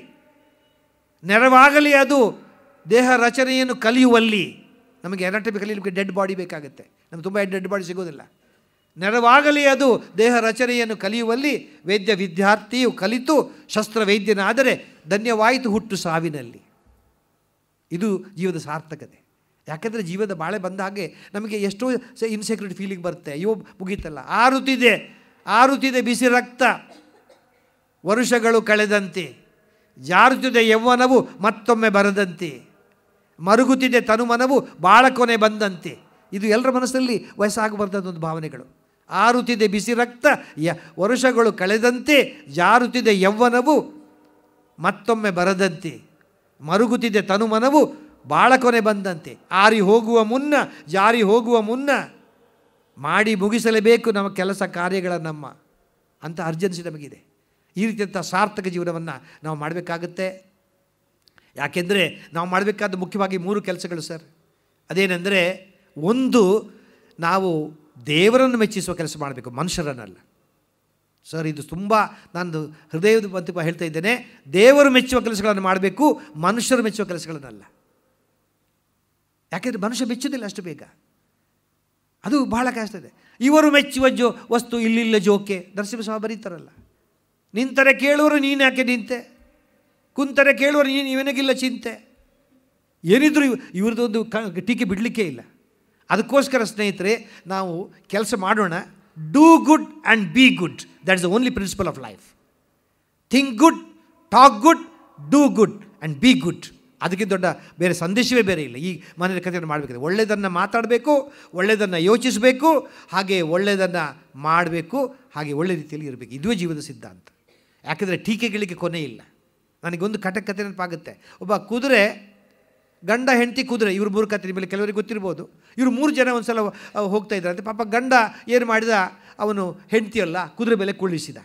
ನೆರವಾಗಲಿ ಅದು ದೇಹ ರಚನೆಯನ್ನು ಕಲಿಯುವಲ್ಲಿ. ನಮಗೆ ಎನಾಟಮಿ ಕಲಿಯಲಿಕ್ಕೆ ಡೆಡ್ ಬಾಡಿ ಬೇಕಾಗುತ್ತೆ, ನಮಗೆ ತುಂಬ ಡೆಡ್ ಬಾಡಿ ಸಿಗೋದಿಲ್ಲ. ನೆರವಾಗಲಿ ಅದು ದೇಹ ರಚನೆಯನ್ನು ಕಲಿಯುವಲ್ಲಿ, ವೈದ್ಯ ವಿದ್ಯಾರ್ಥಿಯು ಕಲಿತು ಶಸ್ತ್ರವೈದ್ಯನಾದರೆ ಧನ್ಯವಾಯಿತು ಹುಟ್ಟು ಸಾವಿನಲ್ಲಿ. ಇದು ಜೀವದ ಸಾರ್ಥಕತೆ. ಯಾಕೆಂದರೆ ಜೀವದ ಬಾಳೆ ಬಂದ ಹಾಗೆ ನಮಗೆ ಎಷ್ಟೋ ಇನ್ಸೆಕ್ಯೂರಿಟಿ ಫೀಲಿಂಗ್ ಬರುತ್ತೆ. ಅಯ್ಯೋ ಮುಗೀತಲ್ಲ, ಆರುತ್ತಿದೆ ಬಿಸಿ ರಕ್ತ ವರುಷಗಳು ಕಳೆದಂತೆ, ಜಾರುತ್ತಿದೆ ಯೌವನವು ಮತ್ತೊಮ್ಮೆ ಬರದಂತೆ, ಮರುಗುತ್ತಿದೆ ತನುಮನವು ಬಾಳಕೊನೆ ಬಂದಂತೆ. ಇದು ಎಲ್ಲರ ಮನಸ್ಸಲ್ಲಿ ವಯಸ್ಸಾಗಬಾರ್ದೊಂದು ಭಾವನೆಗಳು. ಆರುತ್ತಿದೆ ಬಿಸಿ ರಕ್ತ ವರುಷಗಳು ಕಳೆದಂತೆ, ಜಾರುತ್ತಿದೆ ಯೌವನವು ಮತ್ತೊಮ್ಮೆ ಬರದಂತೆ, ಮರುಗುತ್ತಿದೆ ತನುಮನವು ಬಾಳಕೊನೆ ಬಂದಂತೆ, ಆರಿ ಹೋಗುವ ಮುನ್ನ ಜಾರಿ ಹೋಗುವ ಮುನ್ನ ಮಾಡಿ ಮುಗಿಸಲೇಬೇಕು ನಮ್ಮ ಕೆಲಸ ಕಾರ್ಯಗಳ ನಮ್ಮ ಅಂತ ಅರ್ಜೆನ್ಸಿ ನಮಗಿದೆ. ಈ ರೀತಿಯಂಥ ಸಾರ್ಥಕ ಜೀವನವನ್ನು ನಾವು ಮಾಡಬೇಕಾಗುತ್ತೆ. ಯಾಕೆಂದರೆ ನಾವು ಮಾಡಬೇಕಾದ ಮುಖ್ಯವಾಗಿ 3 ಕೆಲಸಗಳು ಸರ್. ಅದೇನೆಂದರೆ, ಒಂದು, ನಾವು ದೇವರನ್ನು ಮೆಚ್ಚಿಸುವ ಕೆಲಸ ಮಾಡಬೇಕು, ಮನುಷ್ಯರನ್ನಲ್ಲ. ಸರ್, ಇದು ತುಂಬ ನಾನು ಹೃದಯದ ಬಂತು ಹೇಳ್ತಾ ಇದ್ದೇನೆ. ದೇವರು ಮೆಚ್ಚುವ ಕೆಲಸಗಳನ್ನು ಮಾಡಬೇಕು, ಮನುಷ್ಯರು ಮೆಚ್ಚುವ ಕೆಲಸಗಳನ್ನಲ್ಲ. ಯಾಕೆಂದರೆ ಮನುಷ್ಯ ಮೆಚ್ಚೋದಿಲ್ಲ ಅಷ್ಟು ಬೇಗ, ಅದು ಬಹಳ ಕಷ್ಟ ಇದೆ. ಇವರು ಮೆಚ್ಚುವ ವಸ್ತು ಇಲ್ಲಿಲ್ಲ ಜೋಕೆ, ನರಸಿಂಹಸ್ವಾಮಿ ಬರೀತಾರಲ್ಲ, ನಿಂತರೆ ಕೇಳುವರು ನೀನು ಯಾಕೆ ನಿಂತೆ, ಕುಂತರೆ ಕೇಳುವರು ನೀನು ಇವನಿಗಿಲ್ಲ ಚಿಂತೆ. ಏನಿದ್ರು ಇವ್ರದ್ದೊಂದು ಟೀಕೆ ಬಿಡಲಿಕ್ಕೆ ಇಲ್ಲ. ಅದಕ್ಕೋಸ್ಕರ ಸ್ನೇಹಿತರೆ, ನಾವು ಕೆಲಸ ಮಾಡೋಣ. Do good and be good, that is the only principle of life. Think good, talk good, do good and be good. ಅದಕ್ಕೆ ದೊಡ್ಡ ಬೇರೆ ಸಂದೇಶವೇ ಬೇರೆ ಇಲ್ಲ. ಈ ಮನೆಯ ಕಥೆಯನ್ನು ಮಾಡಬೇಕಾದ್ರೆ ಒಳ್ಳೆಯದನ್ನು ಮಾತಾಡಬೇಕು, ಒಳ್ಳೆಯದನ್ನು ಯೋಚಿಸಬೇಕು, ಹಾಗೆ ಒಳ್ಳೆಯದನ್ನು ಮಾಡಬೇಕು, ಹಾಗೆ ಒಳ್ಳೆ ರೀತಿಯಲ್ಲಿ ಇರಬೇಕು. ಇದುವೇ ಜೀವನದ ಸಿದ್ಧಾಂತ. ಯಾಕೆಂದರೆ ಟೀಕೆಗಳಿಗೆ ಕೊನೆ ಇಲ್ಲ. ನನಗೊಂದು ಕಥೆ ನೆನಪಾಗುತ್ತೆ. ಒಬ್ಬ ಕುದುರೆ, ಗಂಡ ಹೆಂಡತಿ ಕುದುರೆ, ಇವರು 3 ಕಥೆ ಮೇಲೆ ಕೆಲವರಿಗೆ ಗೊತ್ತಿರ್ಬೋದು. ಇವರು 3 ಜನ ಒಂದು ಸಲ ಹೋಗ್ತಾ ಇದ್ರಂತೆ. ಪಾಪ ಗಂಡ ಏನು ಮಾಡಿದ, ಅವನು ಹೆಂಡತಿಯಲ್ಲ ಕುದುರೆ ಮೇಲೆ ಕುಳ್ಳಿಸಿದ.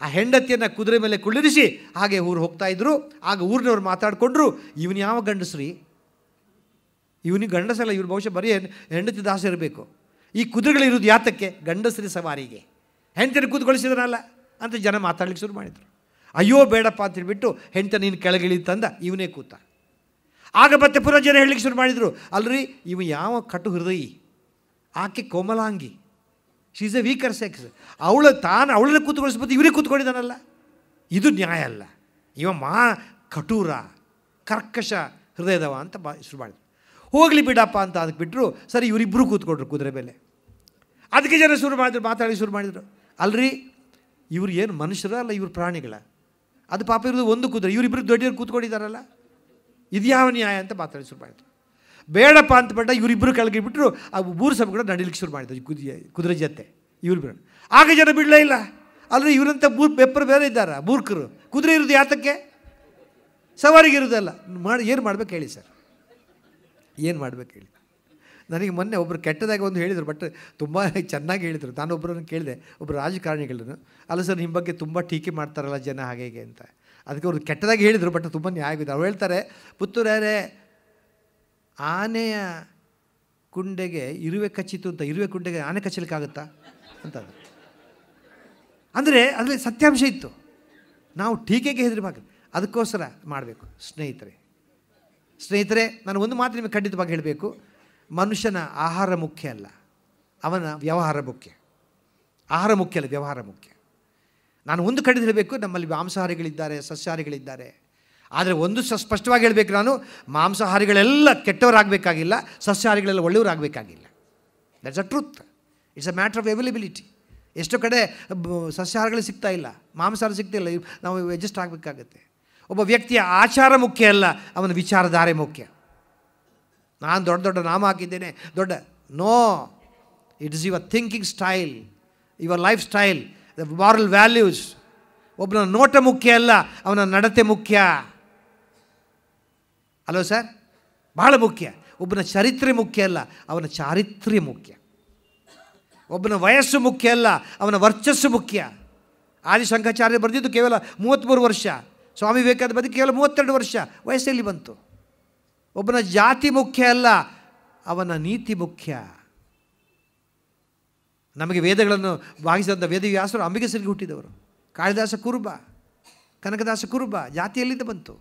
ಆ ಹೆಂಡತಿಯನ್ನು ಕುದುರೆ ಮೇಲೆ ಕುಳ್ಳಿರಿಸಿ ಹಾಗೆ ಊರು ಹೋಗ್ತಾಯಿದ್ರು. ಆಗ ಊರಿನವ್ರು ಮಾತಾಡಿಕೊಂಡ್ರು, ಇವನು ಯಾವ ಗಂಡಸ್ರಿ, ಇವನಿಗೆ ಗಂಡಸಲ್ಲ, ಇವ್ರು ಬಹುಶಃ ಬರೀ ಹೆಂಡತಿ ದಾಸ ಇರಬೇಕು. ಈ ಕುದುರೆಗಳಿರೋದು ಯಾತಕ್ಕೆ, ಗಂಡಸರಿ ಸವಾರಿಗೆ, ಹೆಂಡತಿಯನ್ನು ಕೂತ್ಕೊಳಿಸಿದ್ರಲ್ಲ ಅಂತ ಜನ ಮಾತಾಡ್ಲಿಕ್ಕೆ ಶುರು ಮಾಡಿದರು. ಅಯ್ಯೋ ಬೇಡಪ್ಪ ಅಂತೇಳ್ಬಿಟ್ಟು ಹೆಂಡತಿ ನೀನು ಕೆಳಗಿಳಿತಂದ, ಇವನೇ ಕೂತ. ಆಗ ಮತ್ತೆ ಪುನಃ ಜನ ಹೇಳಲಿಕ್ಕೆ ಶುರು ಮಾಡಿದರು, ಅಲ್ರಿ ಇವ ಯಾವ ಕಟು ಹೃದಯಿ, ಆಕೆ ಕೋಮಲಾಂಗಿ, she is a weaker sex, ಅವಳನ್ನ ಕೂತ್ಕೊಳಿಸ್ಬೋದು, ಇವರೇ ಕೂತ್ಕೊಂಡಿದ್ದಾನಲ್ಲ, ಇದು ನ್ಯಾಯ ಅಲ್ಲ, ಇವ ಕಠೋರ ಕರ್ಕಶ ಹೃದಯದವ ಅಂತ ಶುರು ಮಾಡಿದ್ರು. ಹೋಗಲಿ ಬಿಡಪ್ಪ ಅಂತ ಅದಕ್ಕೆ ಬಿಟ್ಟರು. ಸರಿ, ಇವರಿಬ್ಬರು ಕೂತ್ಕೊಂಡ್ರು ಕುದುರೆ ಮೇಲೆ. ಅದಕ್ಕೆ ಜನ ಶುರು ಮಾಡಿದ್ರು, ಮಾತಾಡಿ ಶುರು ಮಾಡಿದರು, ಅಲ್ರಿ ಇವ್ರು ಏನು ಮನುಷ್ಯರ ಅಲ್ಲ, ಇವ್ರು ಪ್ರಾಣಿಗಳ, ಅದು ಪಾಪ ಇರೋದು ಒಂದು ಕುದುರೆ, ಇವರಿಬ್ಬರು ದೊಡ್ಡವ್ರು ಕೂತ್ಕೊಂಡಿದ್ದಾರಲ್ಲ, ಇದು ಯಾವ ನ್ಯಾಯ ಅಂತ ಮಾತಾಡಿ ಶುರು ಮಾಡಿದ್ರು. ಬೇಡಪ್ಪ ಅಂತ ಬಿಟ್ಟ ಇವರಿಬ್ಬರು ಕೆಳಗೆ ಬಿಟ್ಟರು. ಆ 3 ಸಭೆ ಕೂಡ ನಡೀಲಿಕ್ಕೆ ಶುರು ಮಾಡಿದ್ರು ಕುದುರೆ ಜೊತೆ ಇವ್ರಿಬ್ಬರು. ಆಗ ಜನ ಬಿಡಲೇ ಇಲ್ಲ, ಅಲ್ಲದೆ ಇವರಂತ ಪೆಪ್ಪರ್ ಬೇರೆ ಇದ್ದಾರೆ, ಮೂರ್ಖರು. ಕುದುರೆ ಇರೋದು ಯಾತಕ್ಕೆ, ಸವಾರಿಗೆ ಇರೋದಲ್ಲ. ಏನು ಮಾಡ್ಬೇಕು ಹೇಳಿ ಸರ್, ಏನು ಮಾಡ್ಬೇಕು ಹೇಳಿ. ನನಗೆ ಮೊನ್ನೆ ಒಬ್ಬರು ಕೆಟ್ಟದಾಗಿ ಒಂದು ಹೇಳಿದರು, ಬಟ್ ತುಂಬ ಚೆನ್ನಾಗಿ ಹೇಳಿದರು. ನಾನು ಒಬ್ಬರನ್ನು ಕೇಳಿದೆ, ಒಬ್ಬರು ರಾಜಕಾರಣಿಗಳನ್ನು, ಅಲ್ಲ ಸರ್ ನಿಮ್ಮ ಬಗ್ಗೆ ತುಂಬ ಟೀಕೆ ಮಾಡ್ತಾರಲ್ಲ ಜನ ಹಾಗೆ ಹೇಗೆ ಅಂತ. ಅದಕ್ಕೆ ಅವರು ಕೆಟ್ಟದಾಗಿ ಹೇಳಿದರು, ಬಟ್ ತುಂಬ ನ್ಯಾಯವಿದೆ. ಅವ್ರು ಹೇಳ್ತಾರೆ, ಪುತ್ತೂರೇ ಆನೆಯ ಕುಂಡೆಗೆ ಇರುವೆ ಕಚ್ಚಿತು ಅಂತ, ಇರುವೆ ಕುಂಡೆಗೆ ಆನೆ ಕಚ್ಚಲಿಕ್ಕಾಗುತ್ತಾ ಅಂತ. ಅಂದರೆ ಅದರಲ್ಲಿ ಸತ್ಯಾಂಶ ಇತ್ತು. ನಾವು ಟೀಕೆಗೆ ಹೆದರಬಾರ್ದು, ಅದಕ್ಕೋಸ್ಕರ ಮಾಡಬೇಕು. ಸ್ನೇಹಿತರೆ, ನಾನು ಒಂದು ಮಾತು ನಿಮಗೆ ಖಂಡಿತವಾಗಿ ಹೇಳಬೇಕು. ಮನುಷ್ಯನ ಆಹಾರ ಮುಖ್ಯ ಅಲ್ಲ, ಅವನ ವ್ಯವಹಾರ ಮುಖ್ಯ. ಆಹಾರ ಮುಖ್ಯ ಅಲ್ಲ, ವ್ಯವಹಾರ ಮುಖ್ಯ. ನಾನು ಒಂದು ಖಂಡಿತ ಹೇಳಬೇಕು, ನಮ್ಮಲ್ಲಿ ಮಾಂಸಾಹಾರಿಗಳಿದ್ದಾರೆ, ಸಸ್ಯಾಹಾರಿಗಳಿದ್ದಾರೆ. ಆದರೆ ಒಂದು ಸ್ಪಷ್ಟವಾಗಿ ಹೇಳಬೇಕು, ನಾನು ಮಾಂಸಾಹಾರಿಗಳೆಲ್ಲ ಕೆಟ್ಟವರಾಗಬೇಕಾಗಿಲ್ಲ, ಸಸ್ಯಾಹಾರಿಗಳೆಲ್ಲ ಒಳ್ಳೆಯವರಾಗಬೇಕಾಗಿಲ್ಲ. That's a truth. It's a matter of availability. ಎಷ್ಟೋ ಕಡೆ ಸಸ್ಯಾಹಾರಗಳು ಸಿಗ್ತಾ ಇಲ್ಲ, ಮಾಂಸಾಹಾರ ಸಿಗ್ತಿಲ್ಲ, ನಾವು ಅಡ್ಜಸ್ಟ್ ಆಗಬೇಕಾಗತ್ತೆ. ಒಬ್ಬ ವ್ಯಕ್ತಿಯ ಆಚಾರ ಮುಖ್ಯ ಅಲ್ಲ, ಅವನ ವಿಚಾರಧಾರೆ ಮುಖ್ಯ. ನಾನು ದೊಡ್ಡ ದೊಡ್ಡ ನಾಮ ಹಾಕಿದ್ದೇನೆ, ದೊಡ್ಡ no, it is your thinking style, your life style, the moral values. ಒಬ್ಬನ ನೋಟ ಮುಖ್ಯ ಅಲ್ಲ, ಅವನ ನಡತೆ ಮುಖ್ಯ ಅಲ್ವ ಸರ್? ಬಹಳ ಮುಖ್ಯ. ಒಬ್ಬನ ಚರಿತ್ರೆ ಮುಖ್ಯ ಅಲ್ಲ, ಅವನ ಚಾರಿತ್ರ್ಯ ಮುಖ್ಯ. ಒಬ್ಬನ ವಯಸ್ಸು ಮುಖ್ಯ ಅಲ್ಲ, ಅವನ ವರ್ಚಸ್ಸು ಮುಖ್ಯ. ಆದಿಶಂಕರಾಚಾರ್ಯ ಬರೆದಿದ್ದು ಕೇವಲ 33 ವರ್ಷ, ಸ್ವಾಮಿ ವಿವೇಕಾನಂದ ಬದುಕಿ ಕೇವಲ 32 ವರ್ಷ, ವಯಸ್ಸಲ್ಲಿ ಬಂತು. ಒಬ್ಬನ ಜಾತಿ ಮುಖ್ಯ ಅಲ್ಲ, ಅವನ ನೀತಿ ಮುಖ್ಯ. ನಮಗೆ ವೇದಗಳನ್ನು ಭಾಗಿಸಿದಂಥ ವೇದವ್ಯಾಸರು ಅಂಬಿಗಸರಿಗೆ ಹುಟ್ಟಿದವರು. ಕಾಳಿದಾಸ ಕುರುಬ, ಕನಕದಾಸ ಕುರುಬ, ಜಾತಿ ಎಲ್ಲಿಂದ ಬಂತು?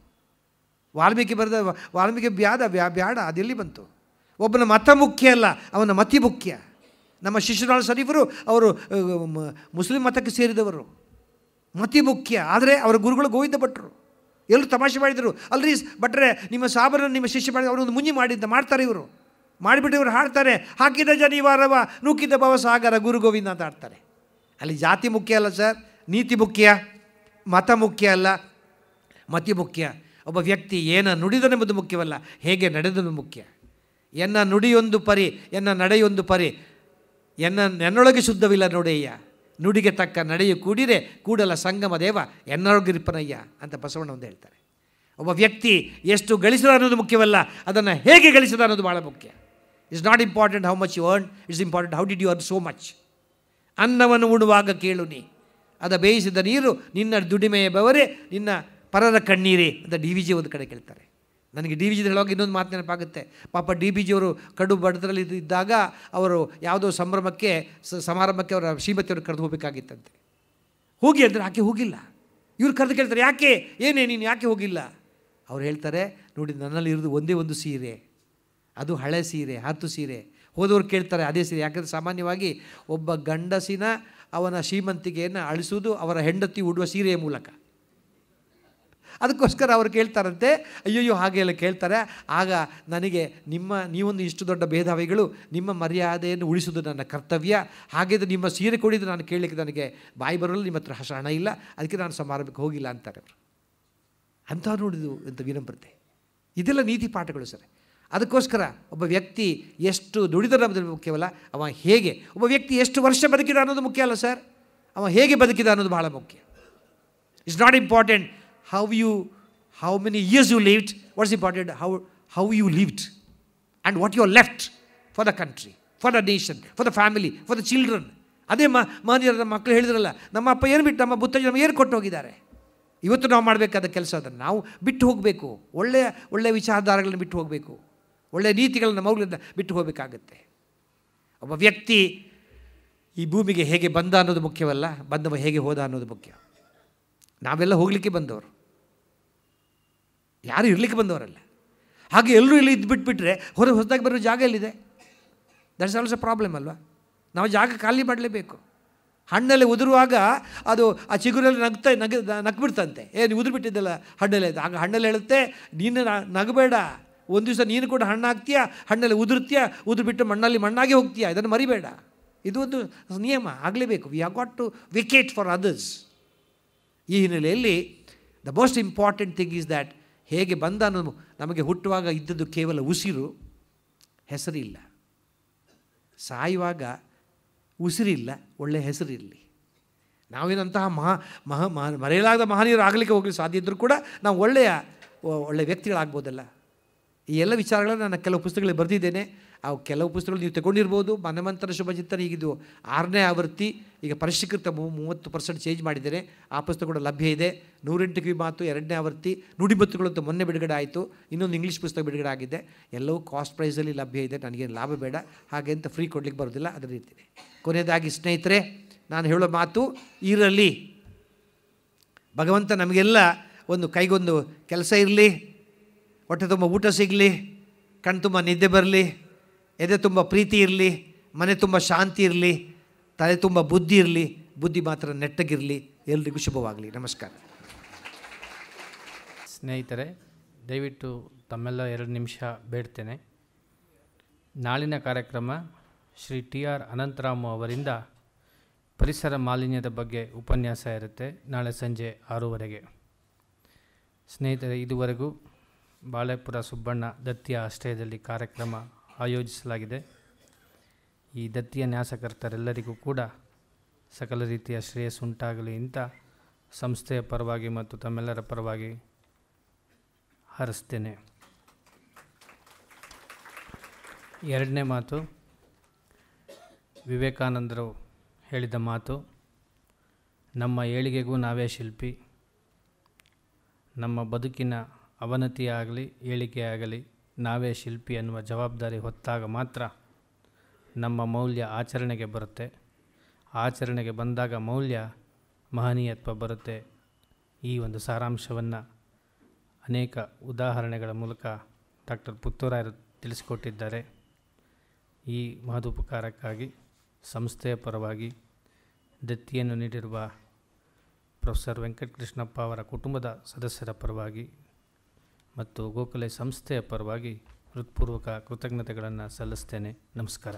ವಾಲ್ಮೀಕಿ ಬರೆದ ವಾಲ್ಮೀಕಿ ಬ್ಯಾಡ ಅದೆಲ್ಲಿ ಬಂತು? ಒಬ್ಬನ ಮತ ಮುಖ್ಯ ಅಲ್ಲ, ಅವನ ಮತಿ ಮುಖ್ಯ. ನಮ್ಮ ಶಿಶುನಾಳ ಶರೀಫರು ಅವರು ಮುಸ್ಲಿಂ ಮತಕ್ಕೆ ಸೇರಿದವರು, ಮತಿ ಮುಖ್ಯ. ಆದರೆ ಅವರ ಗುರುಗಳು ಗೋವಿಂದ ಭಟ್ರು. ಎಲ್ಲರೂ ತಮಾಷೆ ಮಾಡಿದರು, ಅಲ್ರಿ ಭಟ್ರೆ ನಿಮ್ಮ ಸಾಬರನ್ನು ನಿಮ್ಮ ಶಿಷ್ಯ ಮಾಡಿ ಅವರೊಂದು ಮುಂಜಿ ಮಾಡಿದ್ದ ಮಾಡ್ತಾರೆ, ಇವರು ಮಾಡಿಬಿಟ್ಟು ಇವರು ಹಾಡ್ತಾರೆ, ಹಾಕಿದ ಜನಿವಾರವ ನೂಕಿದ ಭವಸಾಗರ ಗುರು ಗೋವಿಂದ ಅಂತ ಆಡ್ತಾರೆ. ಅಲ್ಲಿ ಜಾತಿ ಮುಖ್ಯ ಅಲ್ಲ ಸರ್, ನೀತಿ ಮುಖ್ಯ, ಮತ ಮುಖ್ಯ ಅಲ್ಲ, ಮತಿ ಮುಖ್ಯ. ಒಬ್ಬ ವ್ಯಕ್ತಿ ಏನ ನುಡಿದನೆಂಬುದು ಮುಖ್ಯವಲ್ಲ, ಹೇಗೆ ನಡೆದನು ಮುಖ್ಯ. ಎನ್ನ ನುಡಿಯೊಂದು ಪರಿ, ಎನ್ನ ನಡೆಯೊಂದು ಪರಿ, ಎನ್ನೊಳಗೆ ಶುದ್ಧವಿಲ್ಲ ನೋಡೆಯ್ಯ, ನುಡಿಗೆ ತಕ್ಕ ನಡೆಯು ಕೂಡಿರೆ ಕೂಡಲ ಸಂಗಮ ದೇವ ಎನ್ನೊಳಗಿರಿಪನಯ್ಯ ಅಂತ ಬಸವಣ್ಣ ಒಂದು ಹೇಳ್ತಾರೆ. ಒಬ್ಬ ವ್ಯಕ್ತಿ ಎಷ್ಟು ಗಳಿಸಿದ ಅನ್ನೋದು ಮುಖ್ಯವಲ್ಲ, ಅದನ್ನು ಹೇಗೆ ಗಳಿಸಿದ ಅನ್ನೋದು ಭಾಳ ಮುಖ್ಯ. It's not important how much you earn, it's important how did you earn so much. ಅನ್ನವನ್ನು ಉಣುವಾಗ ಕೇಳು ನೀ, ಅದ ಬೇಯಿಸಿದ ನೀರು ನಿನ್ನ ದುಡಿಮೆಯ ಬೆವರೇ ನಿನ್ನ ಪರರ ಕಣ್ಣೀರೇ ಅಂತ DVG ಒಂದು ಕಡೆ ಕೇಳ್ತಾರೆ. ನನಗೆ DVG ಹೇಳುವಾಗ ಇನ್ನೊಂದು ಮಾತು ನೆನಪಾಗುತ್ತೆ. ಪಾಪ DBG ಅವರು ಕಡು ಬಡತರಲ್ಲಿ ಇದ್ದಾಗ ಅವರು ಯಾವುದೋ ಸಮಾರಂಭಕ್ಕೆ ಅವರ ಶ್ರೀಮತಿಯವರು ಕರೆದು ಹೋಗಬೇಕಾಗಿತ್ತಂತೆ. ಹೋಗಿ ಅಂದರೆ ಆಕೆ ಹೋಗಿಲ್ಲ. ಇವ್ರು ಕರೆದು ಕೇಳ್ತಾರೆ, ಯಾಕೆ, ಏನೇ ನೀನು ಯಾಕೆ ಹೋಗಿಲ್ಲ? ಅವ್ರು ಹೇಳ್ತಾರೆ, ನೋಡಿ ನನ್ನಲ್ಲಿ ಇರೋದು ಒಂದೇ ಒಂದು ಸೀರೆ, ಅದು ಹಳೆ ಸೀರೆ, ಹತ್ತು ಸೀರೆ. ಹೋದವ್ರು ಕೇಳ್ತಾರೆ ಅದೇ ಸೀರೆ, ಯಾಕಂದರೆ ಸಾಮಾನ್ಯವಾಗಿ ಒಬ್ಬ ಗಂಡಸಿನ ಅವನ ಶ್ರೀಮಂತಿಕೆಯನ್ನು ಅಳಿಸುವುದು ಅವರ ಹೆಂಡತಿ ಉಡುವ ಸೀರೆಯ ಮೂಲಕ. ಅದಕ್ಕೋಸ್ಕರ ಅವರು ಕೇಳ್ತಾರಂತೆ, ಅಯ್ಯಯ್ಯೋ ಹಾಗೆಲ್ಲ ಕೇಳ್ತಾರೆ. ಆಗ ನನಗೆ ನೀವೊಂದು ಇಷ್ಟು ದೊಡ್ಡ ಭೇದಾವಿಗಳು, ನಿಮ್ಮ ಮರ್ಯಾದೆಯನ್ನು ಉಳಿಸುವುದು ನನ್ನ ಕರ್ತವ್ಯ. ಹಾಗಿದ್ರೆ ನಿಮ್ಮ ಸೀರೆ ಕೊಡಿದ್ದು ನಾನು ಕೇಳಲಿಕ್ಕೆ ನನಗೆ ಬಾಯಿ ಬರೋಲ್ಲ, ನಿಮ್ಮ ಹತ್ರ ಹಣ ಇಲ್ಲ, ಅದಕ್ಕೆ ನಾನು ಸಮಾರಂಭಕ್ಕೆ ಹೋಗಿಲ್ಲ ಅಂತಾರೆ ಅವರು. ಅಂಥ ನೋಡಿದು ಅಂತ ವಿನಮ್ರತೆ. ಇದೆಲ್ಲ ನೀತಿ ಪಾಠಗಳು ಸರ್. ಅದಕ್ಕೋಸ್ಕರ ಒಬ್ಬ ವ್ಯಕ್ತಿ ಎಷ್ಟು ದುಡಿದರ ಮುಖ್ಯವಲ್ಲ, ಅವ ಹೇಗೆ, ಒಬ್ಬ ವ್ಯಕ್ತಿ ಎಷ್ಟು ವರ್ಷ ಬದುಕಿದ ಅನ್ನೋದು ಮುಖ್ಯ ಅಲ್ಲ ಸರ್, ಅವ ಹೇಗೆ ಬದುಕಿದ ಅನ್ನೋದು ಭಾಳ ಮುಖ್ಯ. It's not important how many years you lived, what's important, how you lived and what you are left for the country, for the nation, for the family, for the children. ಅದೇ ಮಾನ್ಯರ ಮಕ್ಕಳು ಹೇಳಿದ್ರಲ್ಲ, ನಮ್ಮ ಅಪ್ಪ ಏನು ಬಿಟ್ಟು, ನಮ್ಮ ಬುತ್ತಜ್ಜಿ ನಮಗೆ ಏನು ಕೊಟ್ಟು ಹೋಗಿದ್ದಾರೆ. ಇವತ್ತು ನಾವು ಮಾಡಬೇಕಾದ ಕೆಲಸ ಅದನ್ನು ನಾವು ಬಿಟ್ಟು ಹೋಗಬೇಕು. ಒಳ್ಳೆಯ ವಿಚಾರಧಾರೆಗಳನ್ನು ಬಿಟ್ಟು ಹೋಗಬೇಕು, ಒಳ್ಳೆಯ ನೀತಿಗಳನ್ನು ಮೌಲ್ಯದಿಂದ ಬಿಟ್ಟು ಹೋಗಬೇಕಾಗತ್ತೆ. ಒಬ್ಬ ವ್ಯಕ್ತಿ ಈ ಭೂಮಿಗೆ ಹೇಗೆ ಬಂದ ಅನ್ನೋದು ಮುಖ್ಯವಲ್ಲ, ಬಂದವ ಹೇಗೆ ಹೋದ ಅನ್ನೋದು ಮುಖ್ಯ. ನಾವೆಲ್ಲ ಹೋಗಲಿಕ್ಕೆ ಬಂದವರು, ಯಾರು ಇರಲಿಕ್ಕೆ ಬಂದವರಲ್ಲ. ಹಾಗೆ ಎಲ್ಲರೂ ಇಲ್ಲಿ ಇದ್ದುಬಿಟ್ಬಿಟ್ರೆ ಹೊಸದಾಗಿ ಬರೋ ಜಾಗ ಎಲ್ಲಿದೆ? ದಟ್ಸ್ ಆಲ್ಸೋ ಪ್ರಾಬ್ಲಮ್ ಅಲ್ವಾ? ನಾವು ಜಾಗ ಖಾಲಿ ಮಾಡಲೇಬೇಕು. ಹಣ್ಣಲ್ಲಿ ಉದುರುವಾಗ ಅದು ಆ ಚಿಗುರಲ್ಲಿ ನಗ್ಬಿಡ್ತಂತೆ, ನೀವು ಉದುರು ಬಿಟ್ಟಿದ್ದಲ್ಲ ಹಣ್ಣಲ್ಲಿ, ಆಗ ಹಣ್ಣಲ್ಲಿ ಹೇಳುತ್ತೆ, ನೀನು ನಗಬೇಡ, ಒಂದು ದಿವಸ ನೀನು ಕೂಡ ಹಣ್ಣು ಹಾಕ್ತೀಯಾ, ಹಣ್ಣಲ್ಲಿ ಉದುರ್ತೀಯ, ಉದುರು ಬಿಟ್ಟು ಮಣ್ಣಲ್ಲಿ ಮಣ್ಣಾಗಿ ಹೋಗ್ತೀಯಾ, ಇದನ್ನು ಮರಿಬೇಡ. ಇದು ಒಂದು ನಿಯಮ ಆಗಲೇಬೇಕು. We have got to vacate for others. ಈ ಹಿನ್ನೆಲೆಯಲ್ಲಿ the most important thing is that ಹೇಗೆ ಬಂದ ಅನ್ನೋದು. ನಮಗೆ ಹುಟ್ಟುವಾಗ ಇದ್ದದ್ದು ಕೇವಲ ಉಸಿರು, ಹೆಸರಿಲ್ಲ. ಸಾಯುವಾಗ ಉಸಿರಿಲ್ಲ, ಒಳ್ಳೆಯ ಹೆಸರಿರಲಿ. ನಾವೇನಂತಹ ಮರೆಯಲಾಗದ ಮಹನೀಯರು ಆಗಲಿಕ್ಕೆ ಹೋಗಲಿ ಸಾಧ್ಯ ಇದ್ದರೂ ಕೂಡ ನಾವು ಒಳ್ಳೆಯ ವ್ಯಕ್ತಿಗಳಾಗ್ಬೋದಲ್ಲ. ಈ ಎಲ್ಲ ವಿಚಾರಗಳನ್ನು ನಾನು ಕೆಲವು ಪುಸ್ತಕಗಳಲ್ಲಿ ಬರೆದಿದ್ದೇನೆ. ಆ ಕೆಲವು ಪುಸ್ತಕಗಳು ನೀವು ತಗೊಂಡಿರ್ಬೋದು. ಮನಮಂಥನ ಶುಭಚಿಂತನೆ ಈಗಿದು 6ನೇ ಆವೃತ್ತಿ, ಈಗ ಪರಿಷ್ಕೃತ 30% ಚೇಂಜ್ ಮಾಡಿದ್ದೇನೆ. ಆ ಪುಸ್ತಕ ಕೂಡ ಲಭ್ಯ ಇದೆ. 108 ಕಿವಿ ಮಾತು 2ನೇ ಆವೃತ್ತಿ, ನುಡಿಮುತ್ತುಗಳು ಅಂತ ಮೊನ್ನೆ ಬಿಡುಗಡೆ ಆಯಿತು. ಇನ್ನೊಂದು ಇಂಗ್ಲೀಷ್ ಪುಸ್ತಕ ಬಿಡುಗಡೆ ಆಗಿದೆ. ಎಲ್ಲವೂ ಕಾಸ್ಟ್ ಪ್ರೈಸಲ್ಲಿ ಲಭ್ಯ ಇದೆ. ನನಗೇನು ಲಾಭ ಬೇಡ, ಹಾಗೆ ಅಂತ ಫ್ರೀ ಕೊಡಲಿಕ್ಕೆ ಬರೋದಿಲ್ಲ, ಅದರ ಇರ್ತೀನಿ. ಕೊನೆಯದಾಗಿ ಸ್ನೇಹಿತರೆ, ನಾನು ಹೇಳೋ ಮಾತು ಇರಲಿ. ಭಗವಂತ ನಮಗೆಲ್ಲ ಒಂದು ಕೈಗೊಂದು ಕೆಲಸ ಇರಲಿ, ಹೊಟ್ಟೆ ತುಂಬ ಊಟ ಸಿಗಲಿ, ಕಣ್ಣು ತುಂಬ ನಿದ್ದೆ ಬರಲಿ, ಎದೆ ತುಂಬ ಪ್ರೀತಿ ಇರಲಿ, ಮನೆ ತುಂಬ ಶಾಂತಿ ಇರಲಿ, ತಲೆ ತುಂಬ ಬುದ್ಧಿ ಇರಲಿ, ಬುದ್ಧಿ ಮಾತ್ರ ನೆಟ್ಟಗಿರಲಿ. ಎಲ್ರಿಗೂ ಶುಭವಾಗಲಿ. ನಮಸ್ಕಾರ. ಸ್ನೇಹಿತರೆ, ದಯವಿಟ್ಟು ತಮ್ಮೆಲ್ಲ 2 ನಿಮಿಷ ಬೇಡ್ತೇನೆ. ನಾಳಿನ ಕಾರ್ಯಕ್ರಮ ಶ್ರೀ TR ಅನಂತರಾಮು ಅವರಿಂದ ಪರಿಸರ ಮಾಲಿನ್ಯದ ಬಗ್ಗೆ ಉಪನ್ಯಾಸ ಇರುತ್ತೆ. ನಾಳೆ ಸಂಜೆ 6:30. ಸ್ನೇಹಿತರೆ, ಇದುವರೆಗೂ ಬಾಳೆಪುರ ಸುಬ್ಬಣ್ಣ ದತ್ತಿಯ ಆಶ್ರಯದಲ್ಲಿ ಕಾರ್ಯಕ್ರಮ ಆಯೋಜಿಸಲಾಗಿದೆ. ಈ ದತ್ತಿಯ ನ್ಯಾಸಕರ್ತರೆಲ್ಲರಿಗೂ ಕೂಡ ಸಕಲ ರೀತಿಯ ಶ್ರೇಯಸ್ಸುಂಟಾಗಲಿ ಅಂತ ಸಂಸ್ಥೆಯ ಪರವಾಗಿ ಮತ್ತು ತಮ್ಮೆಲ್ಲರ ಪರವಾಗಿ ಹಾರೈಸ್ತೇನೆ. 2ನೇ ಮಾತು, ವಿವೇಕಾನಂದರು ಹೇಳಿದ ಮಾತು, ನಮ್ಮ ಏಳಿಗೆಗೂ ನಾವೇ ಶಿಲ್ಪಿ. ನಮ್ಮ ಬದುಕಿನ ಅವನತಿಯಾಗಲಿ ಏಳಿಗೆಯಾಗಲಿ ನಾವೇ ಶಿಲ್ಪಿ ಅನ್ನುವ ಜವಾಬ್ದಾರಿ ಹೊತ್ತಾಗ ಮಾತ್ರ ನಮ್ಮ ಮೌಲ್ಯ ಆಚರಣೆಗೆ ಬರುತ್ತೆ. ಆಚರಣೆಗೆ ಬಂದಾಗ ಮೌಲ್ಯ ಮಹನೀಯತ್ವ ಬರುತ್ತೆ. ಈ ಒಂದು ಸಾರಾಂಶವನ್ನು ಅನೇಕ ಉದಾಹರಣೆಗಳ ಮೂಲಕ ಡಾಕ್ಟರ್ ಪುತ್ತೂರಾಯರು ತಿಳಿಸಿಕೊಟ್ಟಿದ್ದಾರೆ. ಈ ಮಹದುಪಕಾರಕ್ಕಾಗಿ ಸಂಸ್ಥೆಯ ಪರವಾಗಿ ದತ್ತಿಯನ್ನು ನೀಡಿರುವ ಪ್ರೊಫೆಸರ್ ವೆಂಕಟಕೃಷ್ಣಪ್ಪ ಅವರ ಕುಟುಂಬದ ಸದಸ್ಯರ ಪರವಾಗಿ ಮತ್ತು ಗೋಖಲೆ ಸಂಸ್ಥೆಯ ಪರವಾಗಿ ಹೃತ್ಪೂರ್ವಕ ಕೃತಜ್ಞತೆಗಳನ್ನು ಸಲ್ಲಿಸ್ತೇನೆ. ನಮಸ್ಕಾರ.